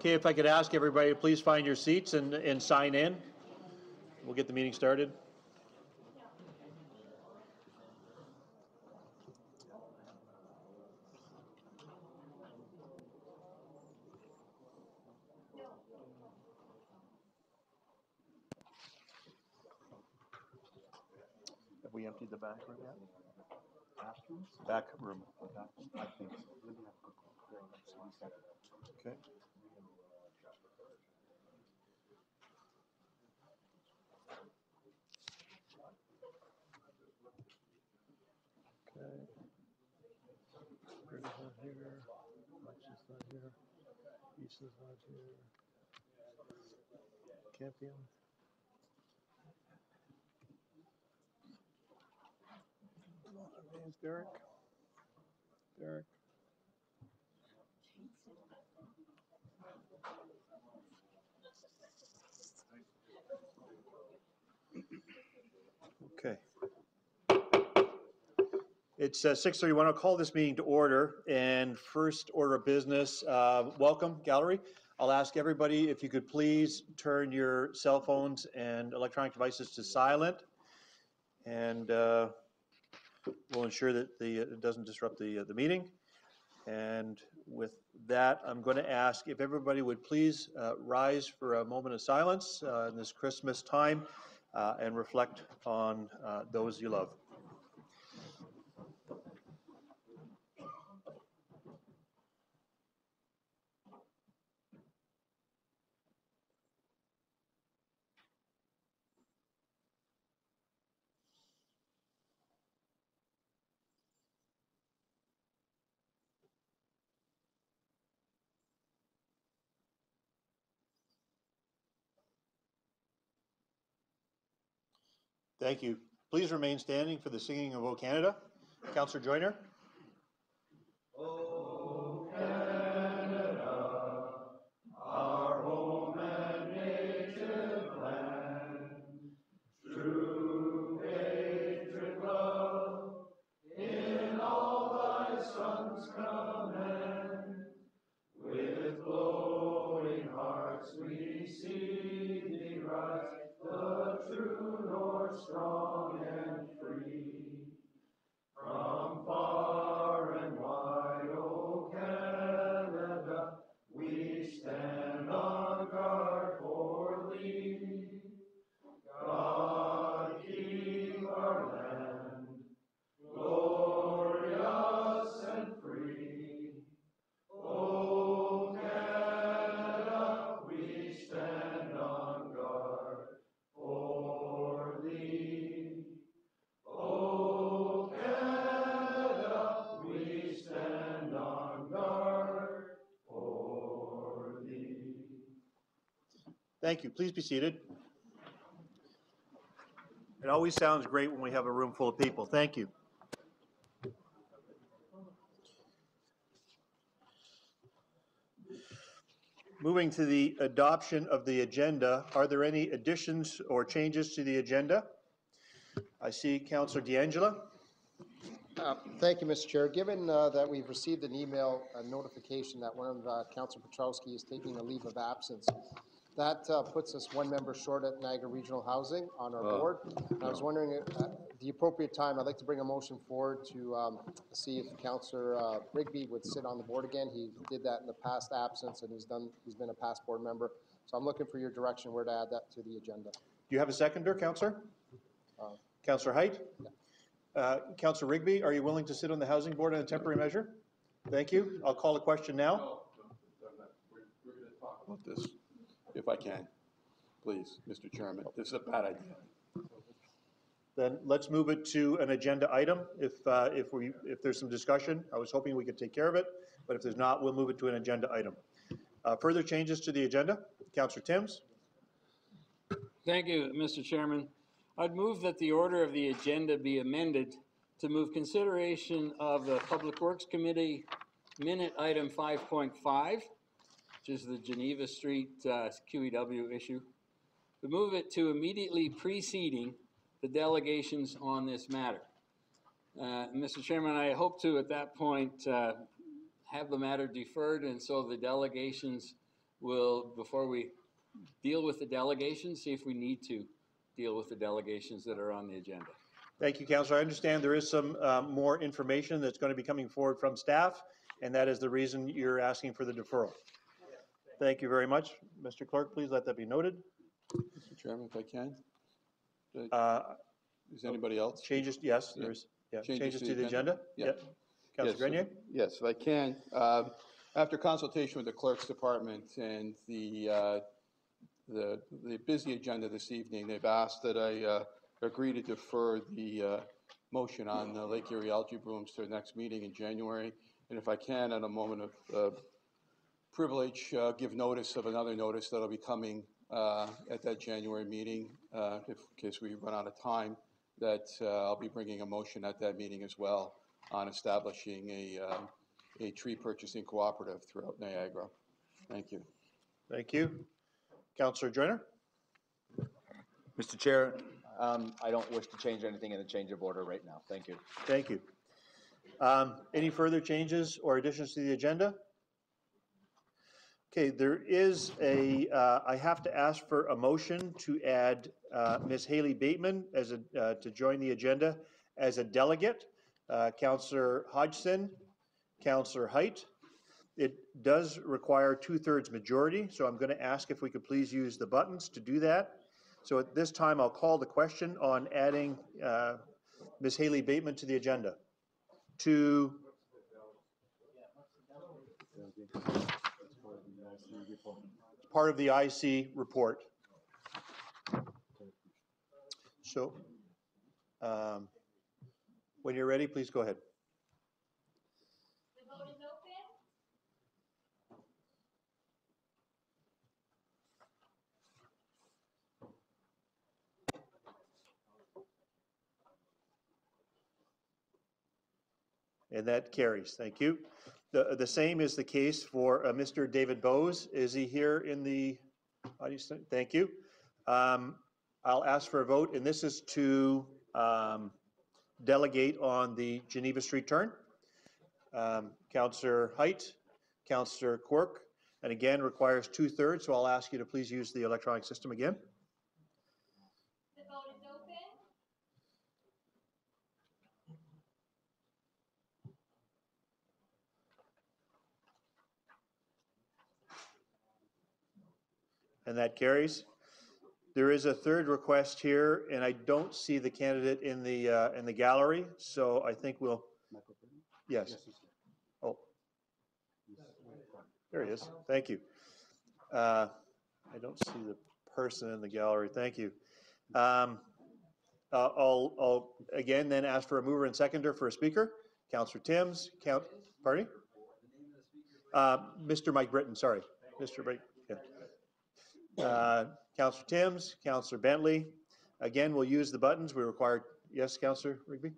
Okay, if I could ask everybody to please find your seats and sign in. We'll get the meeting started. Have we emptied the back room yet? Back room. I think so. Okay. Okay. Curtis not here. Alexis not here. Easton's not here. Campion. Name's Derek. Derek. Okay. It's 6:31. I'll call this meeting to order. And first order of business, welcome, gallery. I'll ask everybody if you could please turn your cell phones and electronic devices to silent. And we'll ensure that it doesn't disrupt the meeting. And with that, I'm going to ask if everybody would please rise for a moment of silence in this Christmas time and reflect on those you love. Thank you. Please remain standing for the singing of O Canada. Councillor Joyner. O Canada, our home and native land, true patriot love, in all thy sons command, with glowing hearts we see thee rise, the true north strong and free. From far and wide, O Canada, we stand on guard for thee. God keep our land glorious and free. O Canada, we stand on guard for thee. O Canada, we stand on guard for thee. Thank you. Please be seated. It always sounds great when we have a room full of people. Thank you. Moving to the adoption of the agenda, are there any additions or changes to the agenda? I see Councillor D'Angela. Thank you, Mr. Chair. Given that we've received an email notification that one of Councillor Petrowski is taking a leave of absence, that puts us one member short at Niagara Regional Housing on our board. I was wondering the appropriate time, I'd like to bring a motion forward to see if Councillor Rigby would sit on the board again. He did that in the past absence, and he's been a past board member. So I'm looking for your direction where to add that to the agenda. Do you have a seconder, Councillor? Councillor Height? Yeah. Councillor Rigby, are you willing to sit on the housing board on a temporary measure? Thank you. I'll call the question now. No, we're going to talk about this, if I can, please, Mr. Chairman. This is a bad idea. Then let's move it to an agenda item. If there's some discussion, I was hoping we could take care of it, but if there's not, we'll move it to an agenda item. Further changes to the agenda? Councillor Timms. Thank you, Mr. Chairman. I'd move that the order of the agenda be amended to move consideration of the Public Works Committee minute item 5.5, which is the Geneva Street QEW issue, to move it to immediately preceding the delegations on this matter. Mr. Chairman, I hope to, at that point, have the matter deferred, and so the delegations we'll, before we deal with the delegations, see if we need to deal with the delegations that are on the agenda. Thank you, Councillor. I understand there is some more information that's going to be coming forward from staff, and that is the reason you're asking for the deferral. Thank you very much. Mr. Clerk, please let that be noted. Mr. Chairman, if I can. Is Uh, anybody else? Changes, yes, there's changes to the agenda. Yeah. Yep. Councillor Grenier? Yes, if I can. After consultation with the Clerk's Department and the busy agenda this evening, they've asked that I agree to defer the motion on the Lake Erie algae blooms to the next meeting in January. And if I can, at a moment of privilege, give notice of another notice that'll be coming at that January meeting, in case we run out of time, that I'll be bringing a motion at that meeting as well on establishing a tree purchasing cooperative throughout Niagara. Thank you. Thank you. Councillor Joyner? Mr. Chair, I don't wish to change anything in the change of order right now. Thank you. Thank you. Any further changes or additions to the agenda? Okay, there is I have to ask for a motion to add Ms. Haley Bateman as to join the agenda as a delegate. Councillor Hodgson, Councillor Height. It does require 2/3 majority, so I'm going to ask if we could please use the buttons to do that. So at this time, I'll call the question on adding Ms. Haley Bateman to the agenda. Part of the IC report. So when you're ready, please go ahead. The vote is open. And that carries. Thank you. The same is the case for Mr. David Bowes. Is he here in the audience? Thank you. I'll ask for a vote, and this is to delegate on the Geneva Street turn. Councillor Height, Councillor Quirk, and again requires 2/3, so I'll ask you to please use the electronic system again. The vote is open. And that carries. There is a third request here, and I don't see the candidate in the gallery, so I think we'll. Yes. Oh. There he is. Thank you. I don't see the person in the gallery. Thank you. I'll again then ask for a mover and seconder for a speaker. Councillor Timms. Pardon? Mr. Mike Britton. Sorry, Mr. Britton. Yeah. Councillor Timms, Councillor Bentley. Again, we'll use the buttons. We require, yes, Councillor Rigby?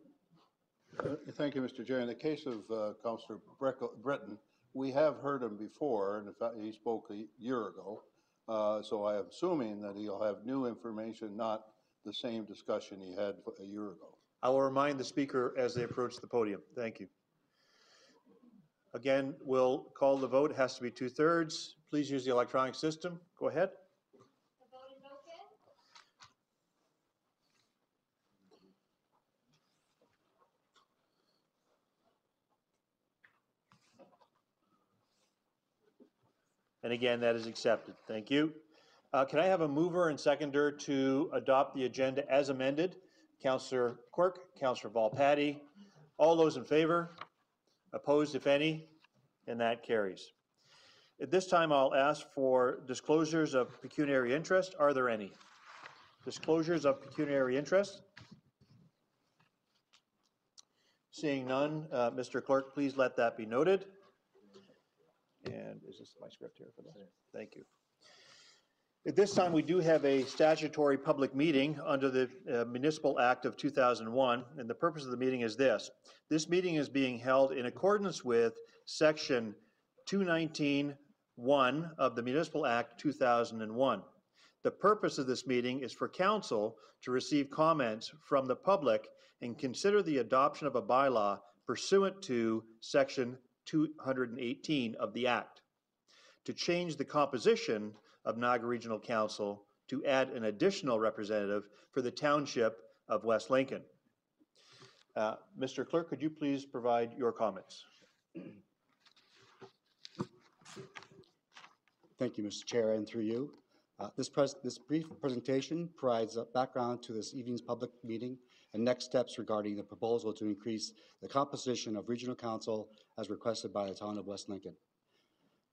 Thank you, Mr. Chair. In the case of Councillor Britton, we have heard him before, and in fact, he spoke a year ago. So I am assuming that he'll have new information, not the same discussion he had a year ago. I will remind the speaker as they approach the podium. Thank you. Again, we'll call the vote. It has to be 2/3. Please use the electronic system. Go ahead. The vote is open. And again, that is accepted. Thank you. Can I have a mover and seconder to adopt the agenda as amended? Councillor Quirk, Councillor Volpatti. All those in favor? Opposed, if any? And that carries. At this time, I'll ask for disclosures of pecuniary interest. Are there any? Disclosures of pecuniary interest? Seeing none, Mr. Clerk, please let that be noted. And is this my script here for this? Thank you. At this time, we do have a statutory public meeting under the Municipal Act of 2001, and the purpose of the meeting is this. This meeting is being held in accordance with Section 219(1) of the Municipal Act 2001. The purpose of this meeting is for council to receive comments from the public and consider the adoption of a bylaw pursuant to Section 218 of the Act. to change the composition of Niagara Regional Council to add an additional representative for the township of West Lincoln. Mr. Clerk, could you please provide your comments? Thank you, Mr. Chair, and through you. This brief presentation provides a background to this evening's public meeting and next steps regarding the proposal to increase the composition of Regional Council as requested by the town of West Lincoln.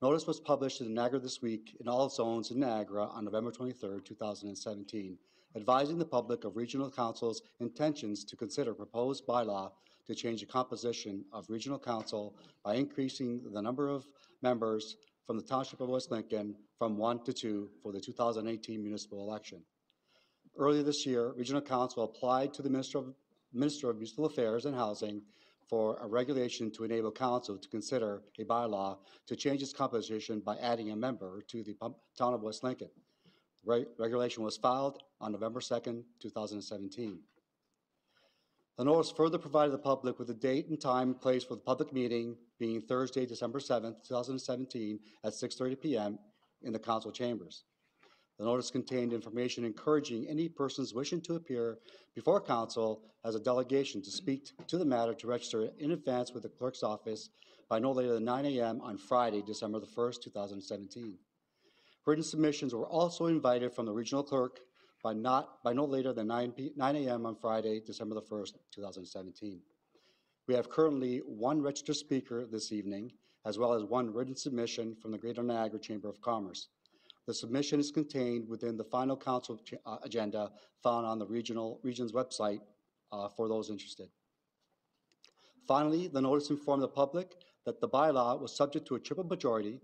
Notice was published in Niagara this week in all zones in Niagara on November 23, 2017, advising the public of Regional Council's intentions to consider proposed bylaw to change the composition of Regional Council by increasing the number of members from the Township of West Lincoln from 1 to 2 for the 2018 municipal election. Earlier this year, Regional Council applied to the Minister of Municipal Affairs and Housing for a regulation to enable Council to consider a bylaw to change its composition by adding a member to the town of West Lincoln. Regulation was filed on November 2nd, 2017. The notice further provided the public with a date and time and place for the public meeting being Thursday, December 7th, 2017 at 6:30 p.m. in the council chambers. The notice contained information encouraging any persons wishing to appear before council as a delegation to speak to the matter to register in advance with the clerk's office by no later than 9 a.m. on Friday, December the 1st, 2017. Written submissions were also invited from the regional clerk by no later than 9 a.m. on Friday, December the 1st, 2017. We have currently one registered speaker this evening, as well as one written submission from the Greater Niagara Chamber of Commerce. The submission is contained within the final council agenda found on the region's website for those interested. Finally, the notice informed the public that the bylaw was subject to a triple majority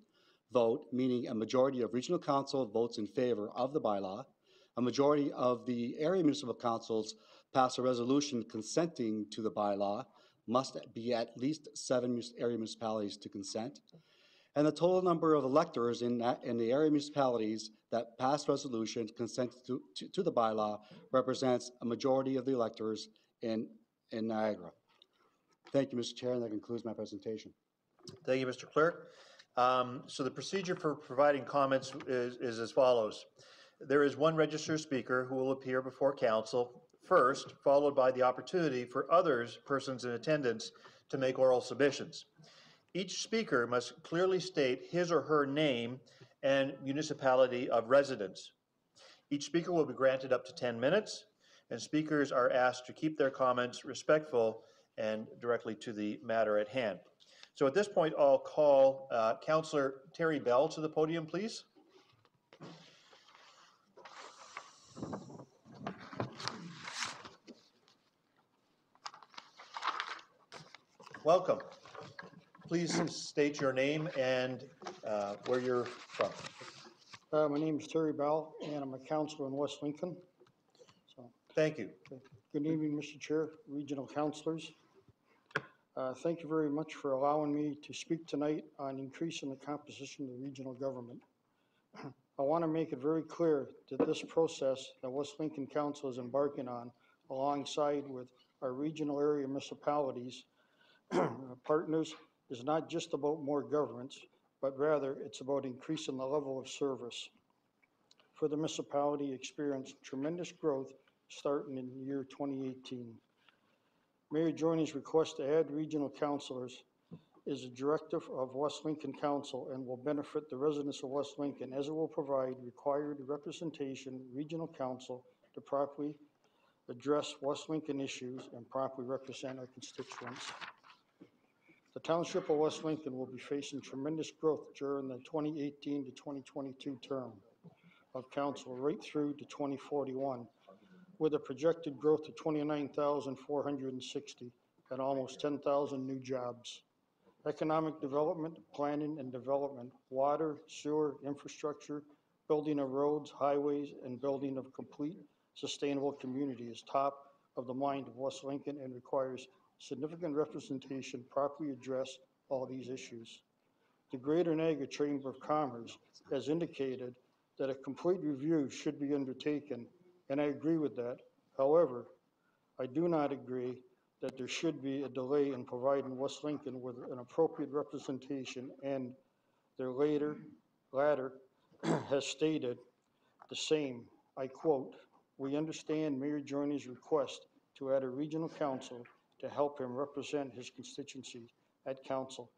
vote, meaning a majority of regional council votes in favor of the bylaw, a majority of the area municipal councils pass a resolution consenting to the bylaw, must be at least 7 area municipalities to consent, and the total number of electors in the area municipalities that pass resolution consent to the bylaw represents a majority of the electors in Niagara. Thank you, Mr. Chair, and that concludes my presentation. Thank you, Mr. Clerk. So the procedure for providing comments is as follows. There is one registered speaker who will appear before council first, followed by the opportunity for persons in attendance to make oral submissions. Each speaker must clearly state his or her name and municipality of residence. Each speaker will be granted up to 10 minutes, and speakers are asked to keep their comments respectful and directly to the matter at hand. So at this point, I'll call Councillor Terry Bell to the podium, please. Welcome. Please state your name and where you're from. My name is Terry Bell, and I'm a councillor in West Lincoln. Thank you. Good evening, Mr. Chair, regional councillors. Thank you very much for allowing me to speak tonight on increasing the composition of the regional government. I want to make it very clear that this process that West Lincoln Council is embarking on, alongside with our regional area municipalities, partners, is not just about more governments, but rather it's about increasing the level of service. For the municipality experienced tremendous growth starting in the year 2018. Mayor Joyner's request to add regional councillors is a directive of West Lincoln Council and will benefit the residents of West Lincoln, as it will provide required representation regional council to properly address West Lincoln issues and properly represent our constituents. The Township of West Lincoln will be facing tremendous growth during the 2018 to 2022 term of council right through to 2041, with a projected growth of 29,460 and almost 10,000 new jobs. Economic development, planning and development, water, sewer, infrastructure, building of roads, highways, and building of complete sustainable community is top of the mind of West Lincoln and requires significant representation to properly address all these issues. The Greater Niagara Chamber of Commerce has indicated that a complete review should be undertaken, and I agree with that. However, I do not agree that there should be a delay in providing West Lincoln with an appropriate representation and their later latter has stated the same. I quote, "We understand Mayor Joyner's request to add a regional council to help him represent his constituency at council,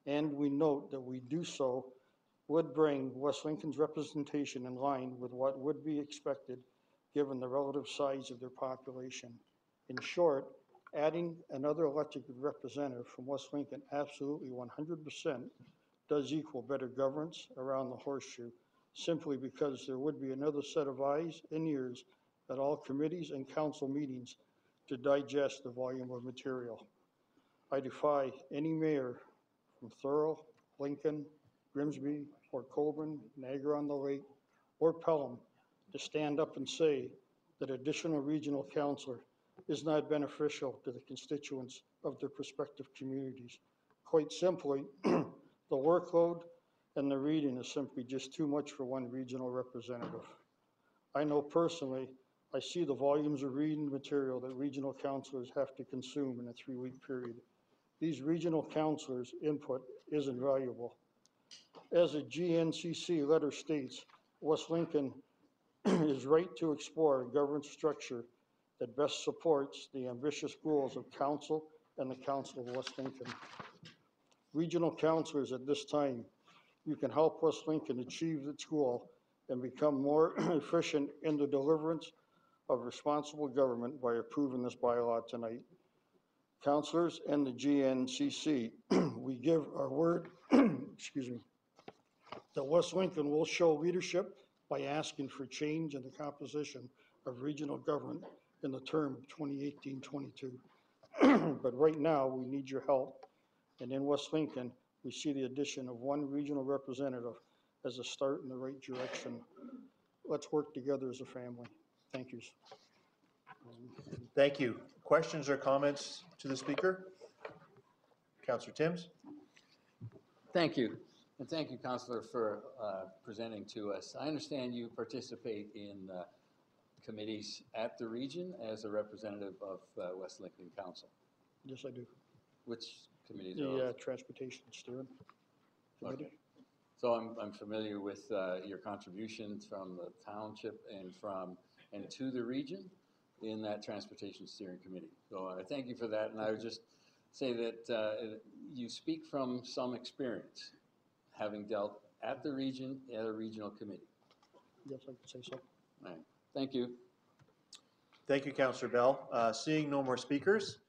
and we note that we do so would bring West Lincoln's representation in line with what would be expected given the relative size of their population. In short, adding another elected representative from West Lincoln absolutely 100% does equal better governance around the horseshoe, simply because there would be another set of eyes and ears at all committees and council meetings to digest the volume of material. I defy any mayor from Thurl, Lincoln, Grimsby, Port Colborne, Niagara-on-the-Lake, or Pelham to stand up and say that additional regional councillor is not beneficial to the constituents of their prospective communities. Quite simply, the workload and the reading is simply just too much for one regional representative. I know personally, I see the volumes of reading material that regional councillors have to consume in a 3-week period. These regional councillors' input is invaluable. As a GNCC letter states, West Lincoln is right to explore a governance structure that best supports the ambitious goals of council and the Council of West Lincoln. Regional councillors at this time, you can help West Lincoln achieve its goal and become more efficient in the deliverance of responsible government by approving this bylaw tonight. Councillors and the GNCC, we give our word, excuse me, that West Lincoln will show leadership by asking for change in the composition of regional government in the term of 2018-22. But right now, we need your help. And in West Lincoln, we see the addition of one regional representative as a start in the right direction. Let's work together as a family. Thank you. Thank you. Questions or comments to the speaker? Councillor Timms? Thank you. And thank you, Councillor, for presenting to us. I understand you participate in committees at the region as a representative of West Lincoln Council. Yes, I do. Which committees are those? The Transportation Steering Committee. Okay. So I'm familiar with your contributions from the township and to the region in that Transportation Steering Committee. So I thank you for that, and I would just say that you speak from some experience, having dealt at the region, at a regional committee. Yes, I could say so. All right. Thank you. Thank you, Councillor Bell. Seeing no more speakers,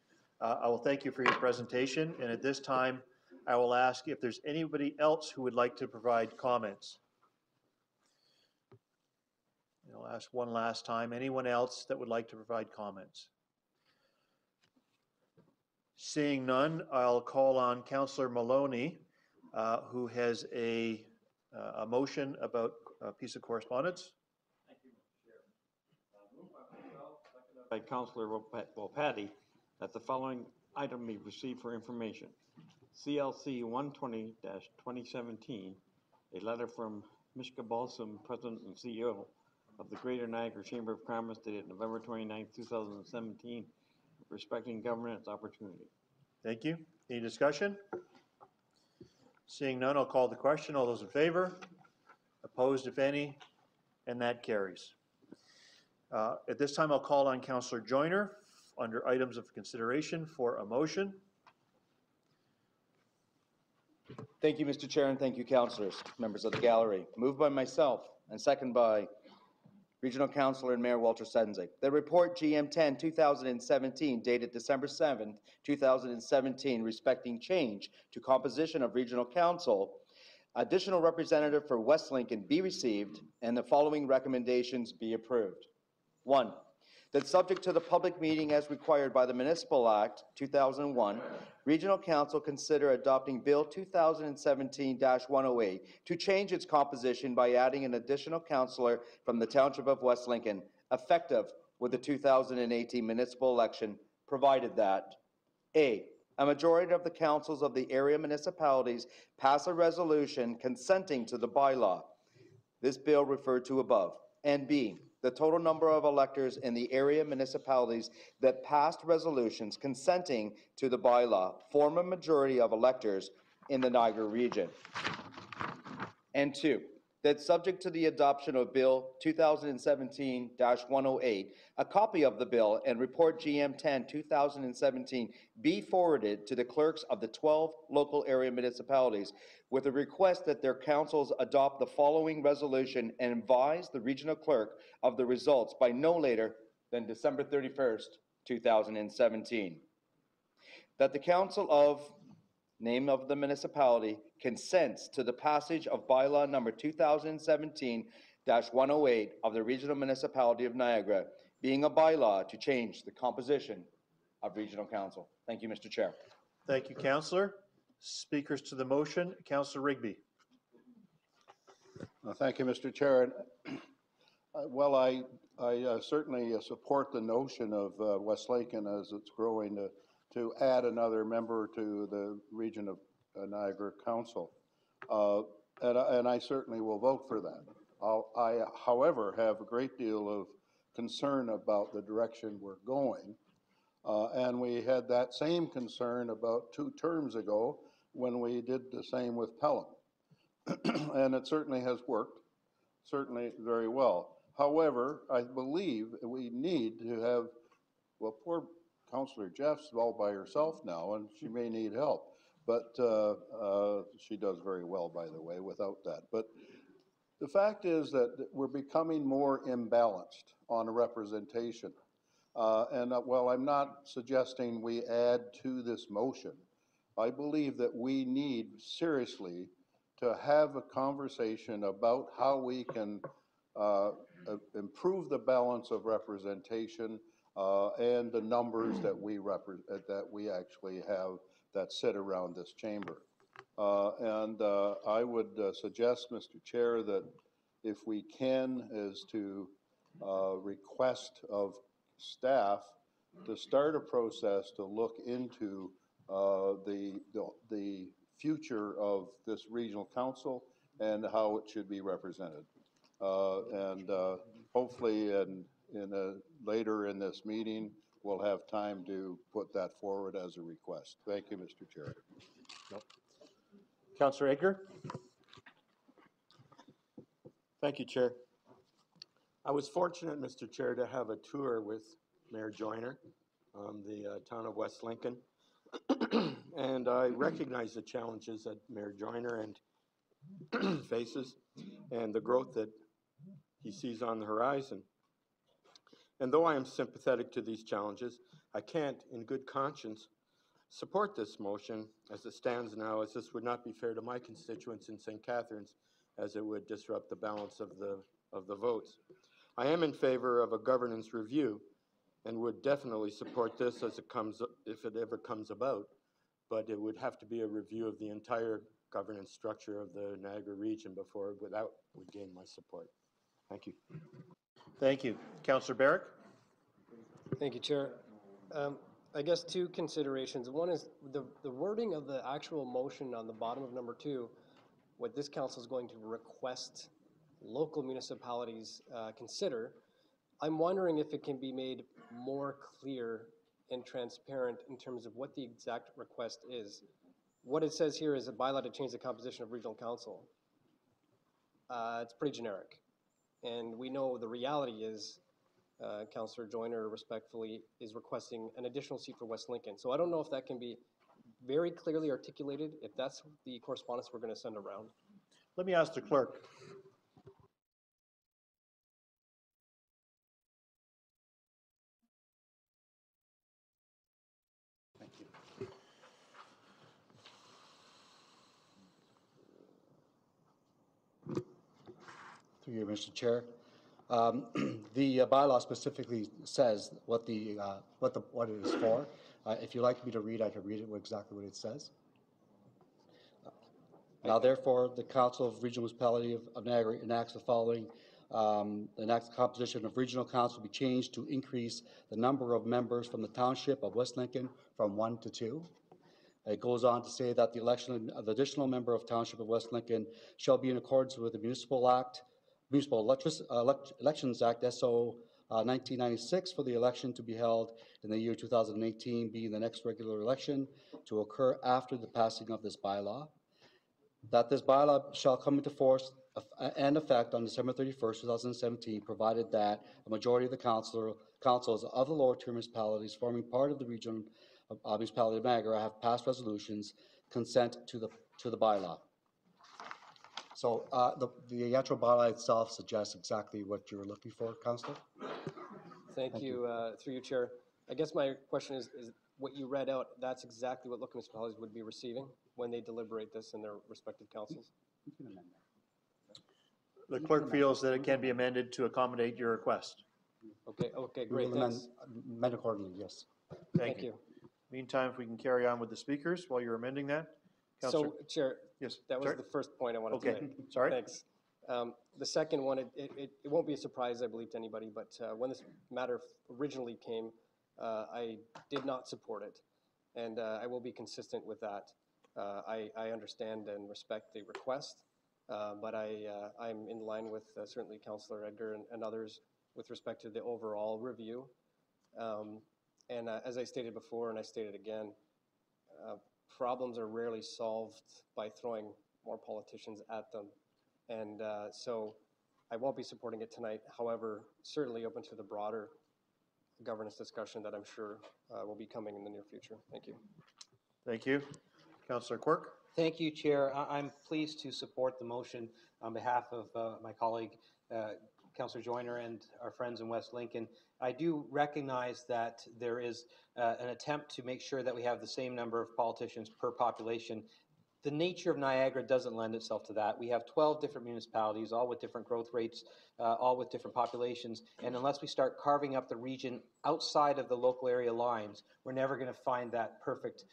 I will thank you for your presentation, and at this time, I will ask if there's anybody else who would like to provide comments. And I'll ask one last time, anyone else that would like to provide comments? Seeing none, I'll call on Councillor Maloney, who has a motion about a piece of correspondence. Thank you, Mr. Chair. Moved by myself, seconded by Councillor Volpatti, that the following item be received for information. CLC 120-2017, a letter from Mishka Balsam, President and CEO of the Greater Niagara Chamber of Commerce dated November 29, 2017, respecting governance opportunity. Thank you. Any discussion? Seeing none, I'll call the question. All those in favor? Opposed, if any? And that carries. At this time, I'll call on Councillor Joyner under items of consideration for a motion. Thank you, Mr. Chair, and thank you, councillors, members of the gallery. Moved by myself and second by Regional Councillor and Mayor Walter Sendzik. The report GM 10-2017 dated December 7, 2017 respecting change to composition of Regional Council, additional representative for West Lincoln be received and the following recommendations be approved. 1. That subject to the public meeting as required by the Municipal Act 2001, Regional Council consider adopting Bill 2017-108 to change its composition by adding an additional councillor from the Township of West Lincoln, effective with the 2018 municipal election, provided that A majority of the councils of the area municipalities pass a resolution consenting to the bylaw, this bill referred to above, and B, the total number of electors in the area municipalities that passed resolutions consenting to the bylaw form a majority of electors in the Niagara region. And two, that subject to the adoption of Bill 2017-108, a copy of the bill and report GM 10 2017 be forwarded to the clerks of the 12 local area municipalities with a request that their councils adopt the following resolution and advise the regional clerk of the results by no later than December 31st, 2017. That the council of name of the municipality consents to the passage of bylaw number 2017-108 of the Regional Municipality of Niagara, being a bylaw to change the composition of Regional Council. Thank you, Mr. Chair. Thank you, Councillor. Speakers to the motion, Councillor Rigby. Thank you, Mr. Chair. And, well, I certainly support the notion of West Lincoln as it's growing to add another member to the Region of Niagara Council. And I certainly will vote for that. I, however, have a great deal of concern about the direction we're going. And we had that same concern about 2 terms ago when we did the same with Pelham. And it certainly has worked, certainly very well. However, I believe we need to have, well, poor Councillor Jeff's all by herself now, and she may need help. But she does very well, by the way, without that. But the fact is that we're becoming more imbalanced on representation. And while I'm not suggesting we add to this motion, I believe that we need seriously to have a conversation about how we can improve the balance of representation and the numbers that we actually have that sit around this chamber. And I would suggest, Mr. Chair, that if we can, is to request of staff to start a process to look into the future of this regional council and how it should be represented. And hopefully later in this meeting, we'll have time to put that forward as a request. Thank you, Mr. Chair. Nope. Councillor Edgar. Thank you, Chair. I was fortunate, Mr. Chair, to have a tour with Mayor Joyner on the town of West Lincoln. And I recognize the challenges that Mayor Joyner and faces and the growth that he sees on the horizon. And though I am sympathetic to these challenges, I can't, in good conscience, support this motion as it stands now, as this would not be fair to my constituents in St. Catharines, as it would disrupt the balance of the votes. I am in favor of a governance review and would definitely support this as it comes, if it ever comes about, but it would have to be a review of the entire governance structure of the Niagara region before that would gain my support. Thank you. Thank you. Councillor Barrick. Thank you, Chair. I guess 2 considerations. One is the wording of the actual motion on the bottom of number 2, what this council is going to request local municipalities consider. I'm wondering if it can be made more clear and transparent in terms of what the exact request is. What it says here is a bylaw to change the composition of regional council. It's pretty generic. And we know the reality is Councillor Joyner respectfully is requesting an additional seat for West Lincoln. So I don't know if that can be very clearly articulated, if that's the correspondence we're going to send around. Let me ask the clerk. Thank you. Through you, Mr. Chair. The bylaw specifically says what it is for. If you'd like me to read, I can read it exactly what it says. Now, therefore, the Council of Regional Municipality of Niagara enacts the following. The composition of Regional Council be changed to increase the number of members from the Township of West Lincoln from 1 to 2. It goes on to say that the election of the additional member of Township of West Lincoln shall be in accordance with the Municipal Elections Act, SO 1996, for the election to be held in the year 2018, being the next regular election to occur after the passing of this bylaw. That this bylaw shall come into force and effect on December 31st, 2017, provided that a majority of the councils of the lower tier municipalities forming part of the region of municipality of Niagara have passed resolutions consent to the bylaw. So the actual bylaw itself suggests exactly what you're looking for, Councillor. Thank you, through you, Chair. I guess my question is what you read out, that's exactly what local municipalities would be receiving when they deliberate this in their respective councils? The clerk feels that it can be amended to accommodate your request. Okay, okay, We great, will thanks. amend accordingly, yes. Thank you. Meantime, if we can carry on with the speakers while you're amending that. Councillor. So, Chair, Yes, that was sorry? the first point I wanted to Okay, make. sorry. Thanks. The second one, it won't be a surprise, I believe, to anybody, but when this matter originally came, I did not support it, and I will be consistent with that. I understand and respect the request, but I'm in line with certainly Councillor Edgar and others with respect to the overall review. And as I stated before, and I stated again, problems are rarely solved by throwing more politicians at them. And so I won't be supporting it tonight. However, certainly open to the broader governance discussion that I'm sure will be coming in the near future. Thank you. Thank you. Councillor Quirk. Thank you, Chair. I'm pleased to support the motion on behalf of my colleague, Councillor Joyner, and our friends in West Lincoln. I do recognize that there is an attempt to make sure that we have the same number of politicians per population. The nature of Niagara doesn't lend itself to that. We have 12 different municipalities, all with different growth rates, all with different populations, and unless we start carving up the region outside of the local area lines, we're never going to find that perfect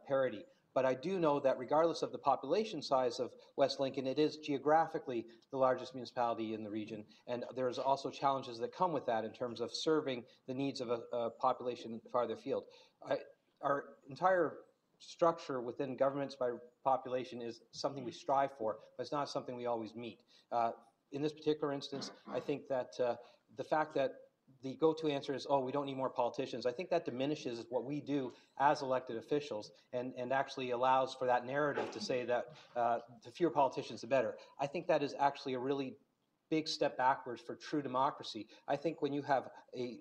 parity. But I do know that regardless of the population size of West Lincoln, it is geographically the largest municipality in the region, and there's also challenges that come with that in terms of serving the needs of a population farther afield. Our entire structure within governments by population is something we strive for, but it's not something we always meet. In this particular instance, I think that the fact that the go-to answer is, oh, we don't need more politicians, I think that diminishes what we do as elected officials and actually allows for that narrative to say that the fewer politicians, the better. I think that is actually a really big step backwards for true democracy. I think when you have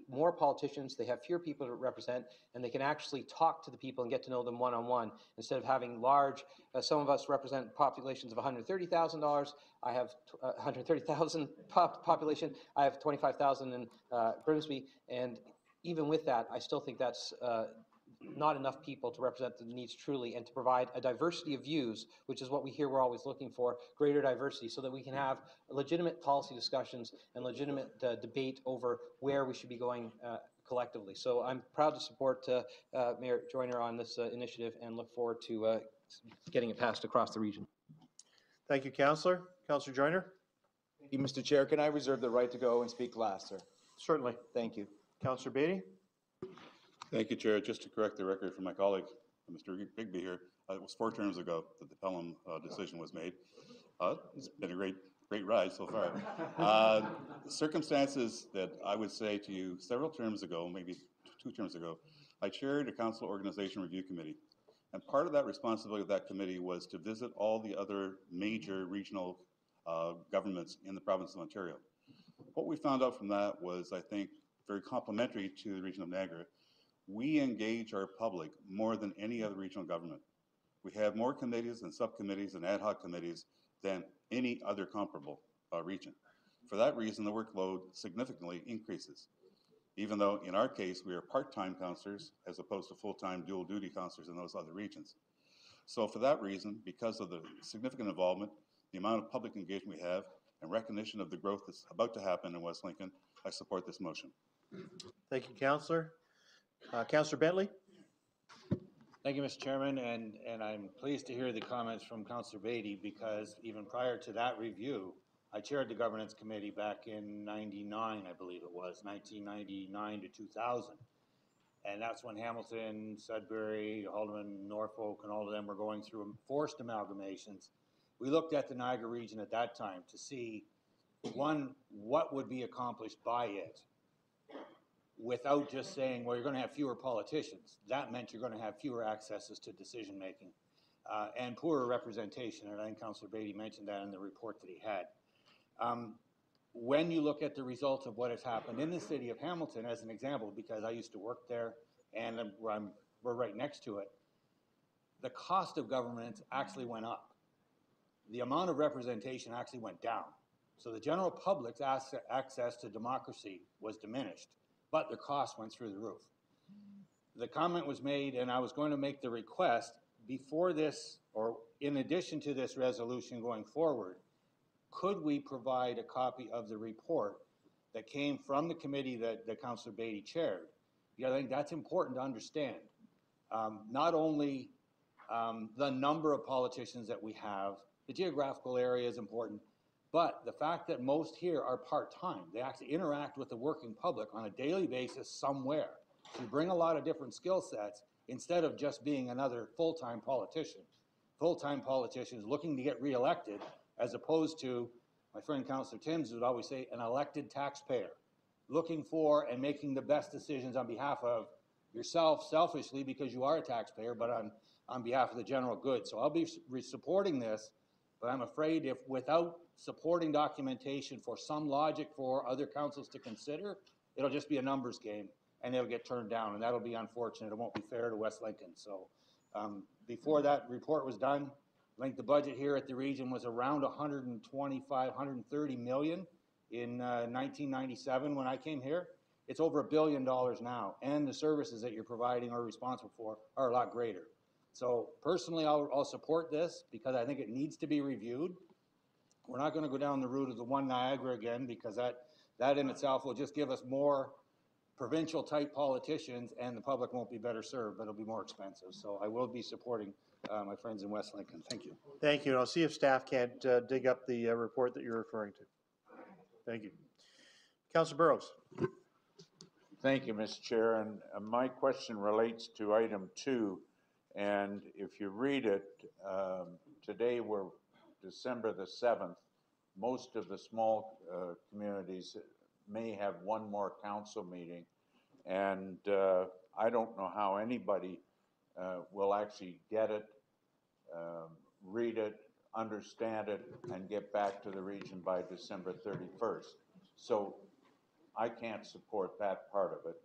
more politicians, they have fewer people to represent, and they can actually talk to the people and get to know them one-on-one, instead of having large, some of us represent populations of $130,000. I have 130,000 population. I have 25,000 in Grimsby, and even with that, I still think that's not enough people to represent the needs truly and to provide a diversity of views, which is what we hear we're always looking for, greater diversity, so that we can have legitimate policy discussions and legitimate debate over where we should be going collectively. So I'm proud to support Mayor Joyner on this initiative and look forward to getting it passed across the region. Thank you, Councillor. Councillor Joyner. Thank you, Mr. Chair. Can I reserve the right to go and speak last, sir? Certainly. Thank you. Councillor Beatty. Thank you, Chair. Just to correct the record for my colleague, Mr. Bigby here, it was 4 terms ago that the Pelham decision was made. It's been a great ride so far. Circumstances that I would say to you several terms ago, maybe 2 terms ago, I chaired a council organization review committee. And part of that responsibility of that committee was to visit all the other major regional governments in the province of Ontario. What we found out from that was, I think, very complimentary to the region of Niagara. We engage our public more than any other regional government. We have more committees and subcommittees and ad hoc committees than any other comparable region. For that reason, the workload significantly increases, even though in our case, we are part-time councillors as opposed to full-time dual-duty councillors in those other regions. So for that reason, because of the significant involvement, the amount of public engagement we have, and recognition of the growth that's about to happen in West Lincoln, I support this motion. Thank you, Councillor. Councillor Bentley. Thank you, Mr. Chairman, and I'm pleased to hear the comments from Councillor Beatty, because even prior to that review, I chaired the governance committee back in 99, I believe it was, 1999 to 2000. And that's when Hamilton, Sudbury, Haldeman, Norfolk, and all of them were going through forced amalgamations. We looked at the Niagara region at that time to see, one, what would be accomplished by it, without just saying, well, you're going to have fewer politicians. That meant you're going to have fewer accesses to decision making. and poorer representation, and I think Councillor Beatty mentioned that in the report that he had. When you look at the results of what has happened in the city of Hamilton, as an example, because I used to work there and we're right next to it, the cost of government actually went up. The amount of representation actually went down. So the general public's access to democracy was diminished, but their costs went through the roof. The comment was made, and I was going to make the request before this, or in addition to this resolution going forward, could we provide a copy of the report that came from the committee that Councillor Beatty chaired? Because I think that's important to understand. Not only the number of politicians that we have, the geographical area is important, but the fact that most here are part-time. They actually interact with the working public on a daily basis somewhere. So you bring a lot of different skill sets instead of just being another full-time politician. Full-time politicians looking to get reelected, as opposed to, my friend Councillor Timms would always say, an elected taxpayer, looking for and making the best decisions on behalf of yourself selfishly because you are a taxpayer, but on behalf of the general good. So I'll be supporting this, but I'm afraid if without supporting documentation for some logic for other councils to consider, it'll just be a numbers game and it'll get turned down, and that'll be unfortunate. It won't be fair to West Lincoln. So before that report was done, I think the budget here at the region was around 125, 130 million in 1997 when I came here. It's over $1 billion now, and the services that you're providing or responsible for are a lot greater. So personally, I'll support this because I think it needs to be reviewed. We're not going to go down the route of the one Niagara again, because that in itself will just give us more provincial type politicians and the public won't be better served, but it'll be more expensive. So I will be supporting my friends in West Lincoln. Thank you. Thank you. And I'll see if staff can't dig up the report that you're referring to. Thank you. Councillor Burrows. Thank you, Mr. Chair. And my question relates to item 2. And if you read it, today we're December the 7th. Most of the small communities may have one more council meeting. And I don't know how anybody will actually get it, read it, understand it, and get back to the region by December 31st. So I can't support that part of it.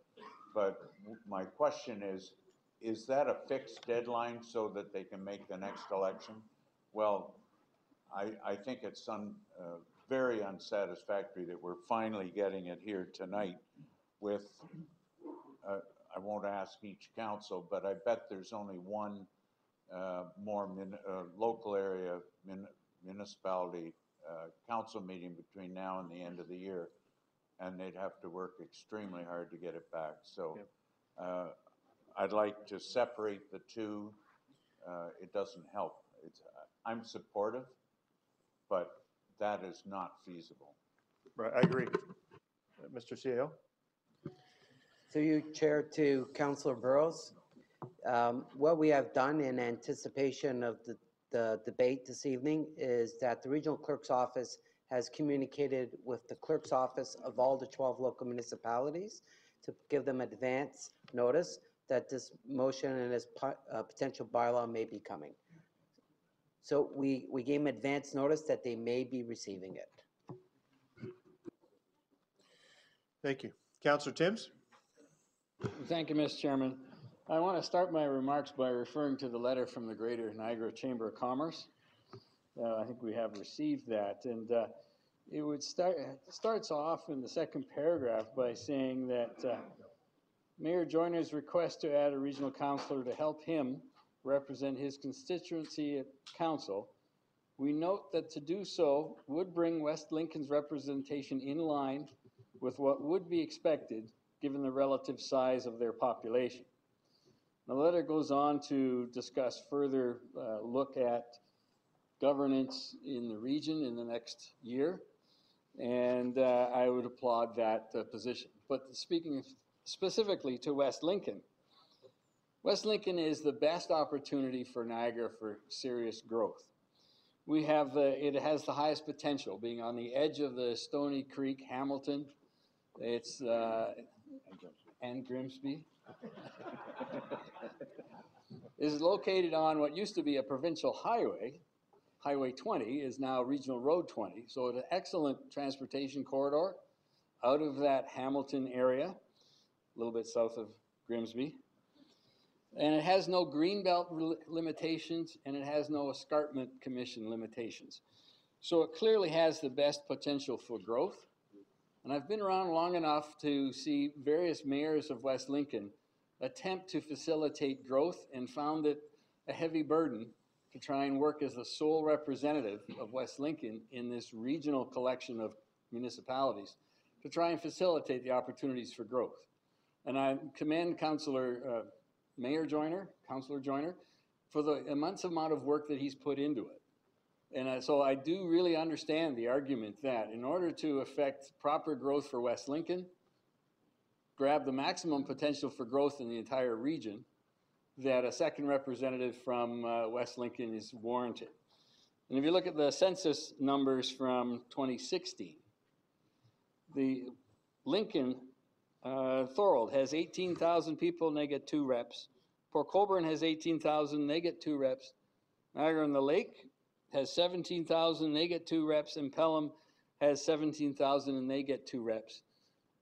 But my question is that a fixed deadline so that they can make the next election? Well, I think it's very unsatisfactory that we're finally getting it here tonight with, I won't ask each council, but I bet there's only one more local area municipality council meeting between now and the end of the year, and they'd have to work extremely hard to get it back. So I'd like to separate the two. It doesn't help. I'm supportive, but that is not feasible. Right, I agree. Mr. CEO? Through you, Chair, to Councillor Burrows. What we have done in anticipation of the debate this evening is that the Regional Clerk's Office has communicated with the Clerk's Office of all the 12 local municipalities to give them advance notice that this motion and this potential bylaw may be coming. So we gave them advance notice that they may be receiving it. Thank you. Councillor Timms? Thank you, Mr. Chairman. I want to start my remarks by referring to the letter from the Greater Niagara Chamber of Commerce. I think we have received that, and it would starts off in the second paragraph by saying that Mayor Joyner's request to add a regional councillor to help him represent his constituency at council. We note that to do so would bring West Lincoln's representation in line with what would be expected given the relative size of their population. The letter goes on to discuss further look at governance in the region in the next year, and I would applaud that position. But speaking specifically to West Lincoln, West Lincoln is the best opportunity for Niagara for serious growth. We have it has the highest potential, being on the edge of the Stony Creek, Hamilton. It's and Grimsby. is located on what used to be a provincial highway. Highway 20 is now Regional Road 20, so it's an excellent transportation corridor out of that Hamilton area, a little bit south of Grimsby. And it has no greenbelt limitations, and it has no escarpment commission limitations. So it clearly has the best potential for growth. And I've been around long enough to see various mayors of West Lincoln attempt to facilitate growth and found it a heavy burden to try and work as the sole representative of West Lincoln in this regional collection of municipalities to try and facilitate the opportunities for growth. And I commend Councillor Joyner, for the immense amount of work that he's put into it. And so I do really understand the argument that in order to affect proper growth for West Lincoln, grab the maximum potential for growth in the entire region, that a second representative from West Lincoln is warranted. And if you look at the census numbers from 2016, the Lincoln, Thorold has 18,000 people and they get 2 reps. Port Colborne has 18,000, they get 2 reps. Niagara-on-the-Lake has 17,000, they get 2 reps, and Pelham has 17,000 and they get 2 reps.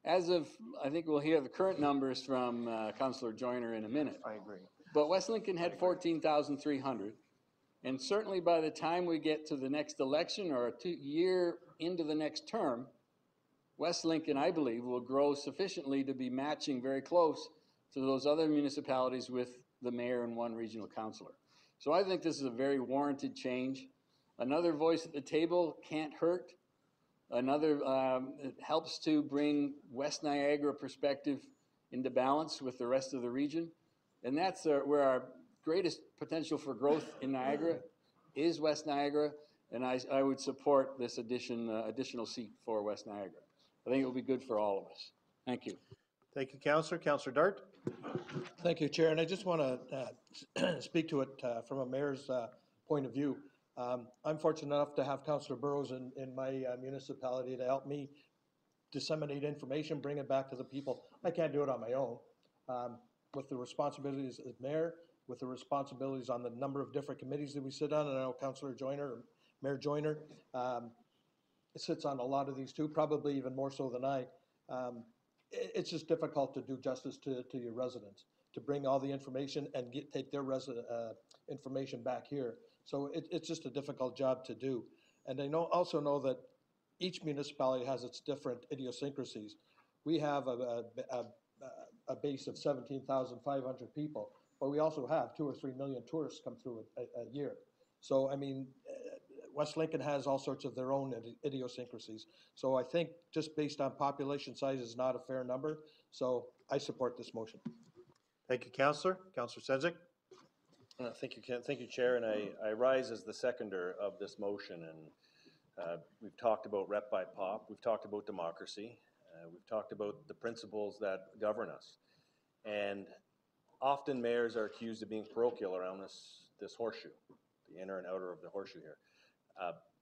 As of, I think we'll hear the current numbers from Councillor Joyner in a minute. I agree. But West Lincoln had 14,300. And certainly by the time we get to the next election or a year into the next term, West Lincoln, I believe, will grow sufficiently to be matching very close to those other municipalities with the mayor and 1 regional councillor. So I think this is a very warranted change. Another voice at the table can't hurt. Another, it helps to bring West Niagara perspective into balance with the rest of the region. And that's where our greatest potential for growth in Niagara is West Niagara. And I would support this additional seat for West Niagara. I think it will be good for all of us. Thank you. Thank you, Councillor. Councillor Dart? Thank you, Chair. And I just want to speak to it from a mayor's point of view. I'm fortunate enough to have Councillor Burrows in my municipality to help me disseminate information, bring it back to the people. I can't do it on my own. With the responsibilities as mayor, with the responsibilities on the number of different committees that we sit on, and I know Councillor Joyner, or Mayor Joyner, sits on a lot of these too, probably even more so than I. It's just difficult to do justice to your residents, to bring all the information and take their information back here. So it's just a difficult job to do. And I also know that each municipality has its different idiosyncrasies. We have a base of 17,500 people, but we also have 2 or 3 million tourists come through a year. So, I mean, West Lincoln has all sorts of their own idiosyncrasies. So I think just based on population size is not a fair number. So I support this motion. Thank you, Councillor. Councillor Sedzik? Thank you, Chair, and I rise as the seconder of this motion. And we've talked about rep by pop, we've talked about democracy, we've talked about the principles that govern us. And often mayors are accused of being parochial around this horseshoe, the inner and outer of the horseshoe here.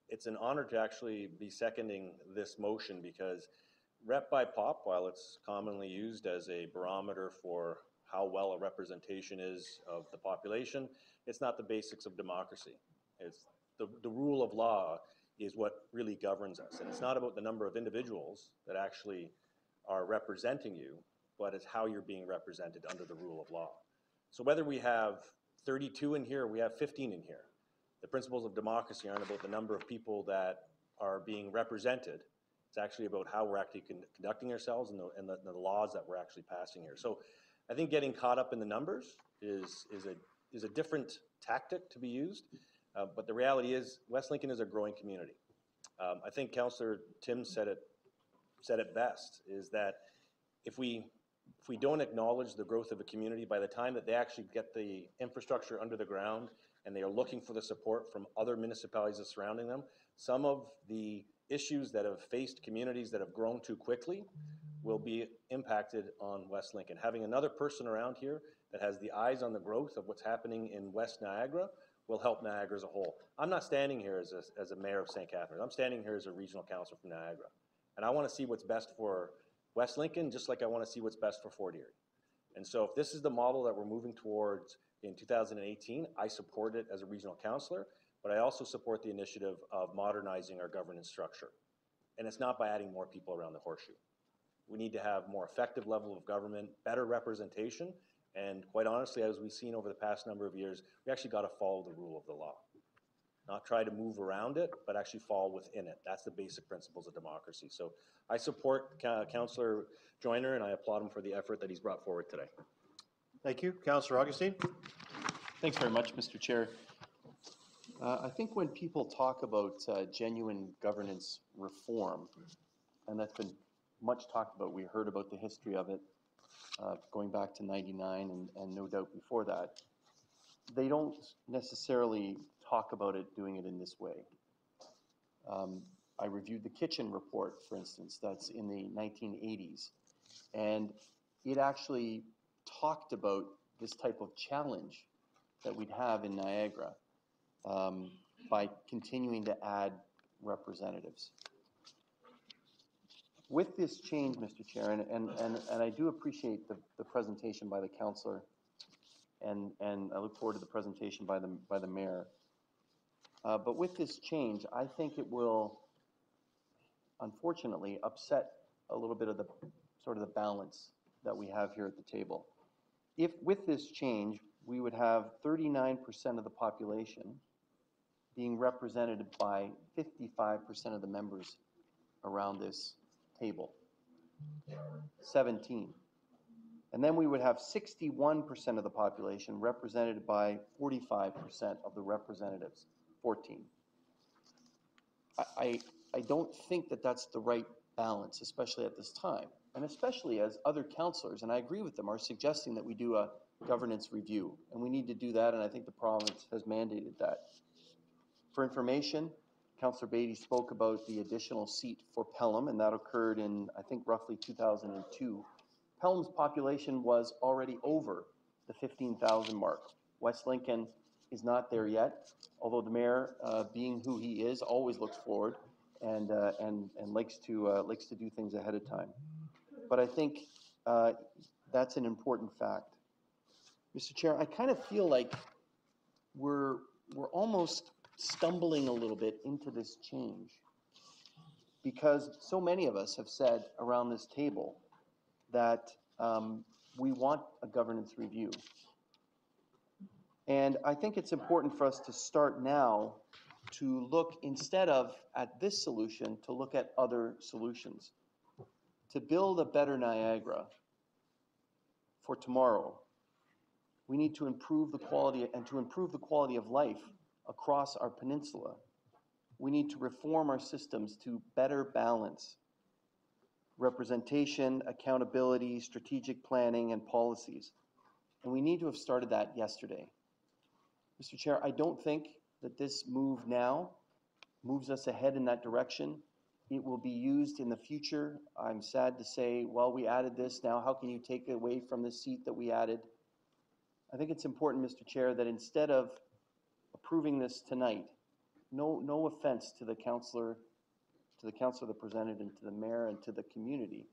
It's an honor to actually be seconding this motion because rep by pop, while it's commonly used as a barometer for how well a representation is of the population, it's not the basics of democracy. It's the rule of law is what really governs us. And it's not about the number of individuals that actually are representing you, but it's how you're being represented under the rule of law. So whether we have 32 in here or we have 15 in here, the principles of democracy aren't about the number of people that are being represented. It's actually about how we're actually conducting ourselves and the laws that we're actually passing here. So I think getting caught up in the numbers is a different tactic to be used, but the reality is West Lincoln is a growing community. I think Councillor Tim said it best, is that if we don't acknowledge the growth of a community, by the time that they actually get the infrastructure under the ground and they are looking for the support from other municipalities that are surrounding them, some of the issues that have faced communities that have grown too quickly will be impacted on West Lincoln. Having another person around here that has the eyes on the growth of what's happening in West Niagara will help Niagara as a whole. I'm not standing here as a mayor of St. Catharines. I'm standing here as a regional councillor from Niagara. And I want to see what's best for West Lincoln, just like I want to see what's best for Fort Erie. And so if this is the model that we're moving towards in 2018. I support it as a regional councillor, but I also support the initiative of modernizing our governance structure. And it's not by adding more people around the horseshoe. We need to have more effective level of government, better representation, and quite honestly, as we've seen over the past number of years, we actually got to follow the rule of the law. Not try to move around it, but actually fall within it. That's the basic principles of democracy. So I support Councillor Joyner, and I applaud him for the effort that he's brought forward today. Thank you. Councillor Augustine. Thanks very much, Mr. Chair. I think when people talk about genuine governance reform, and that's been much talked about, we heard about the history of it going back to '99 and no doubt before that, they don't necessarily talk about it doing it in this way. I reviewed the kitchen report, for instance, that's in the 1980s, and it actually talked about this type of challenge that we'd have in Niagara by continuing to add representatives. With this change, Mr. Chair, and I do appreciate the presentation by the councillor, and I look forward to the presentation by the mayor. But with this change, I think it will, unfortunately, upset a little bit of the sort of the balance that we have here at the table. If with this change, we would have 39% of the population being represented by 55% of the members around this table, 17. And then we would have 61% of the population represented by 45% of the representatives, 14. I don't think that that's the right balance, especially at this time, and especially as other councillors, and I agree with them, are suggesting that we do a governance review, and we need to do that, and I think the province has mandated that. For information, Councillor Beatty spoke about the additional seat for Pelham, and that occurred in, I think, roughly 2002. Pelham's population was already over the 15,000 mark. West Lincoln is not there yet, although the mayor, being who he is, always looks forward and likes to do things ahead of time. But I think that's an important fact. Mr. Chair, I kind of feel like we're almost stumbling a little bit into this change because so many of us have said around this table that we want a governance review. And I think it's important for us to start now to look, instead of at this solution, to look at other solutions. To build a better Niagara for tomorrow, we need to improve the quality, and to improve the quality of life across our peninsula, we need to reform our systems to better balance representation, accountability, strategic planning, and policies. And we need to have started that yesterday. Mr. Chair, I don't think that this move now moves us ahead in that direction. It will be used in the future. I'm sad to say, well, we added this, now how can you take it away from the seat that we added? I think it's important, Mr. Chair, that instead of approving this tonight, no offense to the councillor that presented and to the mayor and to the community,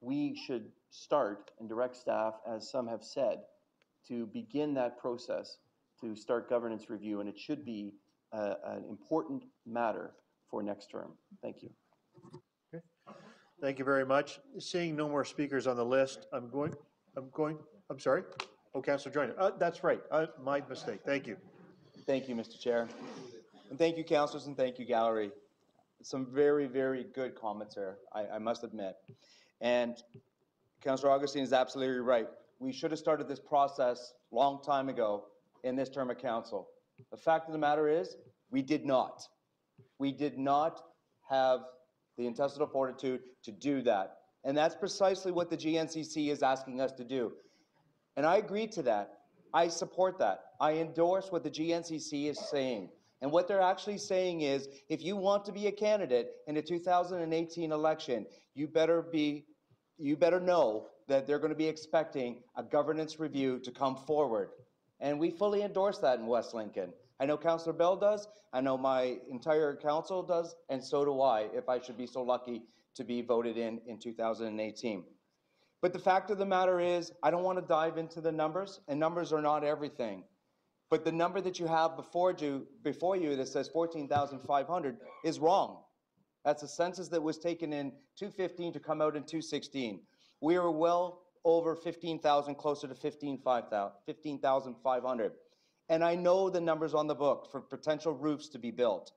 we should start and direct staff, as some have said, to begin that process to start governance review, and it should be an important matter for next term. Thank you. Okay. Thank you very much. Seeing no more speakers on the list, I'm sorry. Oh, Councillor Joyner. That's right. My mistake. Thank you. Thank you, Mr. Chair. And thank you, councillors, and thank you, gallery. Some very, very good comments here, I must admit. And Councillor Augustine is absolutely right. We should have started this process a long time ago in this term of council. The fact of the matter is, we did not. We did not have the intestinal fortitude to do that. And that's precisely what the GNCC is asking us to do. And I agree to that. I support that. I endorse what the GNCC is saying. And what they're actually saying is, if you want to be a candidate in the 2018 election, you better know that they're going to be expecting a governance review to come forward. And we fully endorse that in West Lincoln. I know Councillor Bell does, I know my entire council does, and so do I, if I should be so lucky to be voted in 2018. But the fact of the matter is, I don't want to dive into the numbers, and numbers are not everything. But the number that you have before you that says 14,500 is wrong. That's a census that was taken in 2015 to come out in 2016. We are well over 15,000, closer to 15,500. And I know the numbers on the book for potential roofs to be built.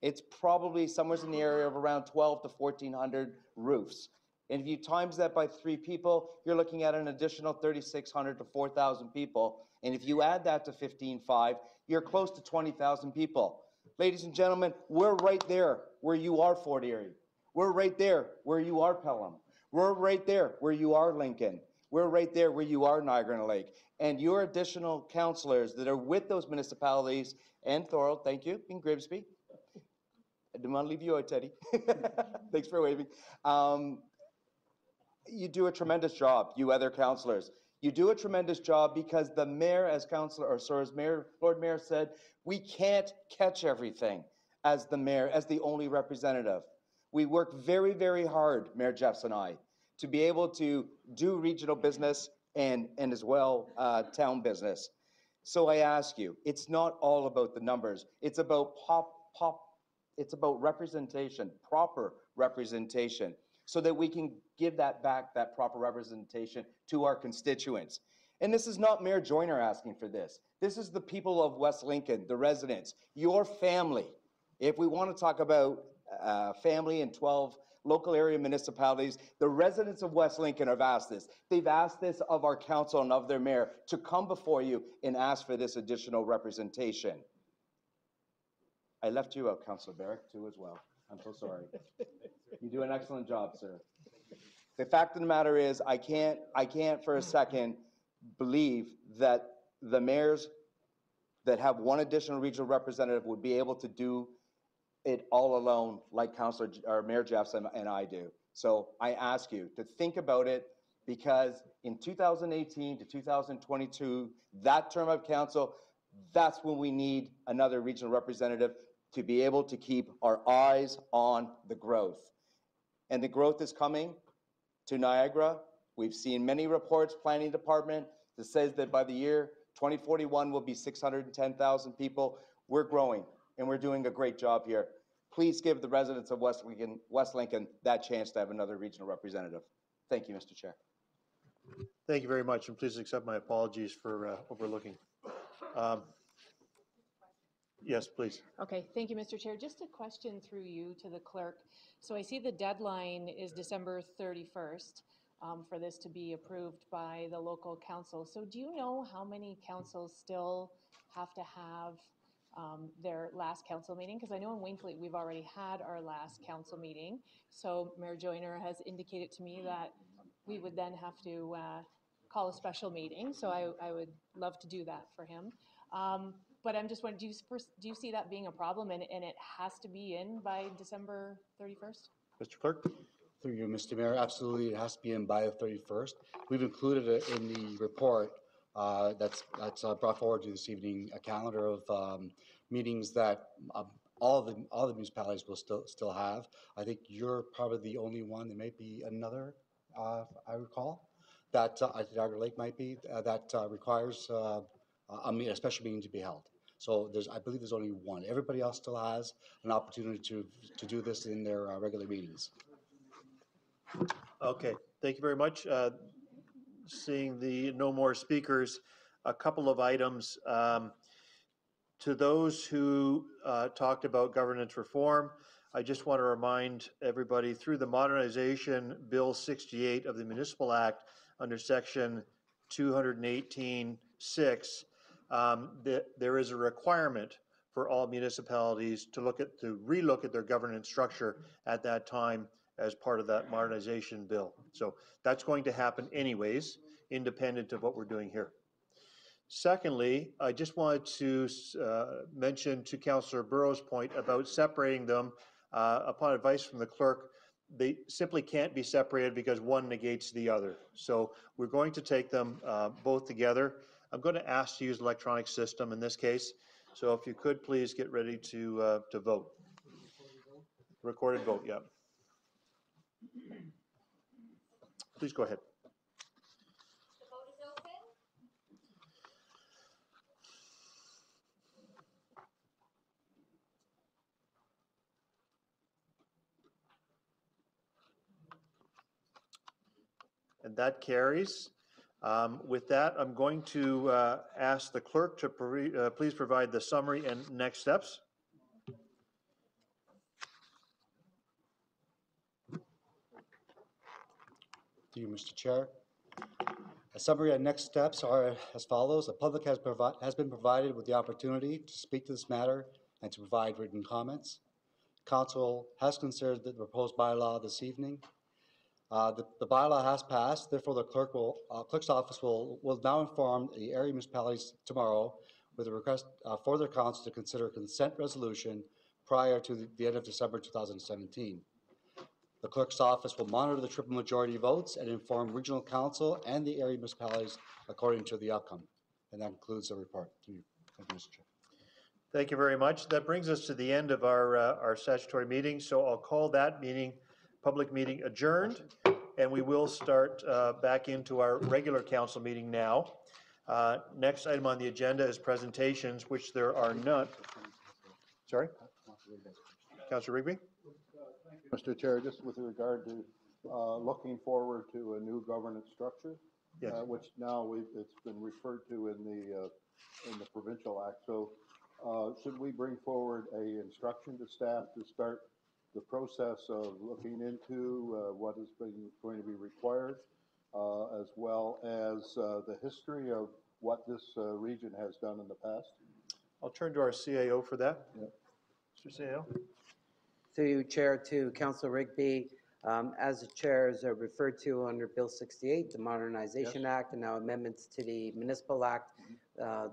It's probably somewhere in the area of around 12 to 1,400 roofs. And if you times that by 3 people, you're looking at an additional 3,600 to 4,000 people. And if you add that to 15.5, you're close to 20,000 people. Ladies and gentlemen, we're right there where you are Fort Erie. We're right there where you are Pelham. We're right there where you are Lincoln. We're right there where you are Niagara and Lake. And your additional councillors that are with those municipalities, and Thorold, thank you, in Grimsby. I didn't want to leave you out, Teddy. Thanks for waving. You do a tremendous job, you other councillors. You do a tremendous job because the mayor, as Lord Mayor said, we can't catch everything as the mayor, as the only representative. We work very, very hard, Mayor Jeffs and I, to be able to do regional business and as well town business. So I ask you, it's not all about the numbers. It's about it's about representation, proper representation, so that we can give that back, that proper representation to our constituents. And this is not Mayor Joyner asking for this. This is the people of West Lincoln, the residents, your family. If we want to talk about family in 12 local area municipalities, the residents of West Lincoln have asked this. They've asked this of our council and of their mayor to come before you and ask for this additional representation. I left you out, Councillor Barrick, too, as well. I'm so sorry. You do an excellent job, sir. The fact of the matter is, I can't for a second believe that the mayors that have one additional regional representative would be able to do it all alone like Mayor Jeffs and I do. So I ask you to think about it, because in 2018 to 2022, that term of council, that's when we need another regional representative to be able to keep our eyes on the growth. And the growth is coming to Niagara. We've seen many reports, planning department, that says that by the year 2041 will be 610,000 people. We're growing, and we're doing a great job here. Please give the residents of West Lincoln that chance to have another regional representative. Thank you, Mr. Chair. Thank you very much, and please accept my apologies for overlooking. Yes, please. Okay, thank you, Mr. Chair. Just a question through you to the clerk. So I see the deadline is December 31st for this to be approved by the local council. So do you know how many councils still have to have their last council meeting? Because I know in Wainfleet we've already had our last council meeting. So Mayor Joyner has indicated to me that we would then have to call a special meeting. So I would love to do that for him. But I'm just wondering, do you see that being a problem, and it has to be in by December 31st? Mr. Clerk? Through you, Mr. Mayor, absolutely, it has to be in by the 31st. We've included it in the report that's brought forward to this evening, a calendar of meetings that all the municipalities will still have. I think you're probably the only one. There may be another, I recall, that Niagara Lake might be, that requires a special meeting to be held. So I believe there's only one. Everybody else still has an opportunity to do this in their regular meetings. Okay, thank you very much. Seeing the no more speakers, a couple of items. To those who talked about governance reform, I just want to remind everybody, through the Modernization Bill 68 of the Municipal Act under Section 218(6), there is a requirement for all municipalities to relook at their governance structure at that time as part of that modernization bill. So that's going to happen anyways, independent of what we're doing here. Secondly, I just wanted to mention to Councillor Burrow's point about separating them. Upon advice from the clerk, they simply can't be separated because one negates the other. So we're going to take them both together. I'm going to ask to use the electronic system in this case. So if you could please get ready to vote. Recorded vote, yeah. Please go ahead. And that carries. With that, I'm going to ask the clerk to please provide the summary and next steps. Through you, Mr. Chair. A summary and next steps are as follows. The public has been provided with the opportunity to speak to this matter and to provide written comments. Council has considered the proposed bylaw this evening. The bylaw has passed, therefore the clerk's office will now inform the area municipalities tomorrow with a request for their council to consider a consent resolution prior to the end of December 2017. The clerk's office will monitor the triple majority votes and inform regional council and the area municipalities according to the outcome. And that concludes the report. Thank you, Mr. Chair. Thank you very much. That brings us to the end of our statutory meeting. So I'll call that public meeting adjourned, and we will start back into our regular council meeting now. Next item on the agenda is presentations, which there are none. Sorry? Councillor Rigby? Mr. Chair, just with regard to looking forward to a new governance structure, yes. Which now it's been referred to in the Provincial Act. So should we bring forward a instruction to staff to start the process of looking into what is going to be required, as well as the history of what this region has done in the past? I'll turn to our CAO for that. Yep. Mr. CAO. Through you, Chair, to Councillor Rigby, as the chairs are referred to under Bill 68, the Modernization Act, and now amendments to the Municipal Act,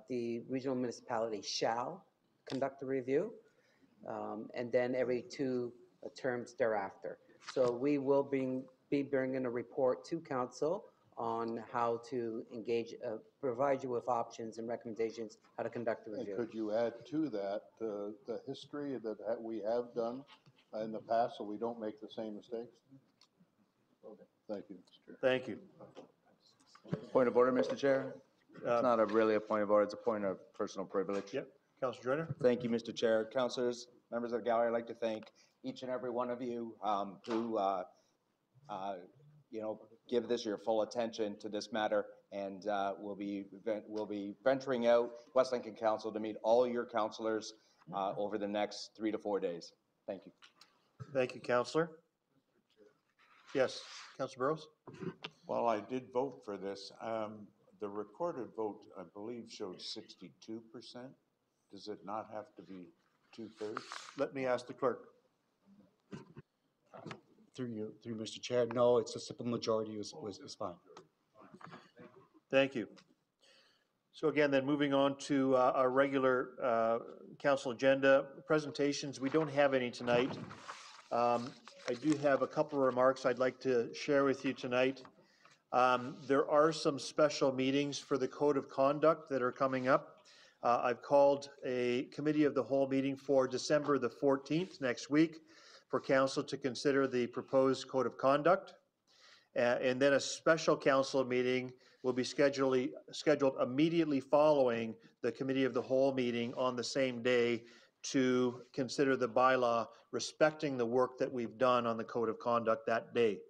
the regional municipality shall conduct a review, and then every 2 terms thereafter. So we will be bringing a report to council on how to engage, provide you with options and recommendations how to conduct the review. And could you add to that the history that we have done in the past so we don't make the same mistakes? Okay. Thank you, Mr. Chair. Thank you. Point of order, Mr. Chair. It's not really a point of order, it's a point of personal privilege. Yep. Councillor Joyner. Thank you, Mr. Chair. Councillors, members of the gallery, I'd like to thank each and every one of you who give this your full attention to this matter, and we'll be venturing out West Lincoln Council to meet all your councillors over the next 3 to 4 days. Thank you. Thank you, Councillor. Yes, Councillor Burrows. Well, I did vote for this. The recorded vote, I believe, showed 62%. Does it not have to be 2/3? Let me ask the clerk. Through you, Mr. Chair. No, it's a simple majority is fine. Thank you. So again, then moving on to our regular council agenda presentations. We don't have any tonight. I do have a couple of remarks I'd like to share with you tonight. There are some special meetings for the Code of Conduct that are coming up. I've called a committee of the whole meeting for December the 14th, next week, for council to consider the proposed Code of Conduct. And then a special council meeting will be scheduled immediately following the committee of the whole meeting on the same day to consider the bylaw respecting the work that we've done on the Code of Conduct that day.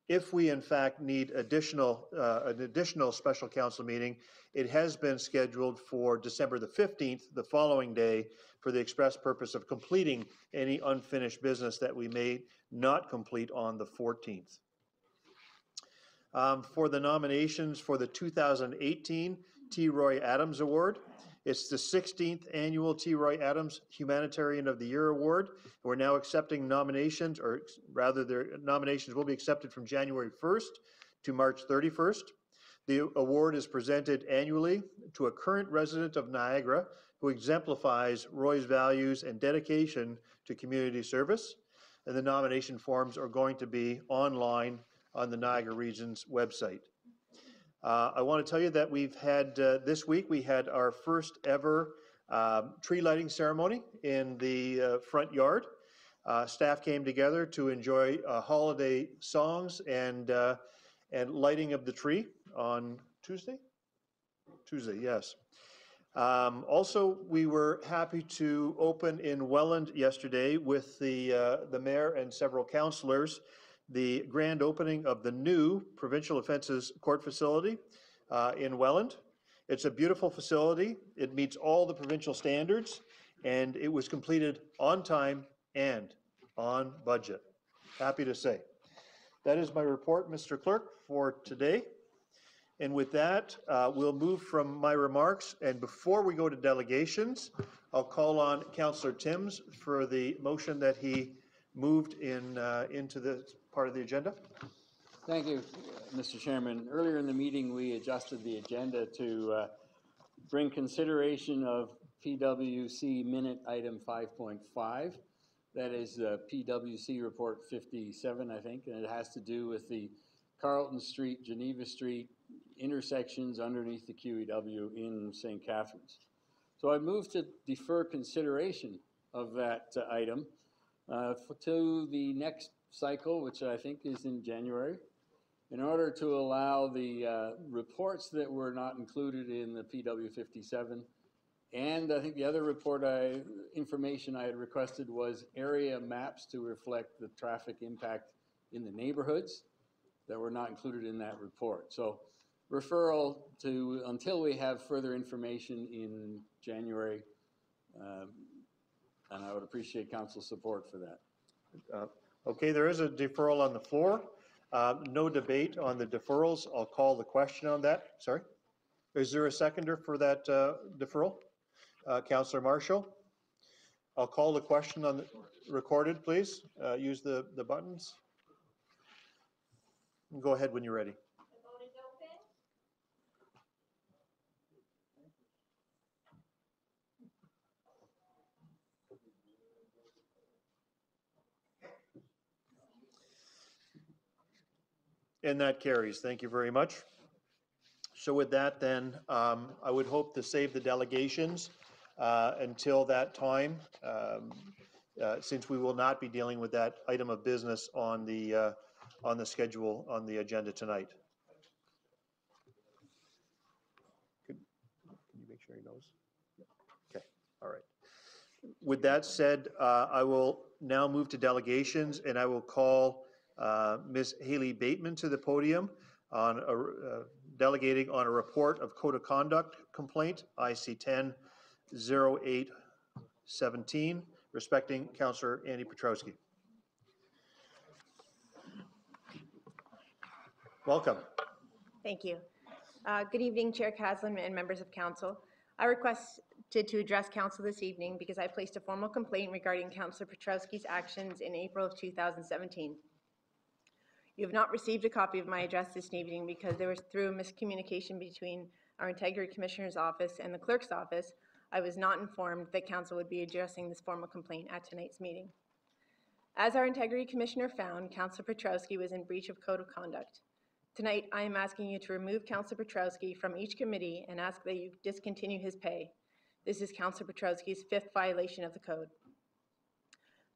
If we in fact need an additional special council meeting, it has been scheduled for December the 15th, the following day, for the express purpose of completing any unfinished business that we may not complete on the 14th. For the nominations for the 2018 T. Roy Adams Award, it's the 16th annual T. Roy Adams Humanitarian of the Year Award. We're now accepting nominations, or rather their nominations will be accepted from January 1st to March 31st. The award is presented annually to a current resident of Niagara who exemplifies Roy's values and dedication to community service. And the nomination forms are going to be online on the Niagara Region's website. I want to tell you that we've had, this week, we had our first ever tree lighting ceremony in the front yard. Staff came together to enjoy holiday songs and lighting of the tree on Tuesday? Tuesday, yes. Also, we were happy to open in Welland yesterday with the mayor and several councillors the grand opening of the new Provincial Offences Court facility in Welland. It's a beautiful facility. It meets all the provincial standards, and it was completed on time and on budget. Happy to say. That is my report, Mr. Clerk, for today. And with that, we'll move from my remarks. And before we go to delegations, I'll call on Councillor Timms for the motion that he moved into this part of the agenda. Thank you, Mr. Chairman. Earlier in the meeting, we adjusted the agenda to bring consideration of PWC minute item 5.5. That is PWC report 57, I think, and it has to do with the Carlton Street, Geneva Street intersections underneath the QEW in St. Catharines. So I moved to defer consideration of that item to the next cycle, which I think is in January, in order to allow the reports that were not included in the PW 57. And I think the other report information I had requested was area maps to reflect the traffic impact in the neighborhoods that were not included in that report. So referral to until we have further information in January, and I would appreciate council support for that. Okay, there is a deferral on the floor. No debate on the deferrals. I'll call the question on that. Sorry. Is there a seconder for that deferral? Councillor Marshall. I'll call the question on the recorded, please. Use the buttons. Go ahead when you're ready. The vote is open. And that carries. Thank you very much. So with that then, I would hope to save the delegations until that time, since we will not be dealing with that item of business on the schedule, on the agenda tonight. Can you make sure he knows? Okay, all right. With that said, I will now move to delegations, and I will call Ms. Haley Bateman to the podium on delegating on a report of code of conduct complaint, IC 10-08-17, respecting Councillor Andy Petrowski. Welcome. Thank you. Good evening, Chair Caslin and members of council. I requested to address council this evening because I placed a formal complaint regarding Councillor Petrowski's actions in April of 2017. You have not received a copy of my address this evening because there was through a miscommunication between our Integrity Commissioner's office and the clerk's office. I was not informed that council would be addressing this formal complaint at tonight's meeting. As our Integrity Commissioner found, Councillor Petrowski was in breach of code of conduct. Tonight, I am asking you to remove Councillor Petrowski from each committee and ask that you discontinue his pay. This is Councillor Petrowski's 5th violation of the code.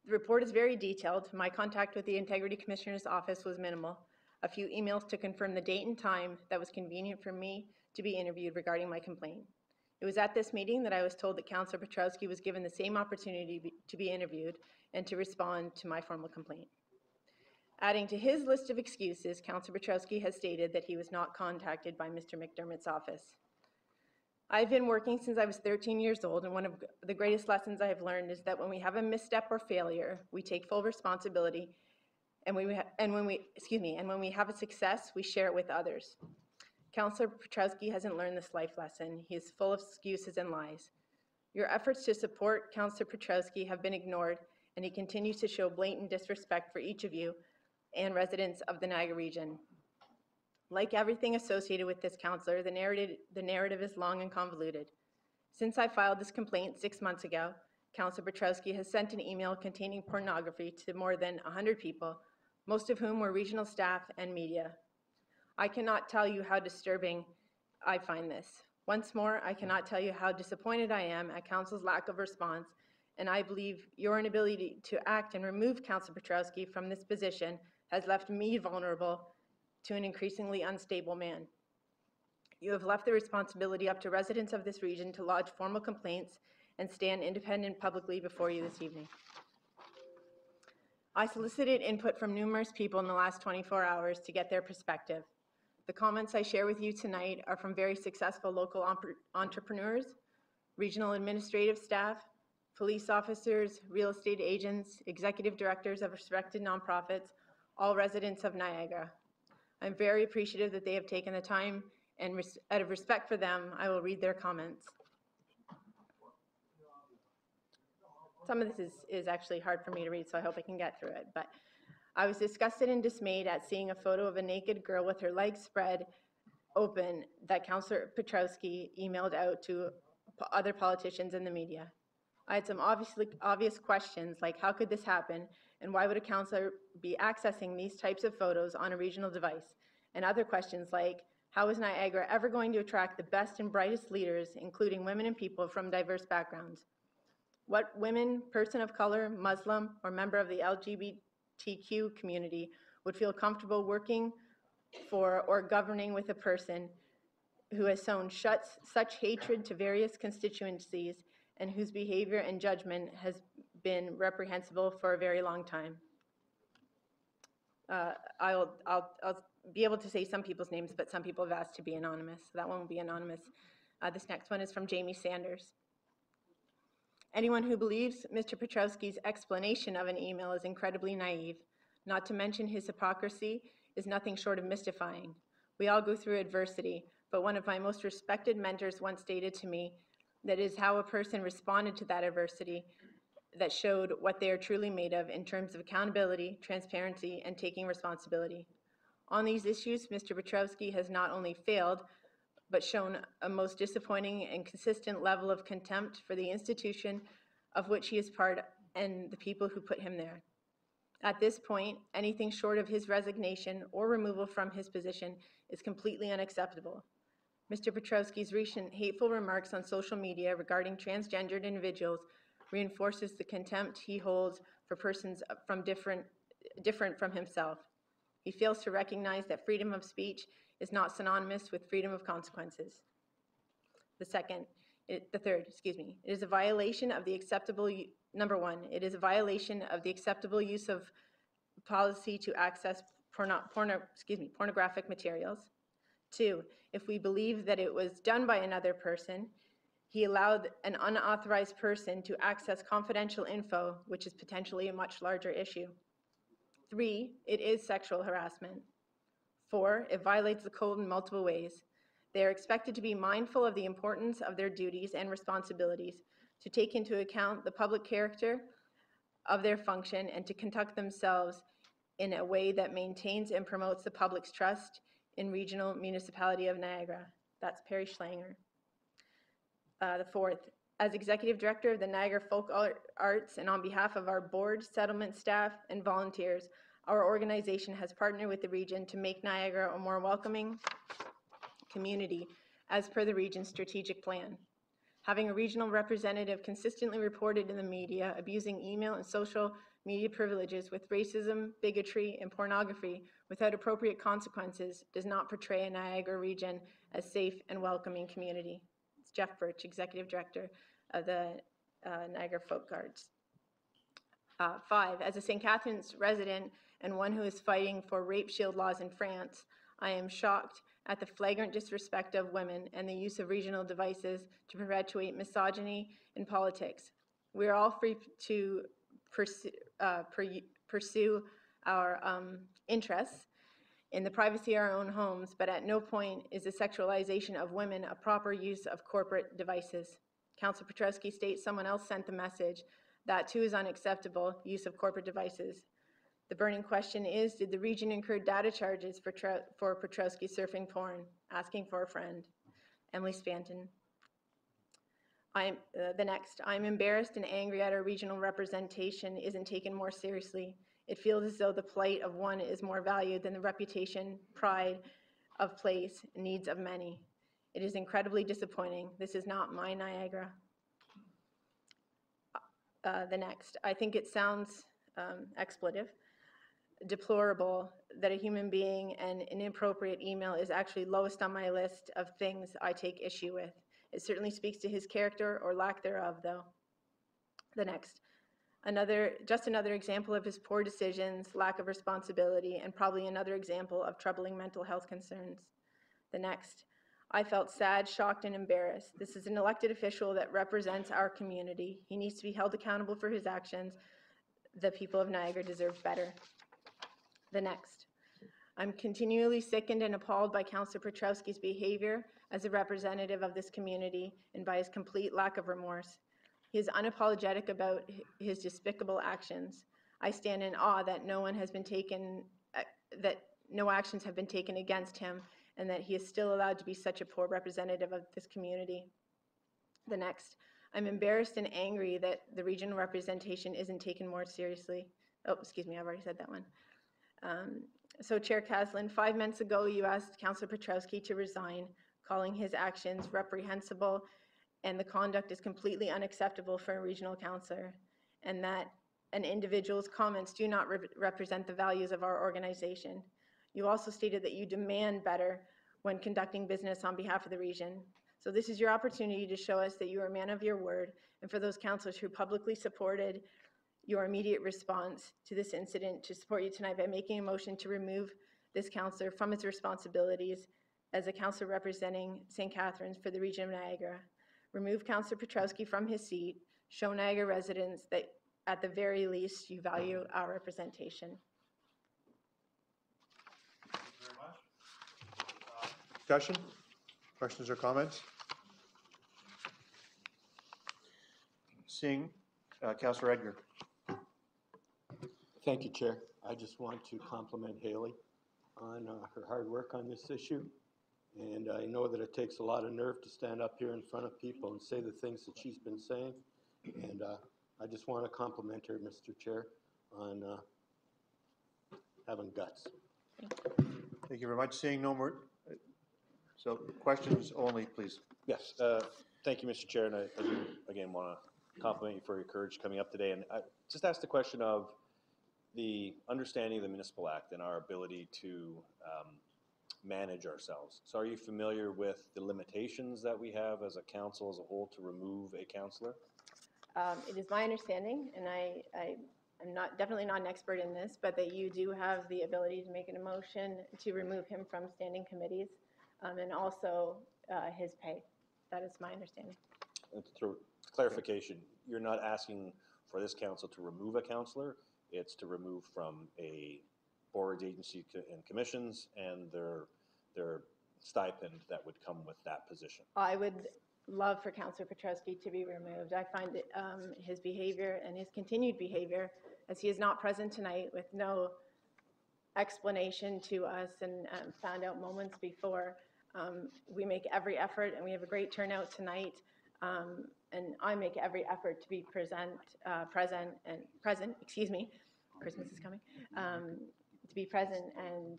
The report is very detailed. My contact with the Integrity Commissioner's office was minimal. A few emails to confirm the date and time that was convenient for me to be interviewed regarding my complaint. It was at this meeting that I was told that Councillor Petrowski was given the same opportunity to be interviewed and to respond to my formal complaint. Adding to his list of excuses, Councillor Petrowski has stated that he was not contacted by Mr. McDermott's office. I've been working since I was 13 years old, and one of the greatest lessons I have learned is that when we have a misstep or failure, we take full responsibility, and when we have a success, we share it with others. Councillor Petrowski hasn't learned this life lesson. He is full of excuses and lies. Your efforts to support Councillor Petrowski have been ignored, and he continues to show blatant disrespect for each of you and residents of the Niagara region. Like everything associated with this councillor, the narrative is long and convoluted. Since I filed this complaint 6 months ago, Councillor Petrowski has sent an email containing pornography to more than 100 people, most of whom were regional staff and media. I cannot tell you how disturbing I find this. Once more, I cannot tell you how disappointed I am at council's lack of response, and I believe your inability to act and remove Councillor Petrowski from this position has left me vulnerable to an increasingly unstable man. You have left the responsibility up to residents of this region to lodge formal complaints and stand independent publicly before you this evening. I solicited input from numerous people in the last 24 hours to get their perspective. The comments I share with you tonight are from very successful local entrepreneurs, regional administrative staff, police officers, real estate agents, executive directors of respected nonprofits, all residents of Niagara. I'm very appreciative that they have taken the time, and out of respect for them, I will read their comments. Some of this is actually hard for me to read, so I hope I can get through it. But I was disgusted and dismayed at seeing a photo of a naked girl with her legs spread open that Councillor Petrowski emailed out to other politicians and the media. I had some obvious questions like how could this happen and why would a councillor be accessing these types of photos on a regional device? And other questions like how is Niagara ever going to attract the best and brightest leaders, including women and people from diverse backgrounds? What women, person of color, Muslim, or member of the LGBTQ community would feel comfortable working for or governing with a person who has sown such hatred to various constituencies and whose behavior and judgment has been reprehensible for a very long time? I'll be able to say some people's names, but some people have asked to be anonymous, so that one will be anonymous. This next one is from Jamie Sanders. Anyone who believes Mr. Petrowski's explanation of an email is incredibly naive. Not to mention his hypocrisy is nothing short of mystifying. We all go through adversity, but one of my most respected mentors once stated to me that is how a person responded to that adversity that showed what they are truly made of in terms of accountability, transparency, and taking responsibility. On these issues, Mr. Petrowski has not only failed, but shown a most disappointing and consistent level of contempt for the institution of which he is part and the people who put him there. At this point, anything short of his resignation or removal from his position is completely unacceptable. Mr. Petrowski's recent hateful remarks on social media regarding transgendered individuals reinforces the contempt he holds for persons from different from himself. He fails to recognize that freedom of speech is not synonymous with freedom of consequences. The third, it is a violation of the acceptable, number one, it is a violation of the acceptable use of policy to access pornographic materials. Two, if we believe that it was done by another person, he allowed an unauthorized person to access confidential info, which is potentially a much larger issue. Three, it is sexual harassment. Four, it violates the code in multiple ways. They are expected to be mindful of the importance of their duties and responsibilities, to take into account the public character of their function, and to conduct themselves in a way that maintains and promotes the public's trust in regional municipality of Niagara. That's Perry Schlanger. The fourth, as Executive Director of the Niagara Folk Arts and on behalf of our board, settlement staff, and volunteers, our organization has partnered with the region to make Niagara a more welcoming community as per the region's strategic plan. Having a regional representative consistently reported in the media abusing email and social media privileges with racism, bigotry, and pornography without appropriate consequences does not portray a Niagara region as safe and welcoming community. It's Jeff Birch, Executive Director of the Niagara Folk Arts. Five, as a St. Catharines resident and one who is fighting for rape shield laws in France, I am shocked at the flagrant disrespect of women and the use of regional devices to perpetuate misogyny in politics. We are all free to pursue our interests in the privacy of our own homes, but at no point is the sexualization of women a proper use of corporate devices. Councillor Petrowski states someone else sent the message. That too is unacceptable, use of corporate devices. The burning question is, did the region incur data charges for Petrowski surfing porn, asking for a friend? Emily Spanton. The next, I'm embarrassed and angry at our regional representation isn't taken more seriously. It feels as though the plight of one is more valued than the reputation, pride of place, needs of many. It is incredibly disappointing. This is not my Niagara. The next, I think it sounds expletive, deplorable that a human being and an inappropriate email is actually lowest on my list of things I take issue with. It certainly speaks to his character or lack thereof, though. The next, Just another example of his poor decisions, lack of responsibility, and probably another example of troubling mental health concerns. The next, I felt sad, shocked, and embarrassed. This is an elected official that represents our community. He needs to be held accountable for his actions. The people of Niagara deserve better. The next, I'm continually sickened and appalled by Councillor Petrowski's behavior as a representative of this community and by his complete lack of remorse. He is unapologetic about his despicable actions. I stand in awe that no actions have been taken against him, and that he is still allowed to be such a poor representative of this community. The next, I'm embarrassed and angry that the regional representation isn't taken more seriously. Oh, excuse me, I've already said that one. So Chair Caslin, 5 months ago, you asked Councillor Petrowski to resign, calling his actions reprehensible, and the conduct is completely unacceptable for a regional councillor, and that an individual's comments do not represent the values of our organization. You also stated that you demand better when conducting business on behalf of the region. So this is your opportunity to show us that you are a man of your word, and for those councillors who publicly supported your immediate response to this incident, to support you tonight by making a motion to remove this councillor from his responsibilities as a councillor representing St. Catharines for the region of Niagara. Remove Councillor Petrowski from his seat, show Niagara residents that at the very least you value our representation. Thank you very much. Discussion? Questions or comments? Seeing Councillor Edgar. Thank you, Chair. I just want to compliment Haley on her hard work on this issue. And I know that it takes a lot of nerve to stand up here in front of people and say the things that she's been saying. And I just want to compliment her, Mr. Chair, on having guts. Thank you very much. Seeing no more, so questions only, please. Yes, thank you, Mr. Chair, and I do, again, want to compliment you for your courage coming up today. And I just asked the question of the understanding of the Municipal Act and our ability to manage ourselves. So are you familiar with the limitations that we have as a council as a whole to remove a councillor? It is my understanding, and I'm definitely not an expert in this, but that you do have the ability to make an motion to remove him from standing committees, and also his pay. That is my understanding. And through clarification, you're not asking for this council to remove a councillor, it's to remove from a board, agency, and commissions and their stipend that would come with that position. I would love for Councillor Petrowski to be removed. I find that, his behavior and his continued behavior, as he is not present tonight with no explanation to us and found out moments before. We make every effort, and we have a great turnout tonight. And I make every effort to be present, excuse me, Christmas is coming, to be present and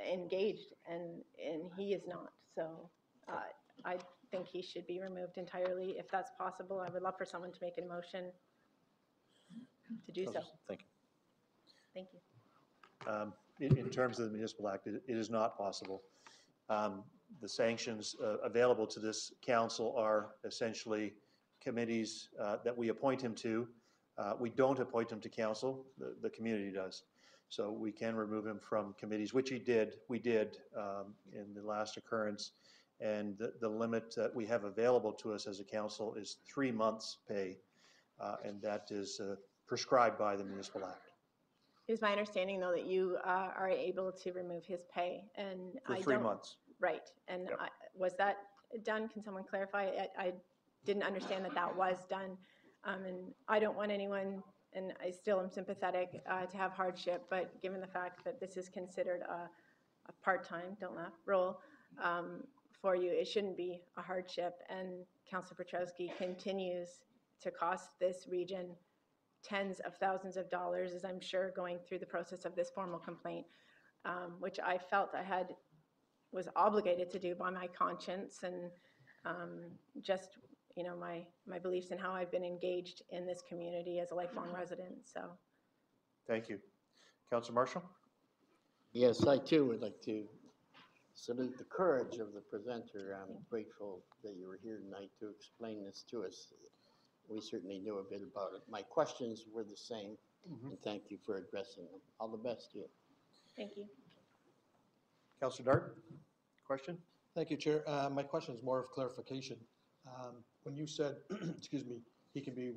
engaged, and he is not. So I think he should be removed entirely. If that's possible, I would love for someone to make a motion to do so. Thank you. Thank you. In terms of the Municipal Act, it is not possible. The sanctions available to this council are essentially committees that we appoint him to. We don't appoint him to council, the community does. So we can remove him from committees, which we did in the last occurrence. And the limit that we have available to us as a council is 3 months' pay, and that is prescribed by the Municipal Act. It is my understanding, though, that you are able to remove his pay, and For 3 months. Right, and Yep. Was that done? Can someone clarify? I didn't understand that that was done, and I don't want anyone, and I still am sympathetic to have hardship, but given the fact that this is considered a part-time, don't laugh, role for you, it shouldn't be a hardship, and Councillor Petrowski continues to cost this region tens of thousands of dollars, as I'm sure, going through the process of this formal complaint, which I felt was obligated to do by my conscience and just, you know, my beliefs in how I've been engaged in this community as a lifelong resident. So, Thank you. Councillor Marshall? Yes, I too would like to salute the courage of the presenter. I'm grateful that you were here tonight to explain this to us. we certainly knew a bit about it. My questions were the same, and thank you for addressing them. All the best to you. Thank you. Councillor Dart, question? Thank you, Chair. My question is more of clarification. When you said, excuse me, he can be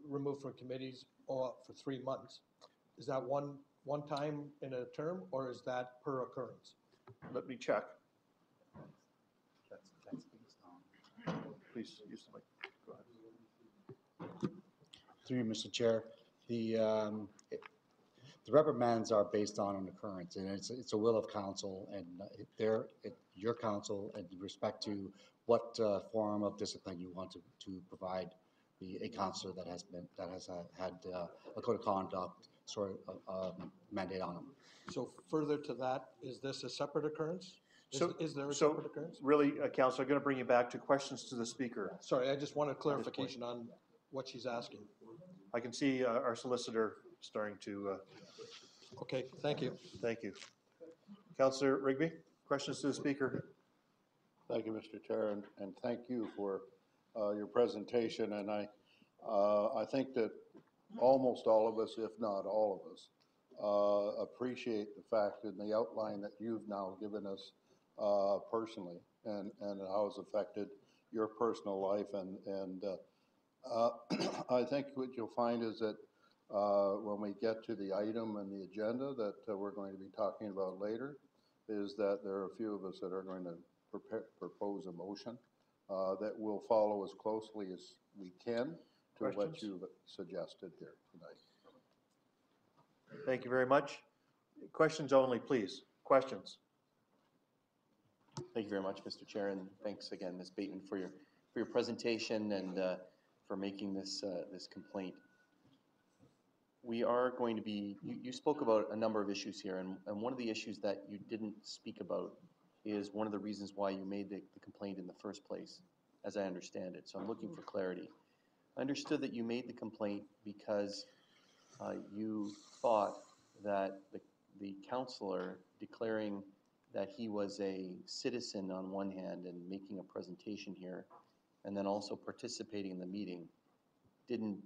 removed from committees for 3 months, is that one time in a term, or is that per occurrence? Let me check. Please use the mic. Go ahead. Through you, Mr. Chair, the reprimands are based on an occurrence, and it's a will of council, and your council, in respect to what form of discipline you want to provide a councillor that has had a code of conduct sort of mandate on him. So further to that, is this a separate occurrence? Is there a so separate occurrence? Really, Councillor, I'm going to bring you back to questions to the speaker. Sorry, I just wanted clarification on what she's asking. I can see our solicitor starting to. Okay, thank you. Thank you. Councillor Rigby, questions to the speaker. Thank you, Mr. Chair, and thank you for your presentation. And I think that almost all of us, if not all of us, appreciate the fact in the outline that you've now given us personally, and how it's affected your personal life. And I think what you'll find is that when we get to the item and the agenda that we're going to be talking about later, is that there are a few of us that are going to propose a motion that will follow as closely as we can to what you've suggested here tonight. Thank you very much. Questions only, please. Questions. Thank you very much, Mr. Chair, and thanks again, Ms. Bateman, for your presentation and for making this this complaint. We are going to be, you spoke about a number of issues here, and one of the issues that you didn't speak about is one of the reasons why you made the complaint in the first place, as I understand it. So I'm looking for clarity. I understood that you made the complaint because you thought that the councillor declaring that he was a citizen on one hand and making a presentation here, and then also participating in the meeting, didn't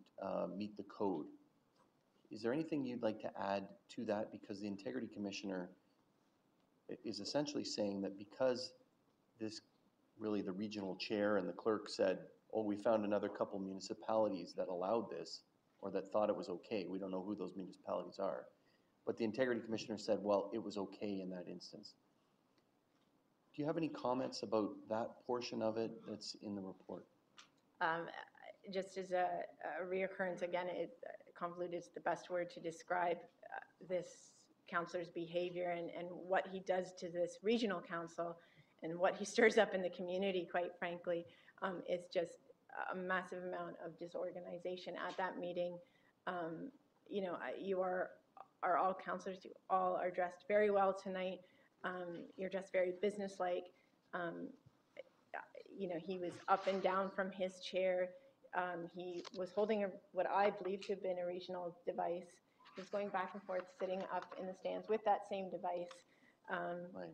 meet the code. Is there anything you'd like to add to that? Because the Integrity Commissioner is essentially saying that because this, really the regional chair and the clerk said, oh, we found another couple municipalities that allowed this, or that thought it was okay. We don't know who those municipalities are. But the Integrity Commissioner said, well, it was okay in that instance. Do you have any comments about that portion of it that's in the report? Just as a reoccurrence, again, convoluted is the best word to describe this councillor's behavior and what he does to this regional council and what he stirs up in the community, quite frankly, is just a massive amount of disorganization at that meeting. You know, you are all councillors, you all are dressed very well tonight. You're dressed very businesslike. You know, he was up and down from his chair. He was holding what I believe to have been a regional device. He was going back and forth, sitting up in the stands with that same device.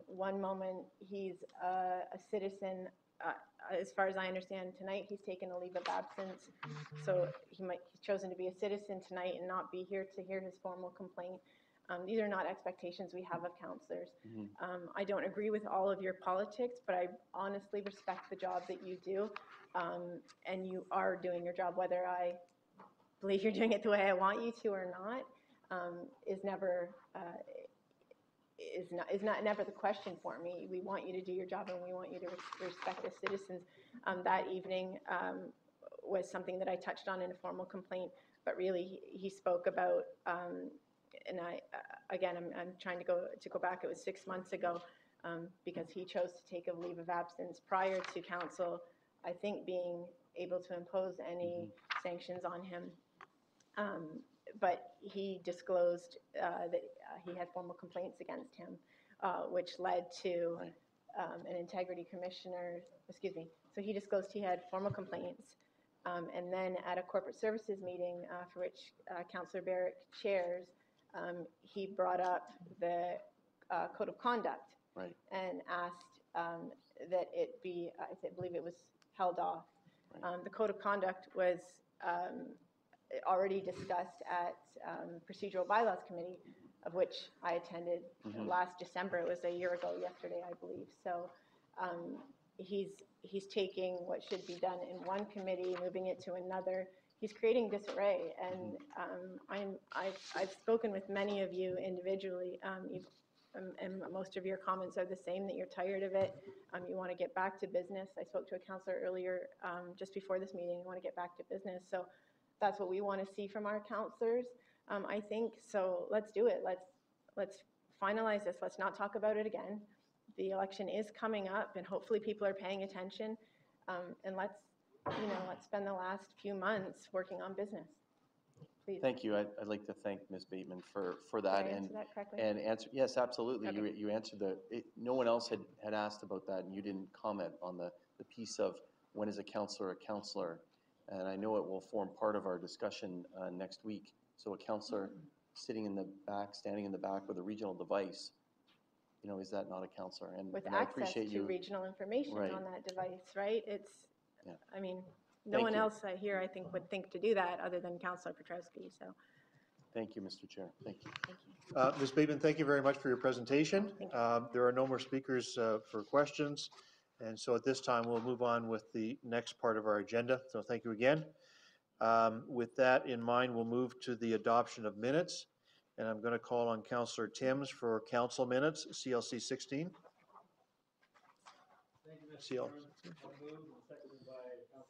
One moment he's a citizen. As far as I understand, tonight he's taken a leave of absence, so he's chosen to be a citizen tonight and not be here to hear his formal complaint. These are not expectations we have of councillors. I don't agree with all of your politics, but I honestly respect the job that you do, and you are doing your job. Whether I believe you're doing it the way I want you to or not is never never the question for me. We want you to do your job, and we want you to respect the citizens. That evening was something that I touched on in a formal complaint, but really he spoke about. And I'm trying to go back. It was 6 months ago, because he chose to take a leave of absence prior to council, I think, being able to impose any sanctions on him. But he disclosed that he had formal complaints against him, which led to an integrity commissioner. Excuse me. So he disclosed he had formal complaints, and then at a corporate services meeting for which Councillor Barrett chairs. He brought up the code of conduct and asked that it be, I believe it was held off. The code of conduct was already discussed at Procedural Bylaws Committee, of which I attended last December. It was a year ago yesterday, I believe. So he's taking what should be done in one committee, moving it to another. He's creating disarray, and I've spoken with many of you individually. And most of your comments are the same, that you're tired of it. You want to get back to business. I spoke to a councillor earlier, just before this meeting. You want to get back to business. So that's what we want to see from our councillors, I think. So let's do it. Let's finalize this. Let's not talk about it again. The election is coming up, and hopefully people are paying attention. And let's spend the last few months working on business. Please. Thank you. I'd like to thank Ms. Bateman for that. Did I answer that correctly? And answer, yes, absolutely. Okay. You answered no one else had asked about that, and you didn't comment on the piece of when is a councillor a councillor. And I know it will form part of our discussion next week. So a councillor sitting in the back, standing in the back with a regional device, is that not a councillor? With and I access appreciate to you. regional information Right. on that device, right? Yeah. I mean, no Thank one you. else here, I think, would think to do that other than Councillor Petrowski, so. Thank you, Mr. Chair. Thank you. Thank you. Ms. Bateman, thank you very much for your presentation. There are no more speakers for questions. And so at this time, we'll move on with the next part of our agenda. So thank you again. With that in mind, we'll move to the adoption of minutes. And I'm going to call on Councillor Timms for council minutes, CLC 16. CL.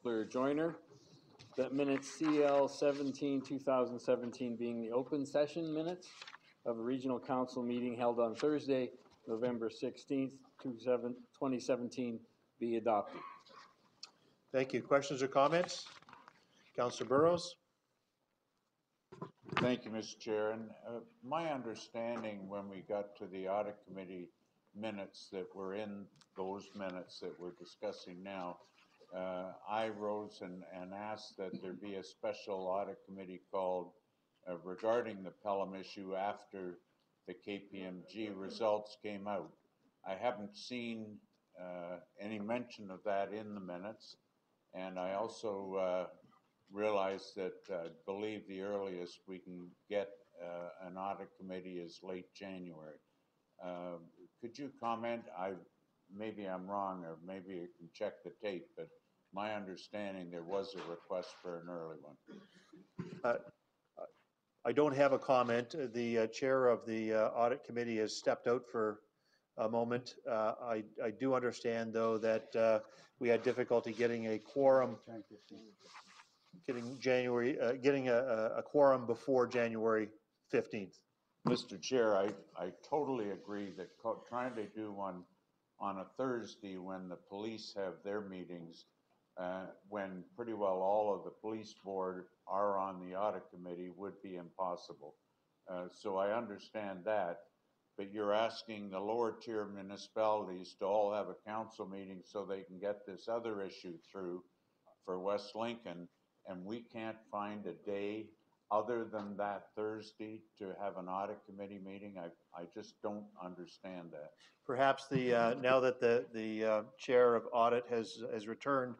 Councillor Joyner, that minutes CL 17, 2017 being the open session minutes of a regional council meeting held on Thursday, November 16th, 2017 be adopted. Thank you. Questions or comments? Councillor Burrows. Thank you, Mr. Chair. And my understanding when we got to the audit committee minutes that were in those minutes that we're discussing now, I rose and asked that there be a special audit committee called regarding the Pelham issue after the KPMG results came out. I haven't seen any mention of that in the minutes, and I also realize that I believe the earliest we can get an audit committee is late January. Could you comment? Maybe I'm wrong, or maybe you can check the tape, but my understanding there was a request for an early one. I don't have a comment. The chair of the audit committee has stepped out for a moment. I do understand, though, that we had difficulty getting a quorum, getting a quorum before January 15th. Mr. Chair, I totally agree that trying to do one on a Thursday when the police have their meetings, when pretty well all of the police board are on the audit committee, would be impossible. So I understand that, but you're asking the lower tier municipalities to all have a council meeting so they can get this other issue through for West Lincoln, and we can't find a day other than that Thursday to have an audit committee meeting. I just don't understand that. Perhaps now that the chair of audit has returned,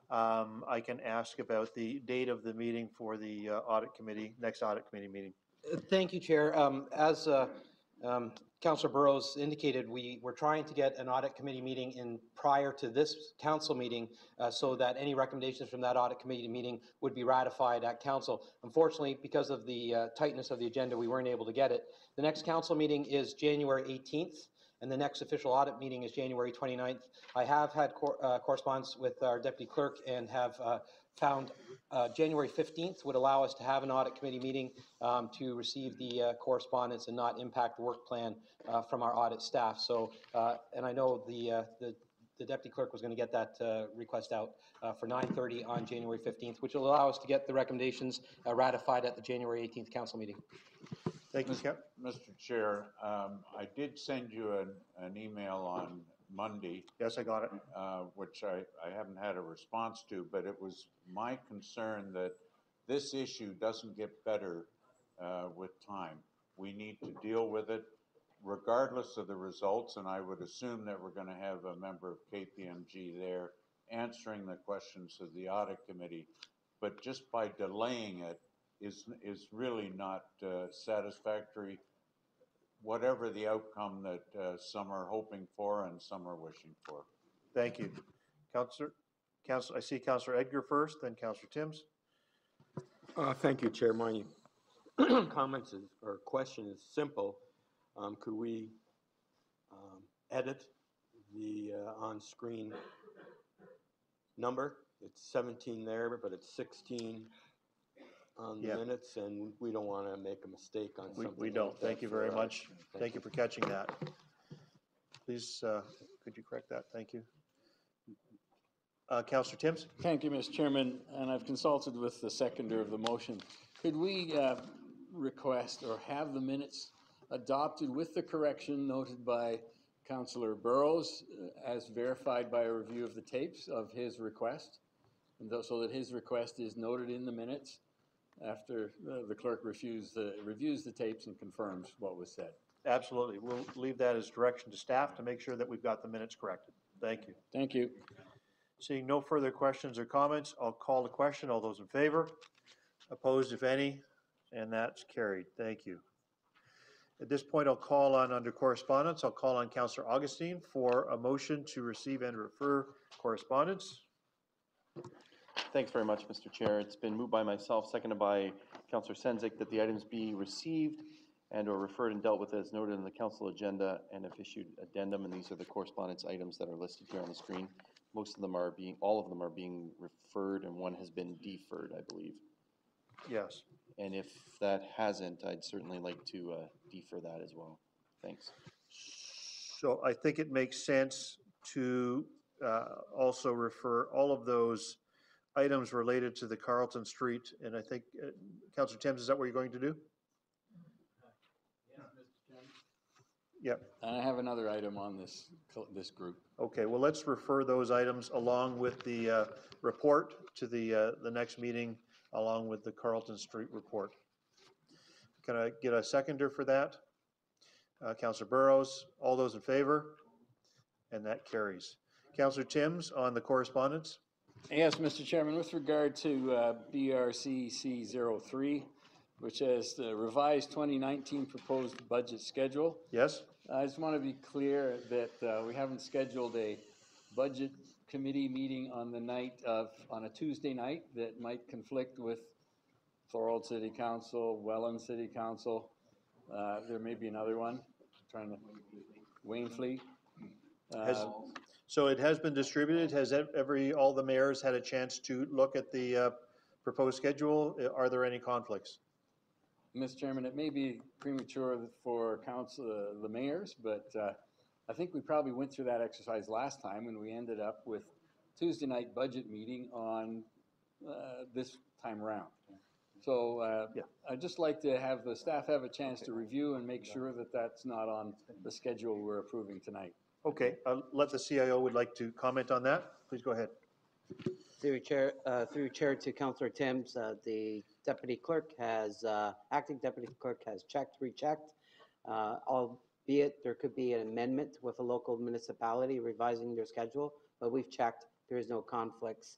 I can ask about the date of the meeting for the next audit committee meeting. Thank you, Chair. As Councillor Burrows indicated, we were trying to get an audit committee meeting in prior to this council meeting so that any recommendations from that audit committee meeting would be ratified at council. Unfortunately, because of the tightness of the agenda, we weren't able to get it. The next council meeting is January 18th, and the next official audit meeting is January 29th. I have had correspondence with our deputy clerk and have found January 15th would allow us to have an audit committee meeting to receive the correspondence and not impact the work plan from our audit staff. So, and I know the deputy clerk was going to get that request out for 9:30 on January 15th, which will allow us to get the recommendations ratified at the January 18th council meeting. Thank you, Mr. Chair. I did send you an email on Monday. Yes, I got it. Which I haven't had a response to, but it was my concern that this issue doesn't get better with time. We need to deal with it regardless of the results, and I would assume that we're going to have a member of KPMG there answering the questions of the audit committee, but just by delaying it is really not satisfactory, whatever the outcome that some are hoping for and some are wishing for. Thank you. Councillor, I see Councillor Edgar first, then Councillor Timms. Thank you, Chair. My comments or question is simple. Could we edit the on-screen number? It's 17 there, but it's 16 on the minutes, and we don't want to make a mistake on something. We don't. like that Thank you for very our- much. Thank you for catching that. Please, could you correct that? Thank you. Councillor Timms? Thank you, Mr. Chairman, and I've consulted with the seconder of the motion. Could we request or have the minutes adopted with the correction noted by Councillor Burrows as verified by a review of the tapes of his request, and so that his request is noted in the minutes after the clerk reviews the tapes and confirms what was said? Absolutely. We'll leave that as direction to staff to make sure that we've got the minutes corrected. Thank you. Thank you. Seeing no further questions or comments, I'll call the question. All those in favor? Opposed, if any? And that's carried. Thank you. At this point, I'll call on, under correspondence, I'll call on Councillor Augustine for a motion to receive and refer correspondence. Thanks very much, Mr. Chair. It's been moved by myself, seconded by Councillor Sendzik, that the items be received and or referred and dealt with as noted in the council agenda and if issued addendum, and these are the correspondence items that are listed here on the screen. Most of them are being, all of them are being referred, and one has been deferred, I believe. Yes. And if that hasn't, I'd certainly like to defer that as well. Thanks. So I think it makes sense to also refer all of those items related to the Carlton Street, and I think, Councillor Timms, is that what you're going to do? Yep. I have another item on this group. Okay, well, let's refer those items along with the report to the next meeting, along with the Carlton Street report. Can I get a seconder for that? Councillor Burrows, all those in favor? And that carries. Councillor Timms on the correspondence? Yes, Mr. Chairman, with regard to BRCC 03, which has the revised 2019 proposed budget schedule. Yes. I just want to be clear that we haven't scheduled a budget committee meeting on a Tuesday night that might conflict with Thorold City Council, Welland City Council. There may be another one, Wainfleet. So it has been distributed. Has all the mayors had a chance to look at the proposed schedule? Are there any conflicts? Mr. Chairman, it may be premature for the mayors, but I think we probably went through that exercise last time when we ended up with Tuesday night budget meeting on this time around. So I'd just like to have the staff have a chance to review and make sure that that's not on the schedule we're approving tonight. Okay, let the CIO would like to comment on that. Please go ahead. Through Chair to Councillor Timms, the Deputy Clerk has, Acting Deputy Clerk has rechecked, albeit there could be an amendment with a local municipality revising their schedule, but we've checked, there is no conflicts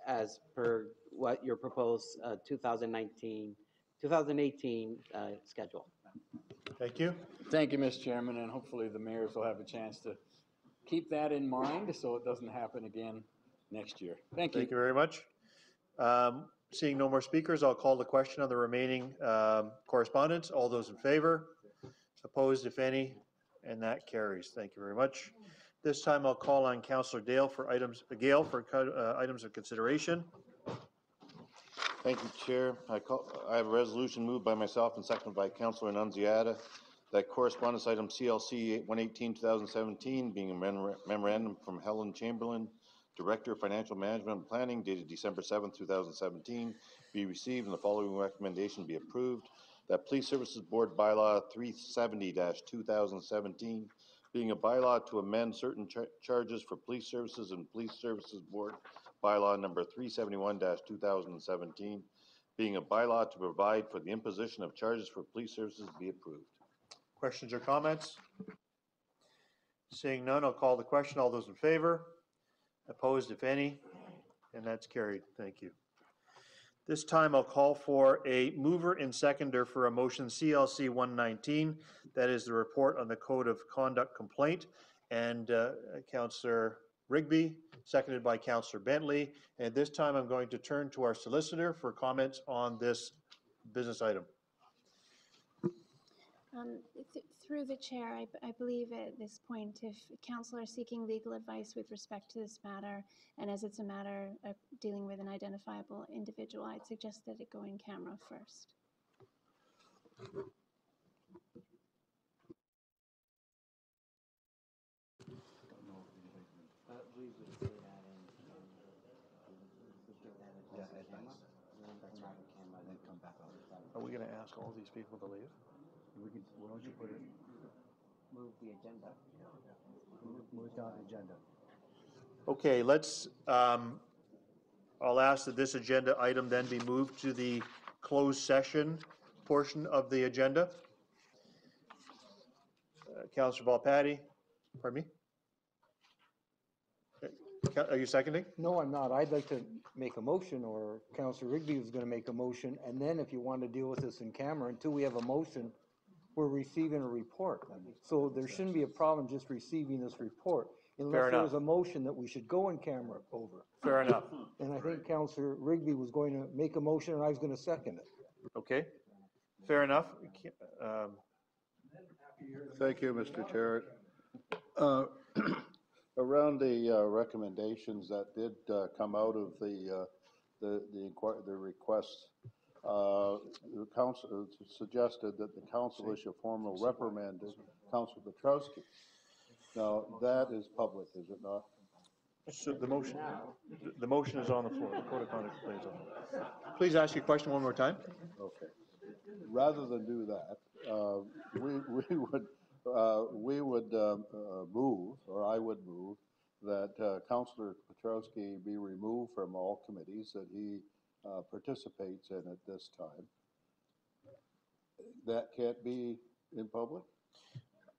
as per what your proposed 2018 schedule. Thank you. Thank you, Mr. Chairman, and hopefully the mayors will have a chance to keep that in mind so it doesn't happen again next year. Thank you. Thank you very much. Seeing no more speakers, I'll call the question on the remaining correspondence. All those in favor? Opposed, if any? And that carries. Thank you very much. This time I'll call on Councillor Gale for items of consideration. Thank you, Chair. I have a resolution moved by myself and seconded by Councillor Annunziata that correspondence item CLC 118-2017, being a memorandum from Helen Chamberlain, Director of Financial Management and Planning, dated December 7, 2017, be received and the following recommendation be approved. That Police Services Board Bylaw 370-2017, being a bylaw to amend certain charges for police services and Police Services Board Bylaw number 371-2017, being a bylaw to provide for the imposition of charges for police services be approved. Questions or comments? Seeing none, I'll call the question. All those in favor? Opposed, if any? And that's carried. Thank you. This time I'll call for a mover and seconder for a motion CLC 119. That is the report on the Code of Conduct complaint. And Councillor Rigby, seconded by Councillor Bentley. And this time I'm going to turn to our solicitor for comments on this business item. Through the chair, I believe at this point, if council are seeking legal advice with respect to this matter, and as it's a matter of dealing with an identifiable individual, I'd suggest that it go in camera first. Are we going to ask all these people to leave? Why don't you put it? Move the agenda. Move it down the agenda. Okay, let's, I'll ask that this agenda item then be moved to the closed session portion of the agenda. Councillor Volpatti, pardon me? Are you seconding? No, I'm not. I'd like to make a motion, or Councillor Rigby was going to make a motion, and then if you want to deal with this in camera, until we have a motion, we're receiving a report. So there shouldn't be a problem just receiving this report, unless there's a motion that we should go in camera over. Fair enough. And I think Councillor Rigby was going to make a motion, and I was going to second it. Okay, fair enough. Thank you, Mr. Chair. Around the recommendations that did come out of the request, the council suggested that the council issue a formal reprimand to Councillor Petrowski. Now, that is public, is it not? So the motion is on the floor. The code of conduct is on the floor. Please ask your question one more time. Okay. Rather than do that, we would move, or I would move, that Councillor Petrowski be removed from all committees that he participates in at this time. That can't be in public?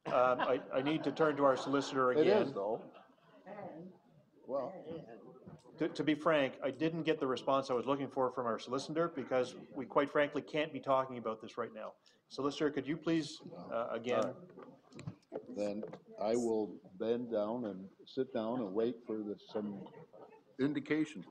I need to turn to our solicitor again. It is, though. Well, to be frank, I didn't get the response I was looking for from our solicitor, because we quite frankly can't be talking about this right now. Solicitor, could you please, again? Then I will bend down and sit down and wait for some indication.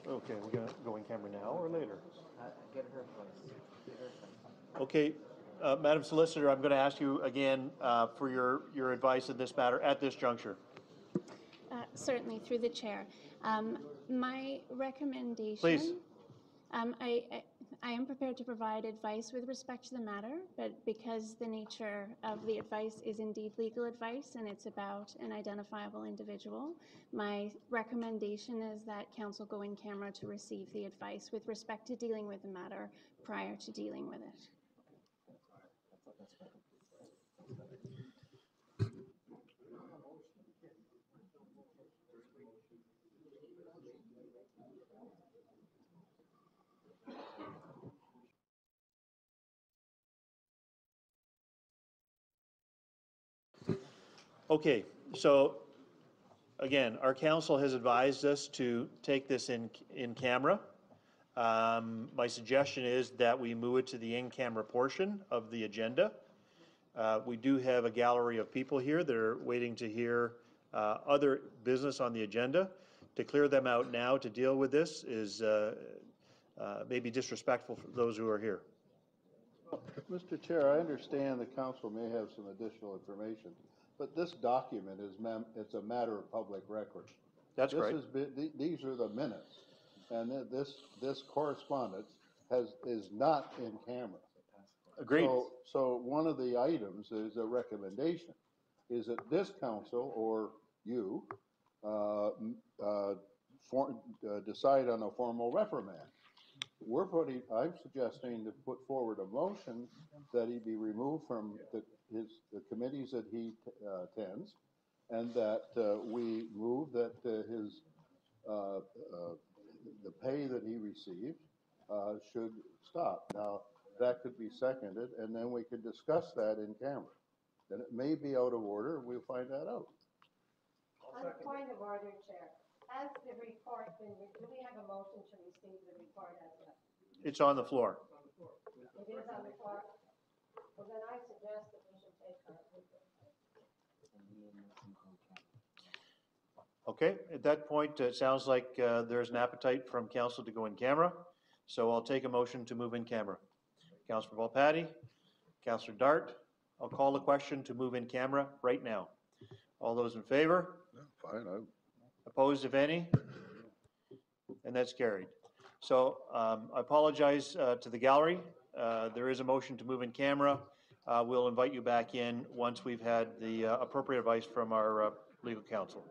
Okay, we're going to go in camera now or later? Get her place. Get her place. Okay, Madam Solicitor, I'm going to ask you again for your advice in this matter at this juncture. Certainly, through the chair. My recommendation. Please. I am prepared to provide advice with respect to the matter, but because the nature of the advice is indeed legal advice and it's about an identifiable individual, my recommendation is that council go in camera to receive the advice with respect to dealing with the matter prior to dealing with it. Okay, so again, our council has advised us to take this in camera. My suggestion is that we move it to the in-camera portion of the agenda. We do have a gallery of people here that are waiting to hear other business on the agenda. To clear them out now to deal with this is maybe disrespectful for those who are here. Mr. Chair, I understand the council may have some additional information, but this document is, it's a matter of public record. That's right. These are the minutes, and this correspondence is not in camera. Agreed. So one of the items is a recommendation, is that this council or you decide on a formal reprimand. I'm suggesting to put forward a motion that he be removed from the committees that he attends, and that we move that the pay that he received should stop. Now, that could be seconded, and then we could discuss that in camera. And it may be out of order, we'll find that out. On a point of order, Chair, has the report been, do we have a motion to receive the report as well? It's on the floor. It is on the floor? Well, then I suggest that we should take our Okay, at that point, it sounds like there's an appetite from council to go in camera. So I'll take a motion to move in camera. Councillor Volpatti, Councillor Dart, I'll call the question to move in camera right now. All those in favor? Fine. Opposed, if any? And that's carried. So I apologize to the gallery. There is a motion to move in camera. We'll invite you back in once we've had the appropriate advice from our legal counsel.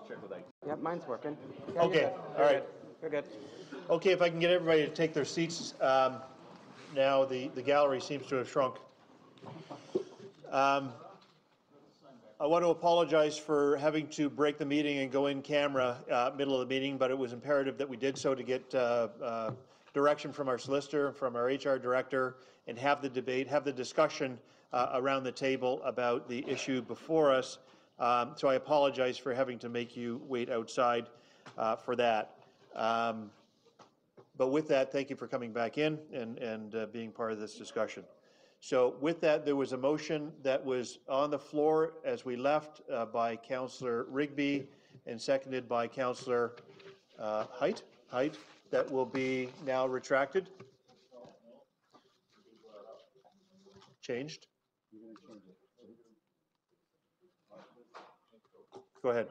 check with IT. Yeah, mine's working. Yeah, you're Okay, good. all You're right. good. You're good. Okay, if I can get everybody to take their seats, now the gallery seems to have shrunk. I want to apologize for having to break the meeting and go in camera middle of the meeting, but it was imperative that we did so to get direction from our solicitor, from our HR director, and have the debate, have the discussion around the table about the issue before us. So I apologize for having to make you wait outside for that. But with that, thank you for coming back in and being part of this discussion. So with that, there was a motion that was on the floor as we left by Councillor Rigby and seconded by Councillor Height, that will be now retracted. Changed. Go ahead.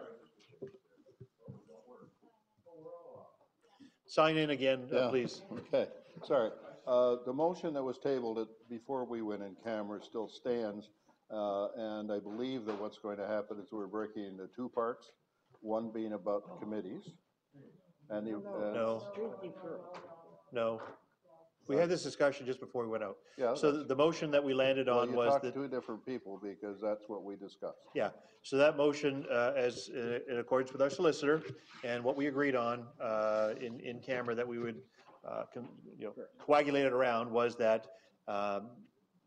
Sign in again, Yeah, please. Okay, sorry. The motion that was tabled before we went in camera still stands, and I believe that what's going to happen is we're breaking into two parts, one being about the committees, and the, No. No. We had this discussion just before we went out. Yeah, So the motion that we landed well, on you was talked to that, two different people because that's what we discussed. yeah, so that motion, as in accordance with our solicitor and what we agreed on in camera that we would, coagulate it around was that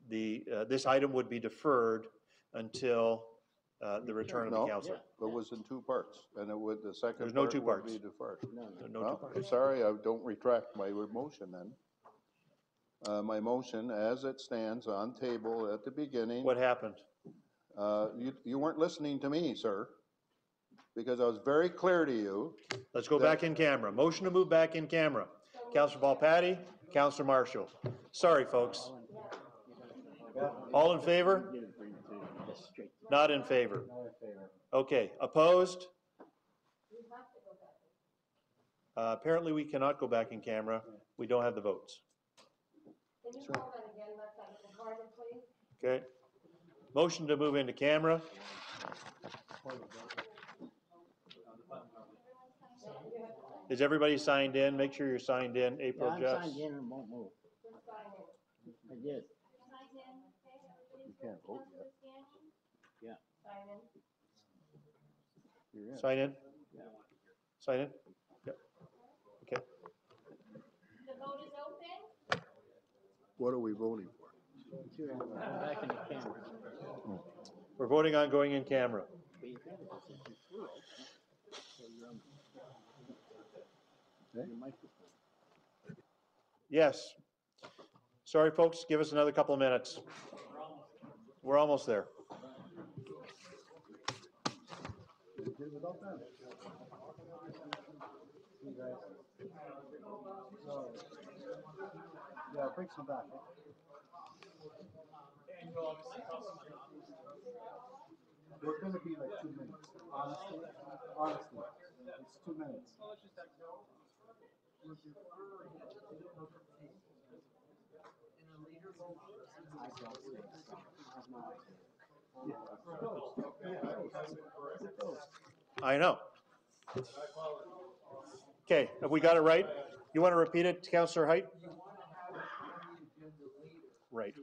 this item would be deferred until the return of the council. It was in two parts, and it would, the second There's no part two would parts. be deferred. No Well, two parts. sorry, I don't retract my motion then. My motion, as it stands on table at the beginning. What happened? You weren't listening to me, sir, because I was very clear to you. Let's go back in camera. Motion to move back in camera. Councillor Volpatti, Councillor Marshall. Sorry, folks. All in favor? Not in favor. Okay, opposed? Apparently we cannot go back in camera. We don't have the votes. Can you call that again, let's have it recorded, please? Okay. Motion to move into camera. Is everybody signed in? Make sure you're signed in. April, Yeah, I'm Jeffs. signed in and won't move. I did. You can't vote yet. Yeah. Sign in? Sign in? Yep. Okay. The vote is open. What are we voting for? Back in the camera. We're voting on going in camera. Yes. Sorry, folks, give us another couple of minutes. We're almost there. Yeah, bring some back. It's gonna be like 2 minutes, honestly, it's 2 minutes. I know. Okay, have we got it right? You want to repeat it, Councillor Height? Right.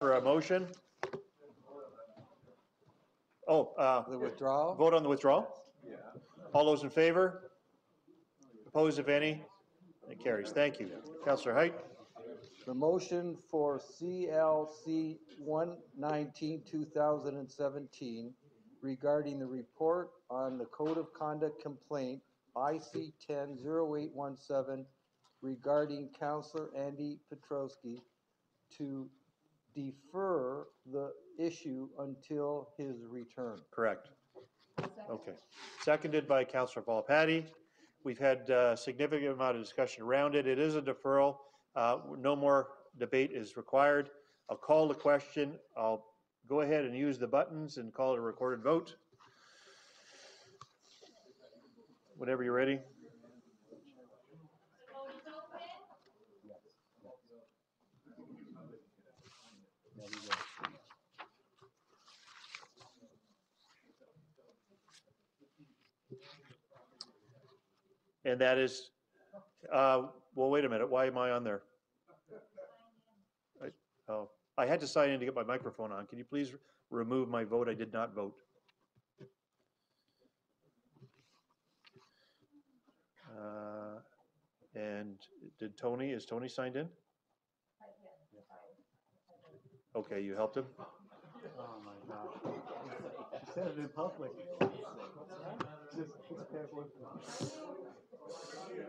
for a motion. Oh, The withdrawal? vote on the withdrawal? Yeah. All those in favor? Opposed, if any? It carries. Thank you. Councillor Height? The motion for CLC 119-2017 regarding the report on the Code of Conduct complaint IC 10-0817 regarding Councillor Andy Petrowski to defer the issue until his return. Correct. Okay. Seconded by Councillor Volpatti. We've had a significant amount of discussion around it. It is a deferral. No more debate is required. I'll call the question. I'll go ahead and use the buttons and call it a recorded vote. Whenever you're ready. And that is, well, wait a minute. Why am I on there? I had to sign in to get my microphone on. Can you please remove my vote? I did not vote. And is Tony signed in? Okay, you helped him? Oh my gosh. You said it in public.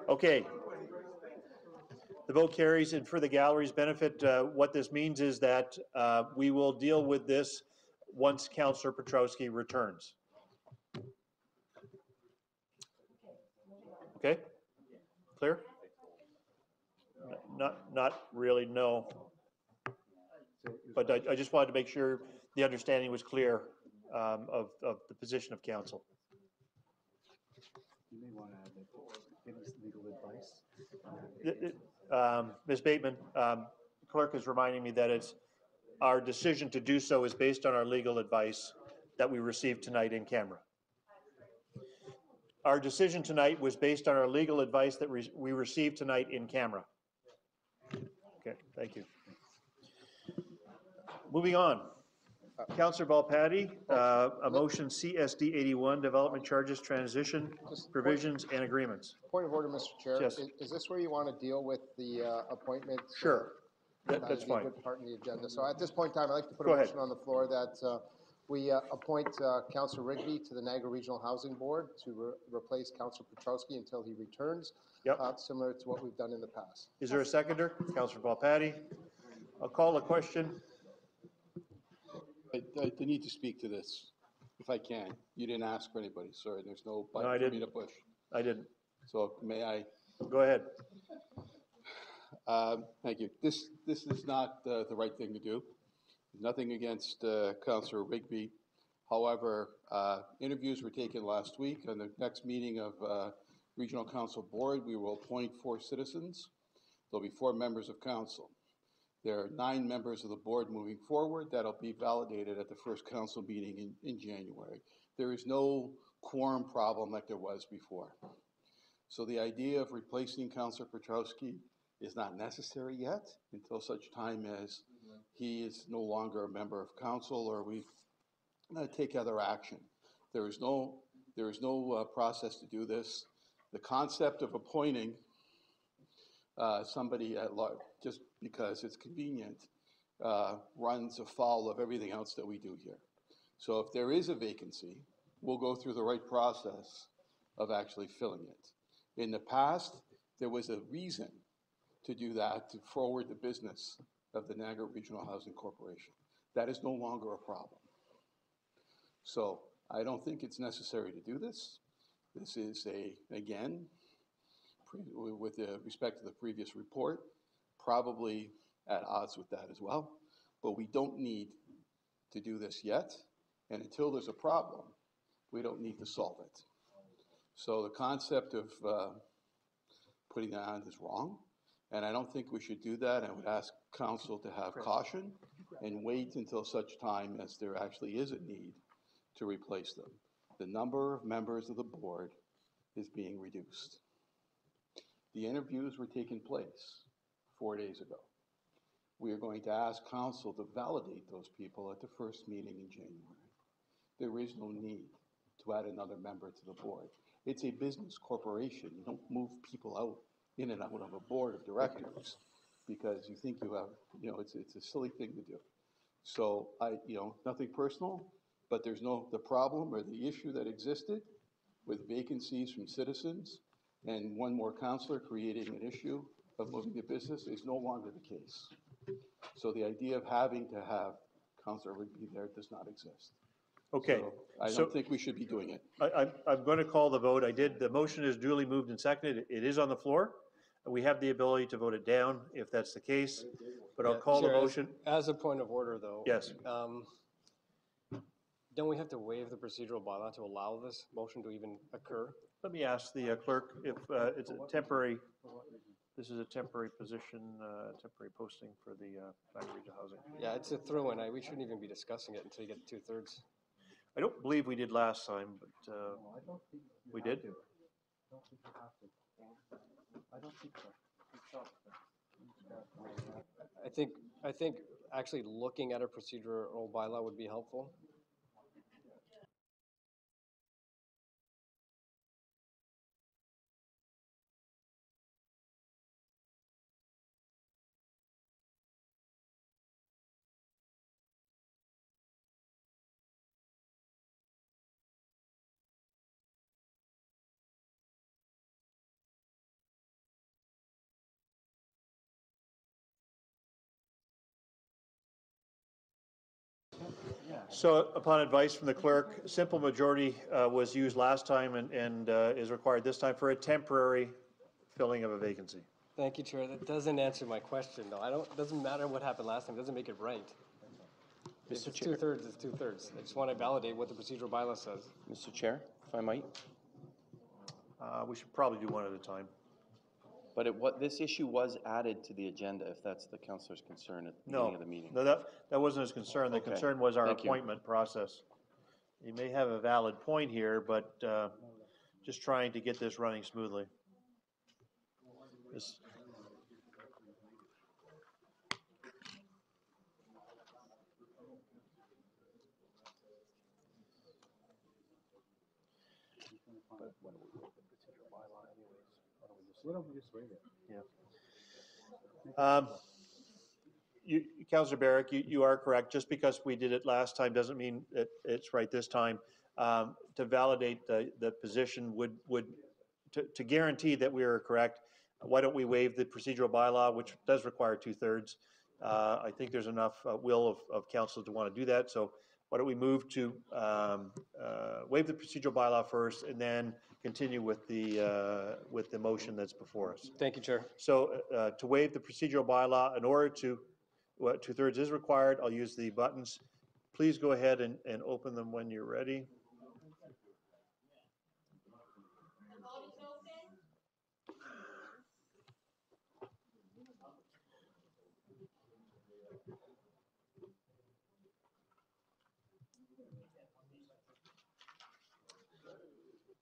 Okay. The vote carries, and for the gallery's benefit, what this means is that we will deal with this once Councillor Petrowski returns. Okay? Clear? Not really, no. But I just wanted to make sure the understanding was clear of the position of council. You may want to add that give us legal advice. Ms. Bateman, clerk is reminding me that it's our decision to do so is based on our legal advice that we received tonight in camera. Our decision tonight was based on our legal advice that we received tonight in camera. Okay, thank you. Moving on. Councillor Volpatti, a motion CSD 81, development charges, transition provisions and agreements. Point of order, Mr. Chair. Yes. Is this where you want to deal with the appointments? Sure. That's fine. A good part in the agenda. So at this point in time, I'd like to put Go a ahead. motion on the floor that we appoint Councillor Rigby to the Niagara Regional Housing Board to replace Councillor Petrowski until he returns. Yep. Similar to what we've done in the past. Is there a seconder? Councillor Volpatti. I'll call the question. I need to speak to this, if I can. You didn't ask for anybody, sorry. There's no No, I button for me didn't. to push. I didn't. So may I? Go ahead. Thank you. This is not the right thing to do. Nothing against Councillor Rigby. However, interviews were taken last week. On the next meeting of Regional Council Board, we will appoint 4 citizens. There'll be 4 members of council. There are 9 members of the board moving forward. That'll be validated at the first council meeting in January. There is no quorum problem like there was before. So the idea of replacing Councillor Petrowski is not necessary yet until such time as he is no longer a member of council or we take other action. There is no process to do this. The concept of appointing somebody at large, just because it's convenient, runs afoul of everything else that we do here. So if there is a vacancy, we'll go through the right process of actually filling it. In the past, there was a reason to do that, to forward the business of the Niagara Regional Housing Corporation. That is no longer a problem. So I don't think it's necessary to do this. This is again, with respect to the previous report, probably at odds with that as well. But we don't need to do this yet. And until there's a problem, we don't need to solve it. So the concept of putting that on is wrong. And I don't think we should do that. I would ask council to have caution and wait until such time as there actually is a need to replace them. The number of members of the board is being reduced. The interviews were taking place 4 days ago. we are going to ask council to validate those people at the first meeting in January. There is no need to add another member to the board. It's a business corporation. You don't move people out in and out of a board of directors because you think you have, it's a silly thing to do. So nothing personal, but there's the problem or the issue that existed with vacancies from citizens and one more councillor creating an issue of moving the business is no longer the case. So the idea of having to have Councillor Rigby there does not exist. Okay. So I don't think we should be doing it. I'm going to call the vote. The motion is duly moved and seconded. It is on the floor. We have the ability to vote it down if that's the case, but I'll call the motion. As a point of order, though. Yes. Don't we have to waive the procedural bylaw to allow this motion to even occur? Let me ask the clerk if it's a temporary, this is a temporary position, temporary posting for the Niagara Regional Housing. Yeah, it's a throw-in. We shouldn't even be discussing it until you get 2/3. I don't believe we did last time, but we did? I think actually looking at a procedural bylaw would be helpful. So upon advice from the clerk, simple majority was used last time and is required this time for a temporary filling of a vacancy. Thank you, Chair. That doesn't answer my question, though. It doesn't matter what happened last time. It doesn't make it right. If it's 2/3, it's 2/3. I just want to validate what the procedural bylaw says. Mr. Chair, if I might. We should probably do one at a time. But this issue was added to the agenda, if that's the councillor's concern at the beginning of the meeting. No, that wasn't his concern. The concern was our appointment process. You may have a valid point here, but just trying to get this running smoothly. Why don't we just waive it? Yeah. Councillor Barrick, you are correct. Just because we did it last time doesn't mean it's right this time. To validate the position to guarantee that we are correct, why don't we waive the procedural bylaw, which does require 2/3. I think there's enough will of council to want to do that. So why don't we move to waive the procedural bylaw first and then continue with the motion that's before us. Thank you, Chair. So to waive the procedural bylaw, in order to, 2/3 is required, I'll use the buttons. Please go ahead and open them when you're ready.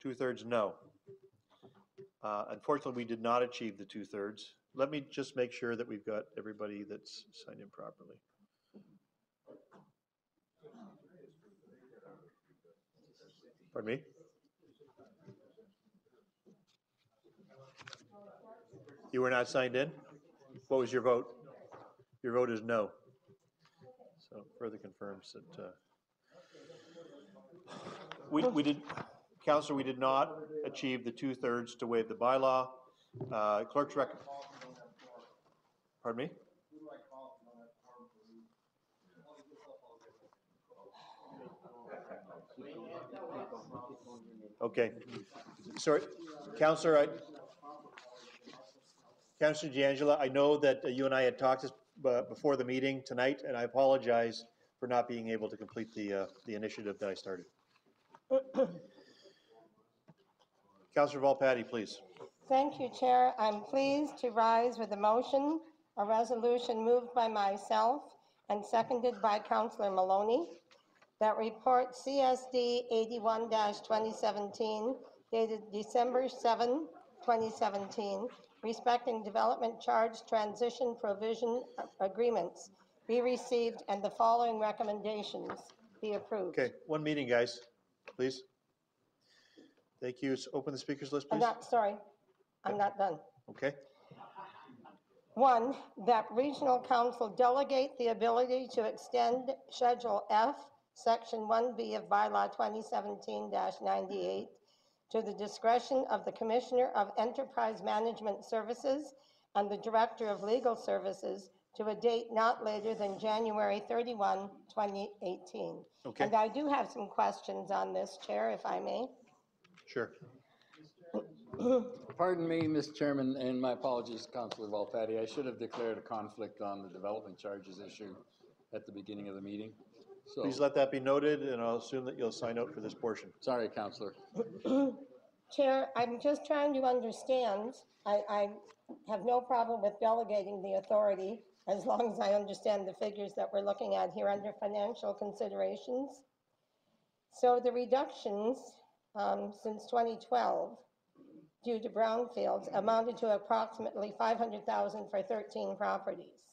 Two-thirds no. Unfortunately, we did not achieve the 2/3. Let me just make sure that we've got everybody that's signed in properly. Pardon me? You were not signed in? What was your vote? Your vote is no. So further confirms that we did. Councillor, we did not achieve the 2/3 to waive the bylaw. Clerk's pardon me? Okay. Sorry, Councillor, Councillor D'Angela, I know that you and I had talked before the meeting tonight, and I apologize for not being able to complete the initiative that I started. Councillor Volpatti, please. Thank you, Chair. I'm pleased to rise with a motion, a resolution moved by myself and seconded by Councillor Maloney, that report CSD 81-2017 dated December 7, 2017 respecting development charge transition provision agreements be received and the following recommendations be approved. Okay, one meeting, guys, please. Thank you. So open the speakers list, I'm please. not, sorry, I'm not done. Okay. 1, that regional council delegate the ability to extend Schedule F, Section 1B of Bylaw 2017-98 to the discretion of the Commissioner of Enterprise Management Services and the Director of Legal Services to a date not later than January 31, 2018. Okay. And I do have some questions on this, Chair, if I may. Sure. Pardon me, Mr. Chairman, and my apologies, Councillor Volpatti. I should have declared a conflict on the development charges issue at the beginning of the meeting. So, Please let that be noted, and I'll assume that you'll sign out for this portion. sorry, Councillor. Chair, I'm just trying to understand. I have no problem with delegating the authority as long as I understand the figures that we're looking at here under financial considerations. So the reductions since 2012 due to brownfields amounted to approximately $500,000 for 13 properties.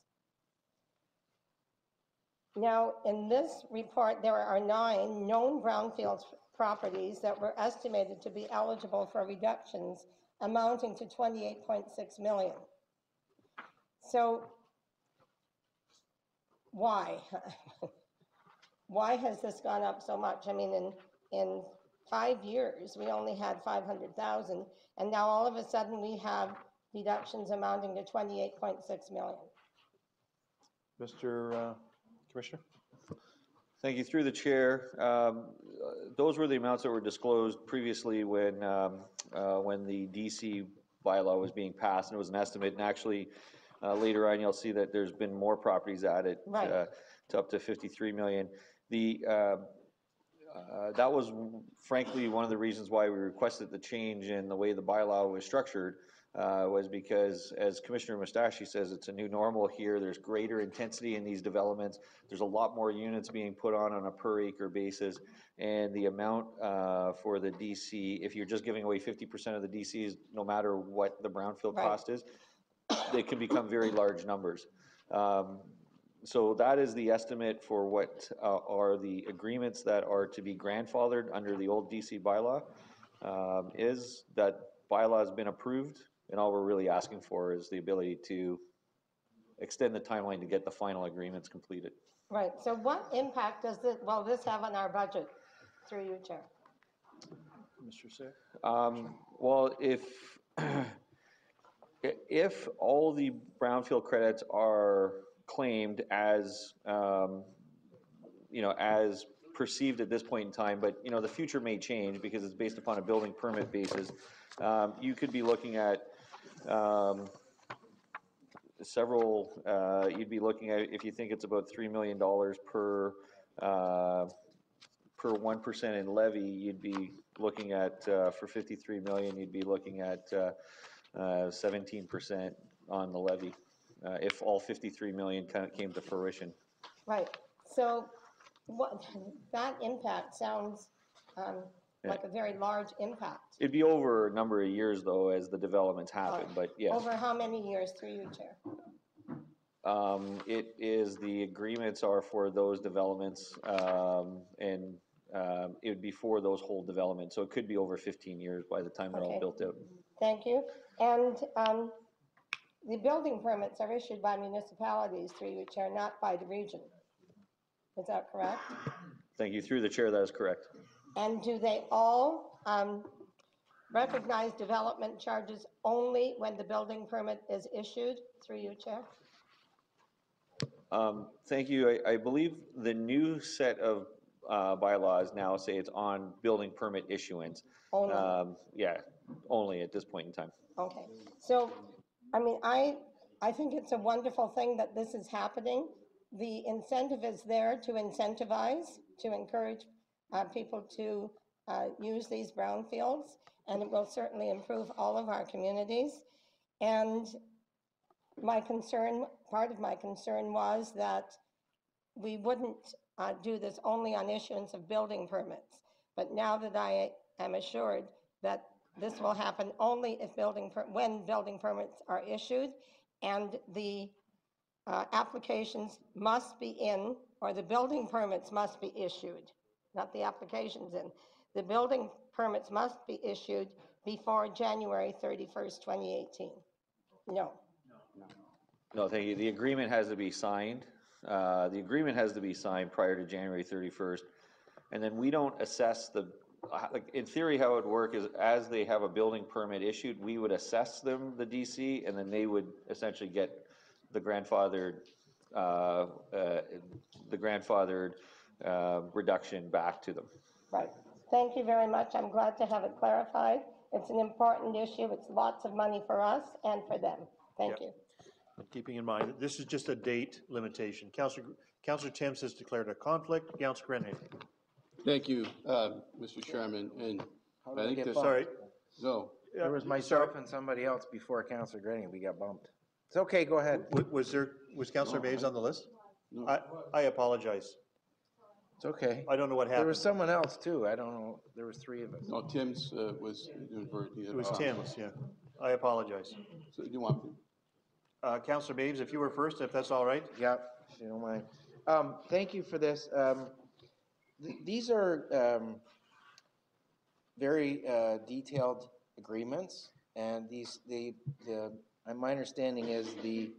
Now, in this report, there are 9 known brownfields properties that were estimated to be eligible for reductions amounting to $28.6 million. So why? Why has this gone up so much? I mean, in 5 years, we only had 500,000, and now all of a sudden we have deductions amounting to 28.6 million. Mr. Commissioner? Thank you. Through the chair, those were the amounts that were disclosed previously when the DC bylaw was being passed, and it was an estimate. And actually, later on, you'll see that there's been more properties added to up to 53 million. That was frankly one of the reasons why we requested the change in the way the bylaw was structured, was because, as Commissioner Mustache says, it's a new normal here. There's greater intensity in these developments. There's a lot more units being put on a per acre basis, and the amount for the DC, if you're just giving away 50% of the DCs, no matter what the brownfield cost is, they can become very large numbers. So that is the estimate for what are the agreements that are to be grandfathered under the old DC bylaw. Is that bylaw has been approved, and all we're really asking for is the ability to extend the timeline to get the final agreements completed. Right. So what impact does this have on our budget, through you, Chair? Mr. Sayre? Well, if all the brownfield credits are claimed as as perceived at this point in time, but the future may change because it's based upon a building permit basis. You could be looking at several. You'd be looking at, if you think it's about $3 million per 1% in levy, you'd be looking at for 53 million. You'd be looking at 17% on the levy. If all 53 million came to fruition. Right. So that impact sounds like a very large impact. It'd be over a number of years, though, as the developments happen, but yes. Over how many years, through you, Chair? It is, the agreements are for those developments, and it would be for those whole developments. So it could be over 15 years by the time they're all built out. Thank you. And the building permits are issued by municipalities, through you, Chair, not by the region. Is that correct? Thank you. Through the chair, that is correct. And do they all recognize development charges only when the building permit is issued, through you, Chair? Thank you. I believe the new set of bylaws now say it's on building permit issuance. Only? Yeah, only at this point in time. Okay. So, I mean, I think it's a wonderful thing that this is happening. The incentive is there to incentivize, to encourage people to use these brownfields, and it will certainly improve all of our communities. And my concern, part of my concern was that we wouldn't do this only on issuance of building permits. But now that I am assured that This will happen only if when building permits are issued, and the applications must be in, or the building permits must be issued, not the applications in. The building permits must be issued before January 31st, 2018. No. No, thank you. The agreement has to be signed. The agreement has to be signed prior to January 31st. And then we don't assess like in theory, how it would work is as they have a building permit issued, we would assess them the DC, and then they would essentially get the grandfathered reduction back to them. Right. Thank you very much. I'm glad to have it clarified. It's an important issue. It's lots of money for us and for them. Thank you. And keeping in mind, that this is just a date limitation. Councillor Timms has declared a conflict. Councillor Grenier. Thank you, Mr. Chairman, and How I did we think get this. bumped? Sorry. No. There was myself and somebody else before Councillor Grenier. We got bumped. It's okay, go ahead. Was Councillor Baves on the list? I apologize. It's okay. I don't know what happened. There was someone else too. I don't know. There was three of us. No, Tim's was inverted. It was Tim's, yeah. I apologize. So you want to? Councillor Baves, if you were first, if that's all right. Yeah, if you don't mind. Thank you for this. These are very detailed agreements, and my understanding is the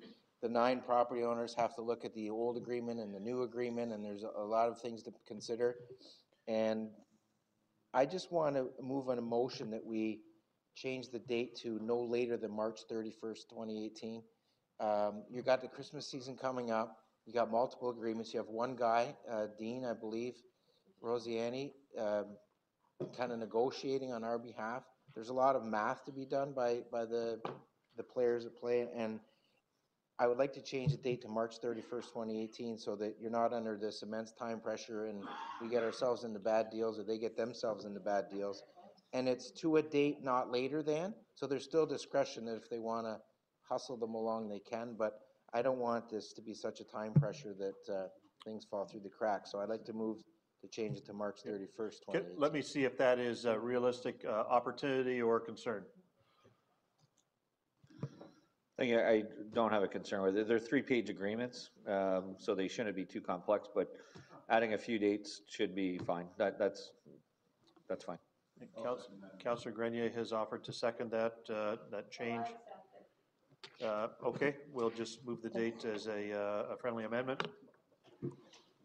9 property owners have to look at the old agreement and the new agreement, and there's a lot of things to consider. And I just want to move on a motion that we change the date to no later than March 31st, 2018. You got the Christmas season coming up. You got multiple agreements. You have one guy, Dean, I believe, Rosiani, kind of negotiating on our behalf. There's a lot of math to be done by the players that play, and I would like to change the date to March 31st, 2018, so that you're not under this immense time pressure and we get ourselves into bad deals or they get themselves into bad deals. And it's to a date not later than, so there's still discretion that if they want to hustle them along, they can, but I don't want this to be such a time pressure that things fall through the cracks. So I'd like to move to change it to March 31st, 2018. Let me see if that is a realistic opportunity or concern. I don't have a concern with it. They're 3-page agreements, so they shouldn't be too complex, but adding a few dates should be fine. That's fine. Councillor Grenier has offered to second that change. Okay, we'll just move the date as a friendly amendment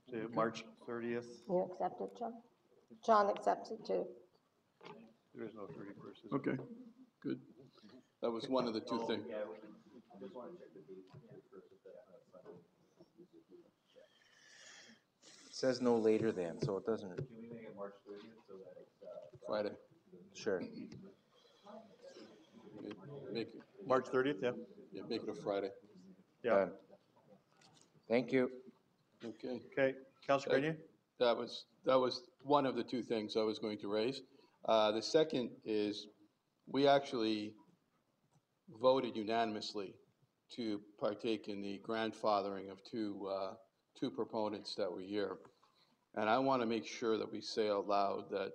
to March 30th. You accept it, John? John accepts it too. There is no 31st. Okay, good. That was one of the two things. It says no later than, so it doesn't. Can we make it March 30th so that it's Friday. Sure. Make it, March 30th, yeah. yeah, make it a Friday. Yeah. Thank you. Okay. Okay, Councillor Grenier? That was one of the two things I was going to raise. The second is we actually voted unanimously to partake in the grandfathering of two proponents that were here. And I want to make sure that we say out loud that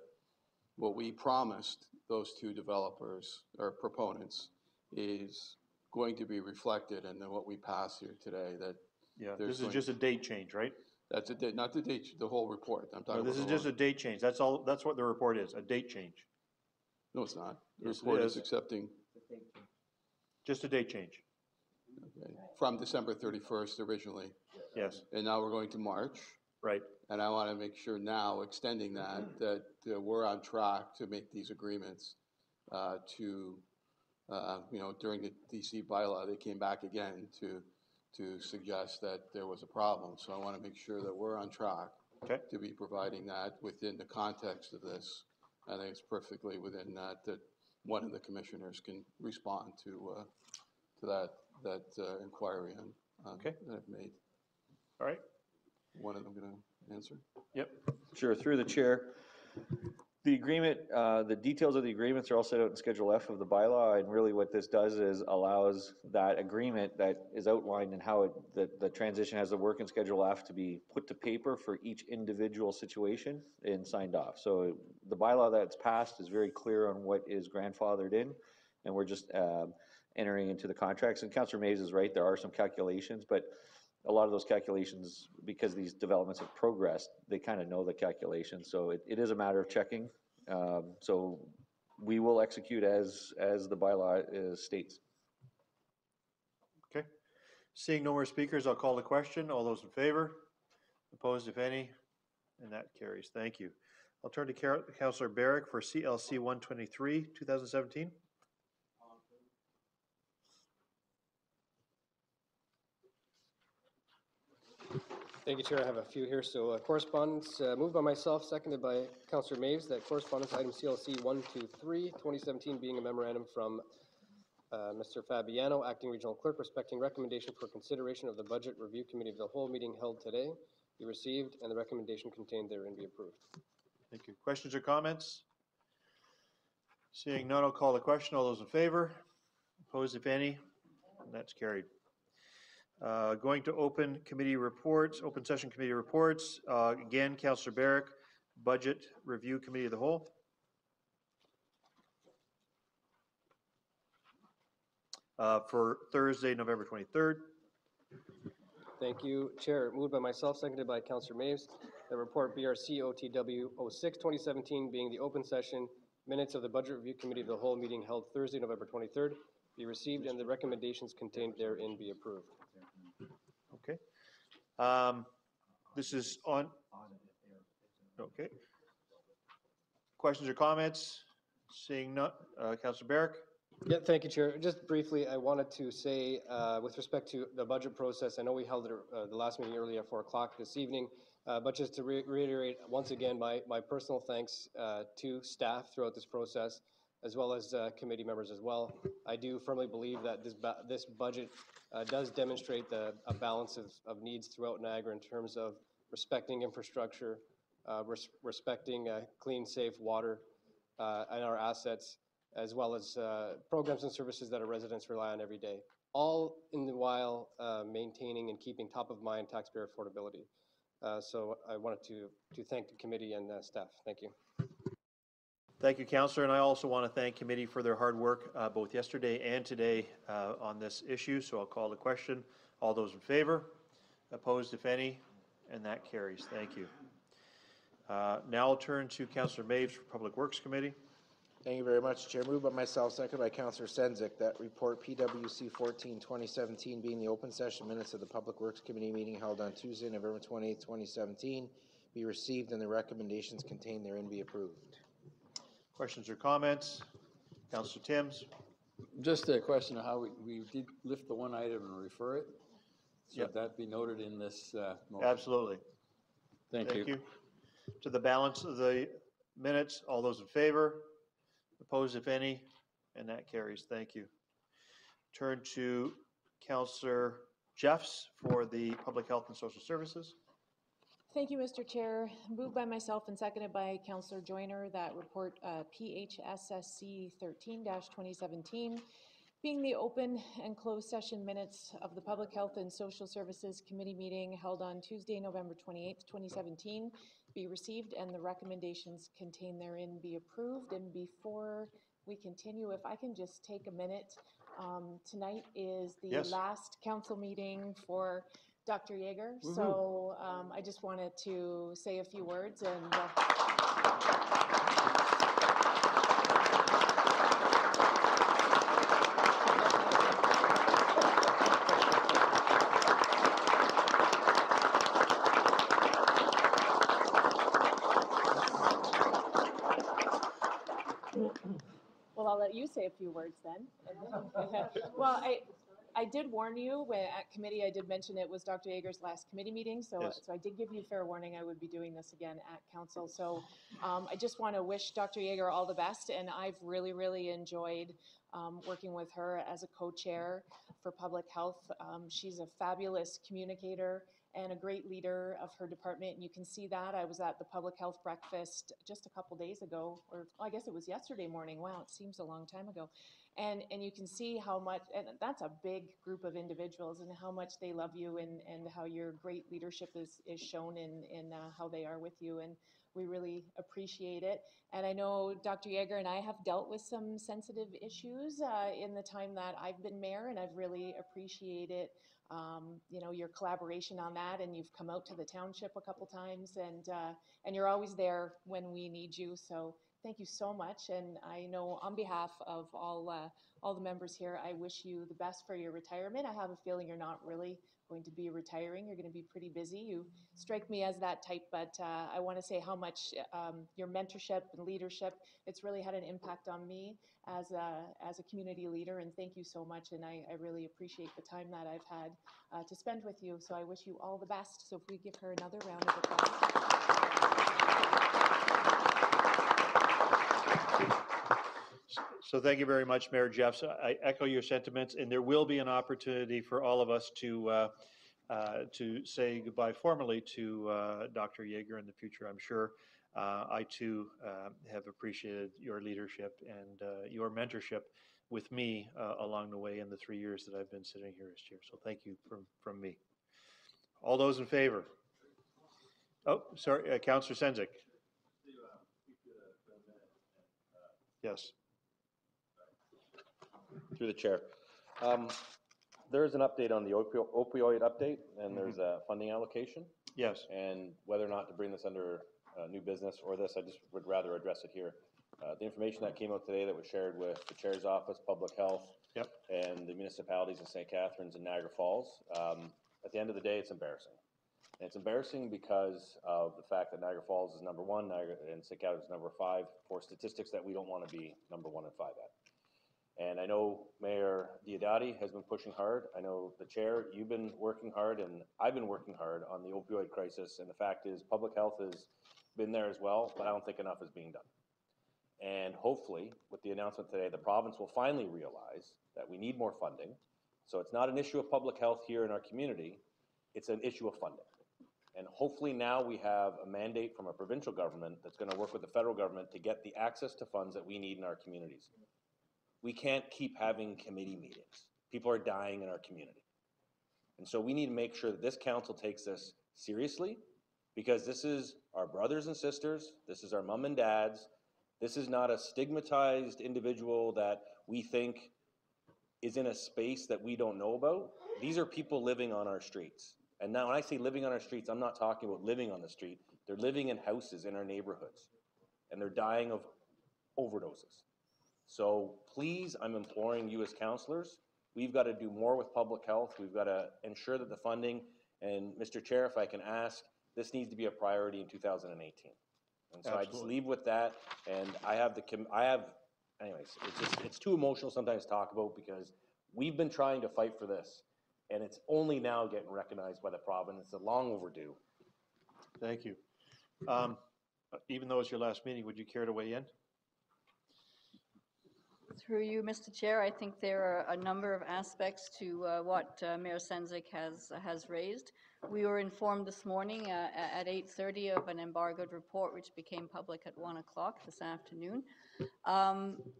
what we promised those two developers or proponents is going to be reflected in what we pass here today. That yeah, this is just a date change, right? That's a date, not the date, the whole report. I'm talking no, this about is just a date change. That's all. That's what the report is, a date change. No, it's not. The Yes, report it is is. accepting. Just a date change. Okay. From December 31st originally. Yes. And now we're going to March. Right. And I want to make sure now, extending that we're on track to make these agreements during the DC bylaw, they came back again to suggest that there was a problem. So I want to make sure that we're on track to be providing that within the context of this. I think it's perfectly within that one of the commissioners can respond to that inquiry that I've made. All right. One of them going to answer? Yep. Sure, through the chair. The agreement, the details of the agreements are all set out in Schedule F of the bylaw, and really what this does is allows that agreement that is outlined and how the transition has to work in Schedule F to be put to paper for each individual situation and signed off. So the bylaw that's passed is very clear on what is grandfathered in, and we're just entering into the contracts. And Councillor Mays is right, there are some calculations, but a lot of those calculations, because these developments have progressed, they kind of know the calculations. So it is a matter of checking. So we will execute as the bylaw states. Okay. Seeing no more speakers, I'll call the question. All those in favor? Opposed, if any? And that carries. Thank you. I'll turn to Councillor Barrick for CLC 123, 2017. Thank you, Chair. I have a few here. So correspondence moved by myself, seconded by Councillor Maves, that correspondence item CLC 123, 2017 being a memorandum from Mr. Fabiano, Acting Regional Clerk, respecting recommendation for consideration of the Budget Review Committee of the whole meeting held today, be received, and the recommendation contained therein be approved. Thank you. Questions or comments? Seeing none, I'll call the question. All those in favor? Opposed, if any? And that's carried. Going to open committee reports, open session committee reports. Again, Councillor Barrick, Budget Review Committee of the whole. For Thursday, November 23rd. Thank you, Chair. Moved by myself, seconded by Councillor Maves. The report BRC OTW 06 2017 being the open session minutes of the Budget Review Committee of the whole meeting held Thursday, November 23rd, be received, and the recommendations contained therein be approved. Okay. This is on. Okay. Questions or comments? Seeing none, Councillor Barrick. Yeah, thank you, Chair. Just briefly, I wanted to say, with respect to the budget process, I know we held it the last meeting early at 4 o'clock this evening, but just to reiterate once again my personal thanks to staff throughout this process, as well as committee members as well. I do firmly believe that this budget does demonstrate a balance of needs throughout Niagara in terms of respecting infrastructure, respecting clean, safe water and our assets, as well as programs and services that our residents rely on every day, all in the while maintaining and keeping top of mind taxpayer affordability. So I wanted to thank the committee and staff. Thank you. Thank you, Councillor, and I also want to thank committee for their hard work both yesterday and today on this issue. So I'll call the question. All those in favor? Opposed, if any? And that carries. Thank you. Now I'll turn to Councillor Maves for Public Works Committee. Thank you very much, Chair. Moved by myself, seconded by Councillor Sendzik, that report PWC 14 2017 being the open session minutes of the Public Works Committee meeting held on Tuesday, November 28, 2017, be received and the recommendations contained therein be approved. Questions or comments? Councillor Timms. Just a question of how we did lift the one item and refer it. So Yep. that be noted in this motion. Absolutely. Thank you. To the balance of the minutes, all those in favor? Opposed, if any? And that carries. Thank you. Turn to Councillor Jeffs for the Public Health and Social Services. Thank you, Mr. Chair. Moved by myself and seconded by Councillor Joyner that report PHSSC 13-2017 being the open and closed session minutes of the Public Health and Social Services Committee meeting held on Tuesday, November 28th, 2017 be received and the recommendations contained therein be approved. And before we continue, if I can just take a minute, tonight is the last council meeting for Dr. Yeager. So I just wanted to say a few words and well, I'll let you say a few words then. Well, I did warn you when at committee, I did mention it was Dr. Yeager's last committee meeting, so I did give you fair warning I would be doing this again at council. So I just want to wish Dr. Yeager all the best, and I've really, really enjoyed working with her as a co-chair for public health. She's a fabulous communicator and a great leader of her department. And you can see that. I was at the public health breakfast just a couple days ago, or I guess it was yesterday morning. Wow, it seems a long time ago. And you can see how much, and that's a big group of individuals, and how much they love you, and how your great leadership is shown in how they are with you. And we really appreciate it. And I know Dr. Yeager and I have dealt with some sensitive issues in the time that I've been mayor, and I've really appreciated your collaboration on that. And you've come out to the township a couple times, and you're always there when we need you. So thank you so much. And I know on behalf of all the members here, I wish you the best for your retirement. I have a feeling you're not really going to be retiring. You're going to be pretty busy. You strike me as that type, but I want to say how much your mentorship and leadership, it's really had an impact on me as a community leader. And thank you so much. And I really appreciate the time that I've had to spend with you. So I wish you all the best. So if we give her another round of applause. So thank you very much, Mayor Jeff. So I echo your sentiments, and there will be an opportunity for all of us to say goodbye formally to Dr. Yeager in the future, I'm sure. I too have appreciated your leadership and your mentorship with me along the way in the 3 years that I've been sitting here as chair. So thank you from me. All those in favor? Oh, sorry, Councillor Sendzik. Yes. Through the chair. There is an update on the opioid update, and there's a funding allocation. Yes. And whether or not to bring this under new business or this, I just would rather address it here. The information that came out today that was shared with the chair's office, public health, and the municipalities in St. Catharines and Niagara Falls, at the end of the day, it's embarrassing. And it's embarrassing because of the fact that Niagara Falls is number 1, and St. Catharines is number 5 for statistics that we don't want to be number 1 and 5 at. And I know Mayor Diodati has been pushing hard. I know the chair, you've been working hard, and I've been working hard on the opioid crisis. And the fact is, public health has been there as well, but I don't think enough is being done. And hopefully, with the announcement today, the province will finally realize that we need more funding. So it's not an issue of public health here in our community, it's an issue of funding. And hopefully now we have a mandate from a provincial government that's going to work with the federal government to get the access to funds that we need in our communities. We can't keep having committee meetings. People are dying in our community. And so we need to make sure that this council takes this seriously, because this is our brothers and sisters, this is our mom and dads, this is not a stigmatized individual that we think is in a space that we don't know about. These are people living on our streets. And now when I say living on our streets, I'm not talking about living on the street. They're living in houses in our neighborhoods, and they're dying of overdoses. So please, I'm imploring you as councillors, we've got to do more with public health. We've got to ensure that the funding, and Mr. Chair, if I can ask, this needs to be a priority in 2018. And so I just leave with that, and anyways, it's too emotional sometimes to talk about, because we've been trying to fight for this, and it's only now getting recognized by the province. It's long overdue. Thank you. Even though it's your last meeting, would you care to weigh in? Through you, Mr. Chair, I think there are a number of aspects to what Mayor Sendzik has raised. We were informed this morning at 8:30 of an embargoed report which became public at 1 o'clock this afternoon.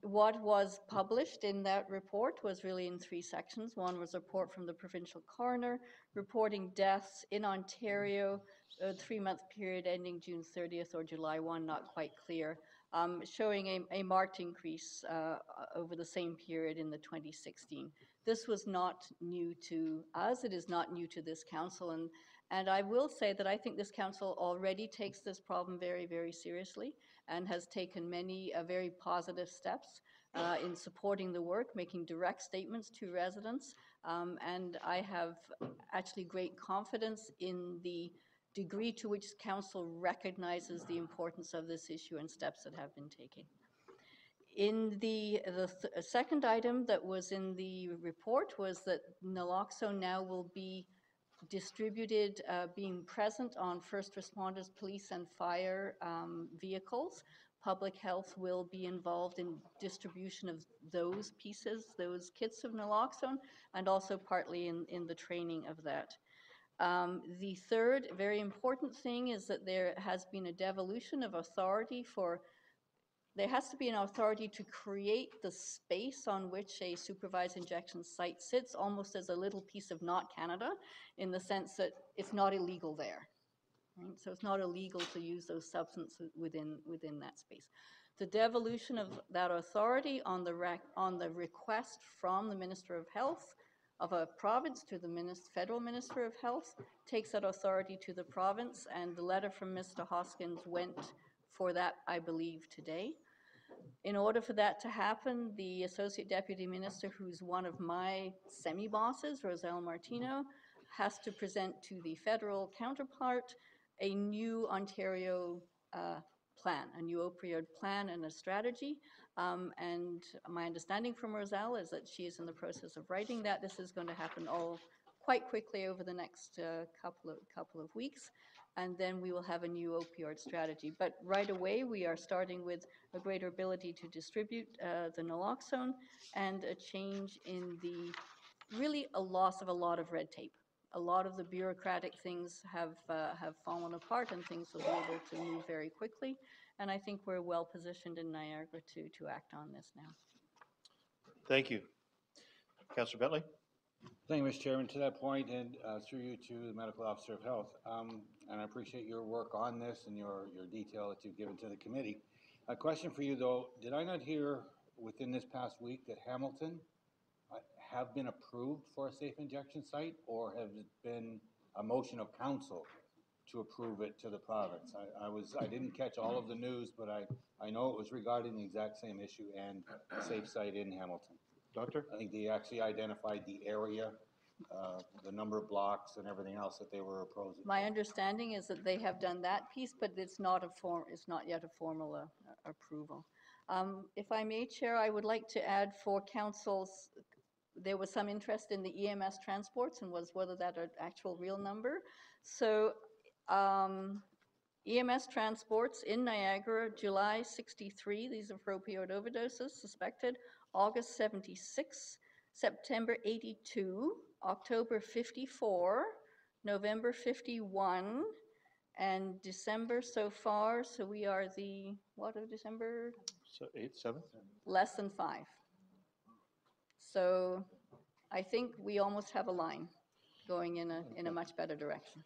What was published in that report was really in 3 sections. One was a report from the provincial coroner reporting deaths in Ontario, a 3-month period ending June 30th or July 1, not quite clear, showing a marked increase over the same period in the 2016. This was not new to us. It is not new to this council. And I will say that I think this council already takes this problem very, very seriously and has taken many very positive steps in supporting the work, making direct statements to residents. And I have actually great confidence in the degree to which council recognizes the importance of this issue and steps that have been taken. In the second item that was in the report was that naloxone now will be distributed, being present on first responders, police and fire vehicles. Public health will be involved in distribution of those pieces, those kits of naloxone, and also partly in the training of that. The third very important thing is that there has been a devolution of authority there has to be an authority to create the space on which a supervised injection site sits, almost as a little piece of not Canada, in the sense that it's not illegal there. Right? So it's not illegal to use those substances within that space. The devolution of that authority on the request from the Minister of Health of a province to the federal Minister of Health takes that authority to the province, and the letter from Mr. Hoskins went for that, I believe, today. In order for that to happen, the Associate Deputy Minister, who's one of my semi-bosses, Roselle Martino, has to present to the federal counterpart a new Ontario plan, a new opioid plan and a strategy. And my understanding from Roselle is that she is in the process of writing that. This is going to happen all quite quickly over the next couple of weeks. And then we will have a new opioid strategy. But right away, we are starting with a greater ability to distribute the naloxone and a change in really a loss of a lot of red tape. A lot of the bureaucratic things have fallen apart, and things will be able to move very quickly. And I think we're well positioned in Niagara to act on this now. Thank you. Councillor Bentley. Thank you, Mr. Chairman. To that point, and through you to the Medical Officer of Health, and I appreciate your work on this and your detail that you've given to the committee. A question for you, though. Did I not hear within this past week that Hamilton have been approved for a safe injection site, or has it been a motion of council to approve it to the province? I didn't catch all of the news, but I know it was regarding the exact same issue and a safe site in Hamilton. Doctor? I think they actually identified the area, the number of blocks and everything else that they were opposing. My understanding is that they have done that piece, but it's not yet a formal approval. If I may, Chair, I would like to add for council's. There was some interest in the EMS transports and was whether that an actual real number. So EMS transports in Niagara, July 63, these are for opioid overdoses suspected, August 76, September 82, October 54, November 51, and December so far, so we are what of December? So 8, 7? Less than 5. So I think we almost have a line going in a much better direction.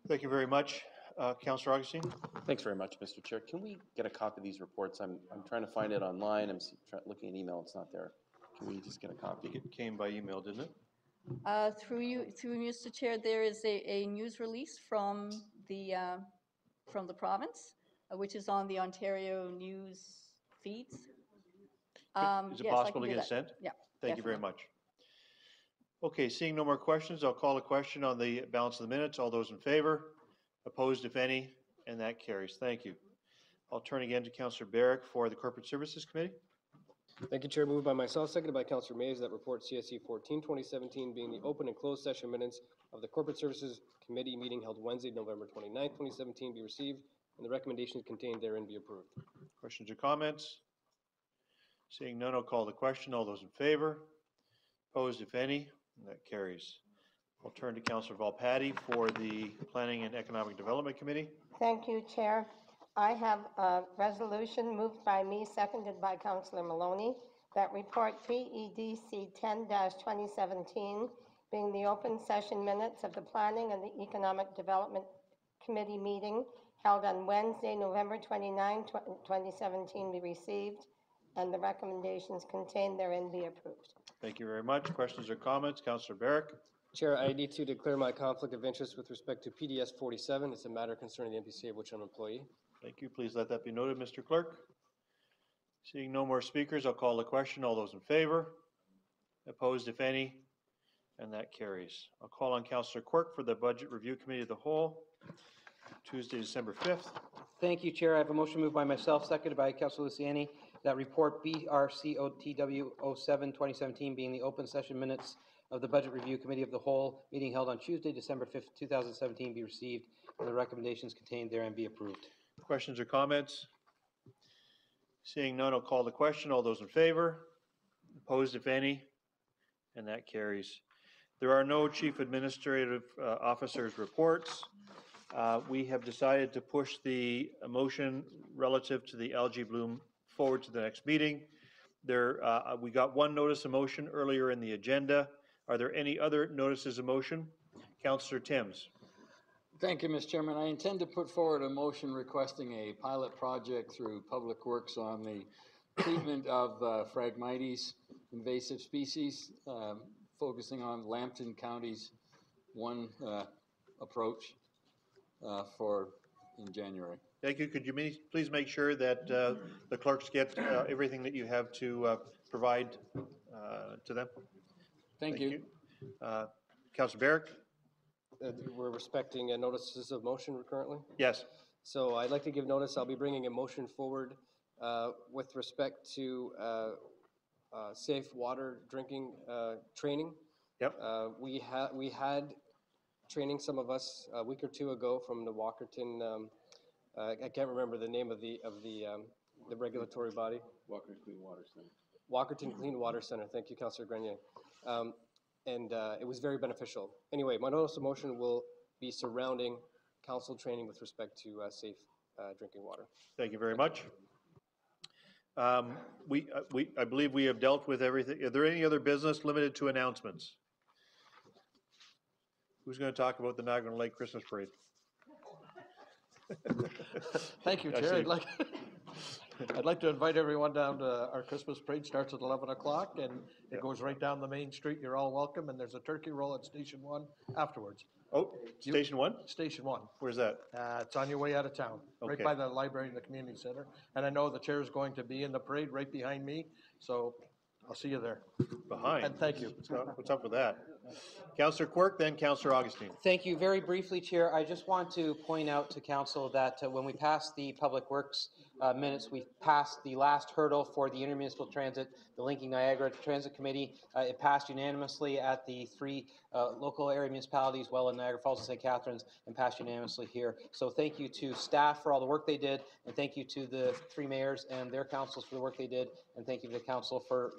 Thank you very much. Councillor Augustine? Thanks very much, Mr. Chair. Can we get a copy of these reports? I'm trying to find it online. I'm looking at email. It's not there. Can we just get a copy? It came by email, didn't it? Through Mr. Chair, there is a news release from the province, which is on the Ontario news feeds. Is it possible to get a sent? Yeah. Thank you very much. Okay, seeing no more questions, I'll call a question on the balance of the minutes. All those in favor? Opposed, if any? And that carries. Thank you. I'll turn again to Councillor Barrick for the Corporate Services Committee. Thank you, Chair. Moved by myself, seconded by Councillor Mays, that report CSC 14-2017 being the open and closed session minutes of the Corporate Services Committee meeting held Wednesday, November 29th, 2017 be received, and the recommendations contained therein be approved. Questions or comments? Seeing none, I'll call the question. All those in favor? Opposed, if any? And that carries. I'll turn to Councillor Volpatti for the Planning and Economic Development Committee. Thank you, Chair. I have a resolution moved by me, seconded by Councillor Maloney, that report PEDC 10-2017 being the open session minutes of the Planning and the Economic Development Committee meeting held on Wednesday, November 29, 2017 be received, and the recommendations contained therein be approved. Thank you very much. Questions or comments? Councillor Barrick. Chair, I need to declare my conflict of interest with respect to PDS 47. It's a matter concerning the MPCA of which I'm an employee. Thank you. Please let that be noted, Mr. Clerk. Seeing no more speakers, I'll call the question. All those in favor? Opposed, if any? And that carries. I'll call on Councillor Quirk for the Budget Review Committee of the Whole, Tuesday, December 5th. Thank you, Chair. I have a motion moved by myself, seconded by Councillor Luciani, that report BRCOTW 07-2017 being the open session minutes of the Budget Review Committee of the Whole meeting held on Tuesday, December 5th, 2017 be received, and the recommendations contained therein be approved. Questions or comments? Seeing none, I'll call the question. All those in favor? Opposed, if any? And that carries. There are no chief administrative officers' reports. We have decided to push the motion relative to the algae bloom forward to the next meeting. We got one notice of motion earlier in the agenda. Are there any other notices of motion? Councillor Timms. Thank you, Mr. Chairman. I intend to put forward a motion requesting a pilot project through Public Works on the treatment of Phragmites invasive species, focusing on Lambton County's one approach in January. Thank you. Could you please make sure that the clerks get everything that you have to provide to them? Thank you. Councillor Barrick? We're respecting notices of motion currently? Yes. So I'd like to give notice. I'll be bringing a motion forward with respect to safe water drinking training. Yep. We had training, some of us, a week or two ago from the Walkerton, I can't remember the name of the regulatory body. Walkerton Clean Water Center. Walkerton Clean Water Center. Thank you, Councillor Grenier. And it was very beneficial. Anyway, my notice of motion will be surrounding council training with respect to safe drinking water. Thank you very much. I believe we have dealt with everything. Are there any other business limited to announcements? Who's going to talk about the Niagara Lake Christmas Parade? Thank you, Chair. I'd like to invite everyone down to our Christmas parade. Starts at 11 o'clock and it goes right down the main street. You're all welcome, and there's a turkey roll at Station 1 afterwards. Oh, Station 1? Station 1. Where's that? It's on your way out of town, right Okay. by the library and the community center. And I know the chair is going to be in the parade right behind me, so I'll see you there. Behind? And thank you. What's up with that? Councillor Quirk, then Councillor Augustine. Thank you. Very briefly, Chair, I just want to point out to Council that when we passed the Public Works minutes, we passed the last hurdle for the intermunicipal transit, the Linking Niagara Transit Committee. It passed unanimously at the three local area municipalities, well in Niagara Falls and St. Catharines, and passed unanimously here. So thank you to staff for all the work they did, and thank you to the three mayors and their councils for the work they did, and thank you to the council for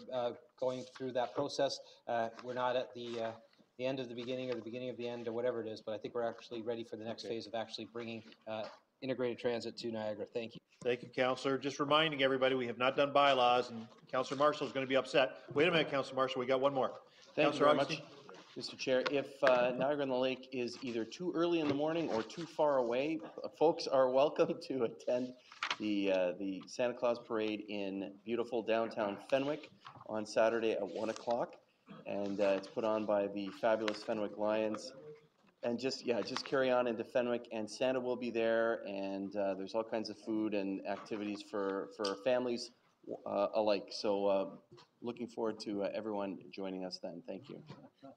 going through that process. We're not at the end of the beginning or the beginning of the end or whatever it is, but I think we're actually ready for the next phase of actually bringing integrated transit to Niagara. Thank you. Thank you, Councillor. Just reminding everybody, we have not done bylaws, and Councillor Marshall is going to be upset. Wait a minute, Councillor Marshall, we got one more. Thank you Councillor very Augustine? much, Mr. Chair. If Niagara-on-the-Lake is either too early in the morning or too far away, folks are welcome to attend the Santa Claus Parade in beautiful downtown Fenwick on Saturday at 1 o'clock. And it's put on by the fabulous Fenwick Lions. And just carry on into Fenwick, and Santa will be there, and there's all kinds of food and activities for families alike. So looking forward to everyone joining us then. Thank you.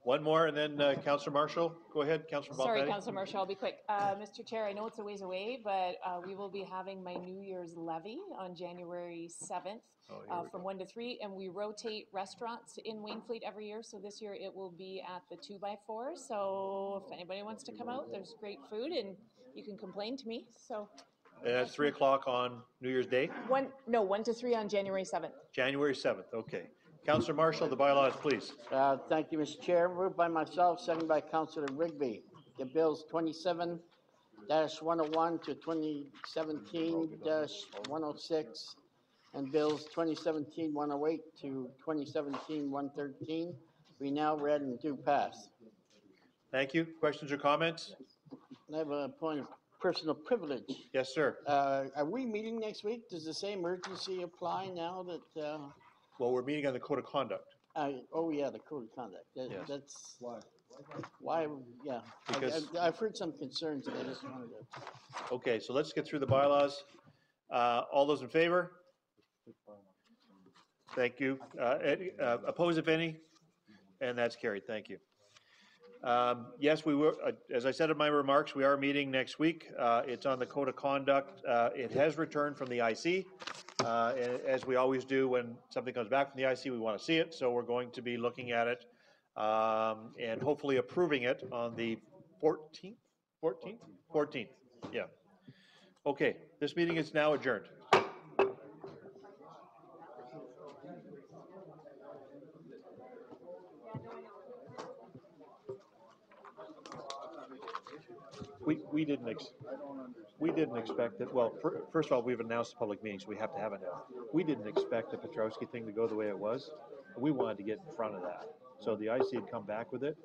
One more, and then Councillor Marshall. Go ahead, Councillor Balpetti. Sorry, Councillor Marshall, I'll be quick. Mr. Chair, I know it's a ways away, but we will be having my New Year's levy on January 7th from 1 to 3, and we rotate restaurants in Wainfleet every year. So this year it will be at the 2x4. So if anybody wants to come out, there's great food, and you can complain to me. So. And that's 3 o'clock on New Year's Day? 1 to 3 on January 7th. January 7th, okay. Councillor Marshall, the bylaws, please. Thank you, Mr. Chair. Moved by myself, seconded by Councillor Rigby. The bills 27-101 to 2017-106, and bills 2017-108 to 2017-113 be now read and do pass. Thank you. Questions or comments? I have a point of personal privilege. Yes, sir. Are we meeting next week? Does the same urgency apply now that? Well, we're meeting on the code of conduct. Oh yeah, the code of conduct. Yes. That's why. Yeah, Because- I've heard some concerns, and I just wanted to. Okay, so let's get through the bylaws. All those in favor? Thank you. Oppose if any? And that's carried. Thank you. Yes, we were, as I said in my remarks, we are meeting next week. It's on the code of conduct. It has returned from the IC. As we always do when something comes back from the IC, we want to see it. So we're going to be looking at it and hopefully approving it on the 14th? 14th, yeah. Okay, this meeting is now adjourned. we didn't expect that, well, first of all, we've announced a public meeting, so we have to have it now. We didn't expect the Petrowski thing to go the way it was. We wanted to get in front of that. So the IC had come back with it.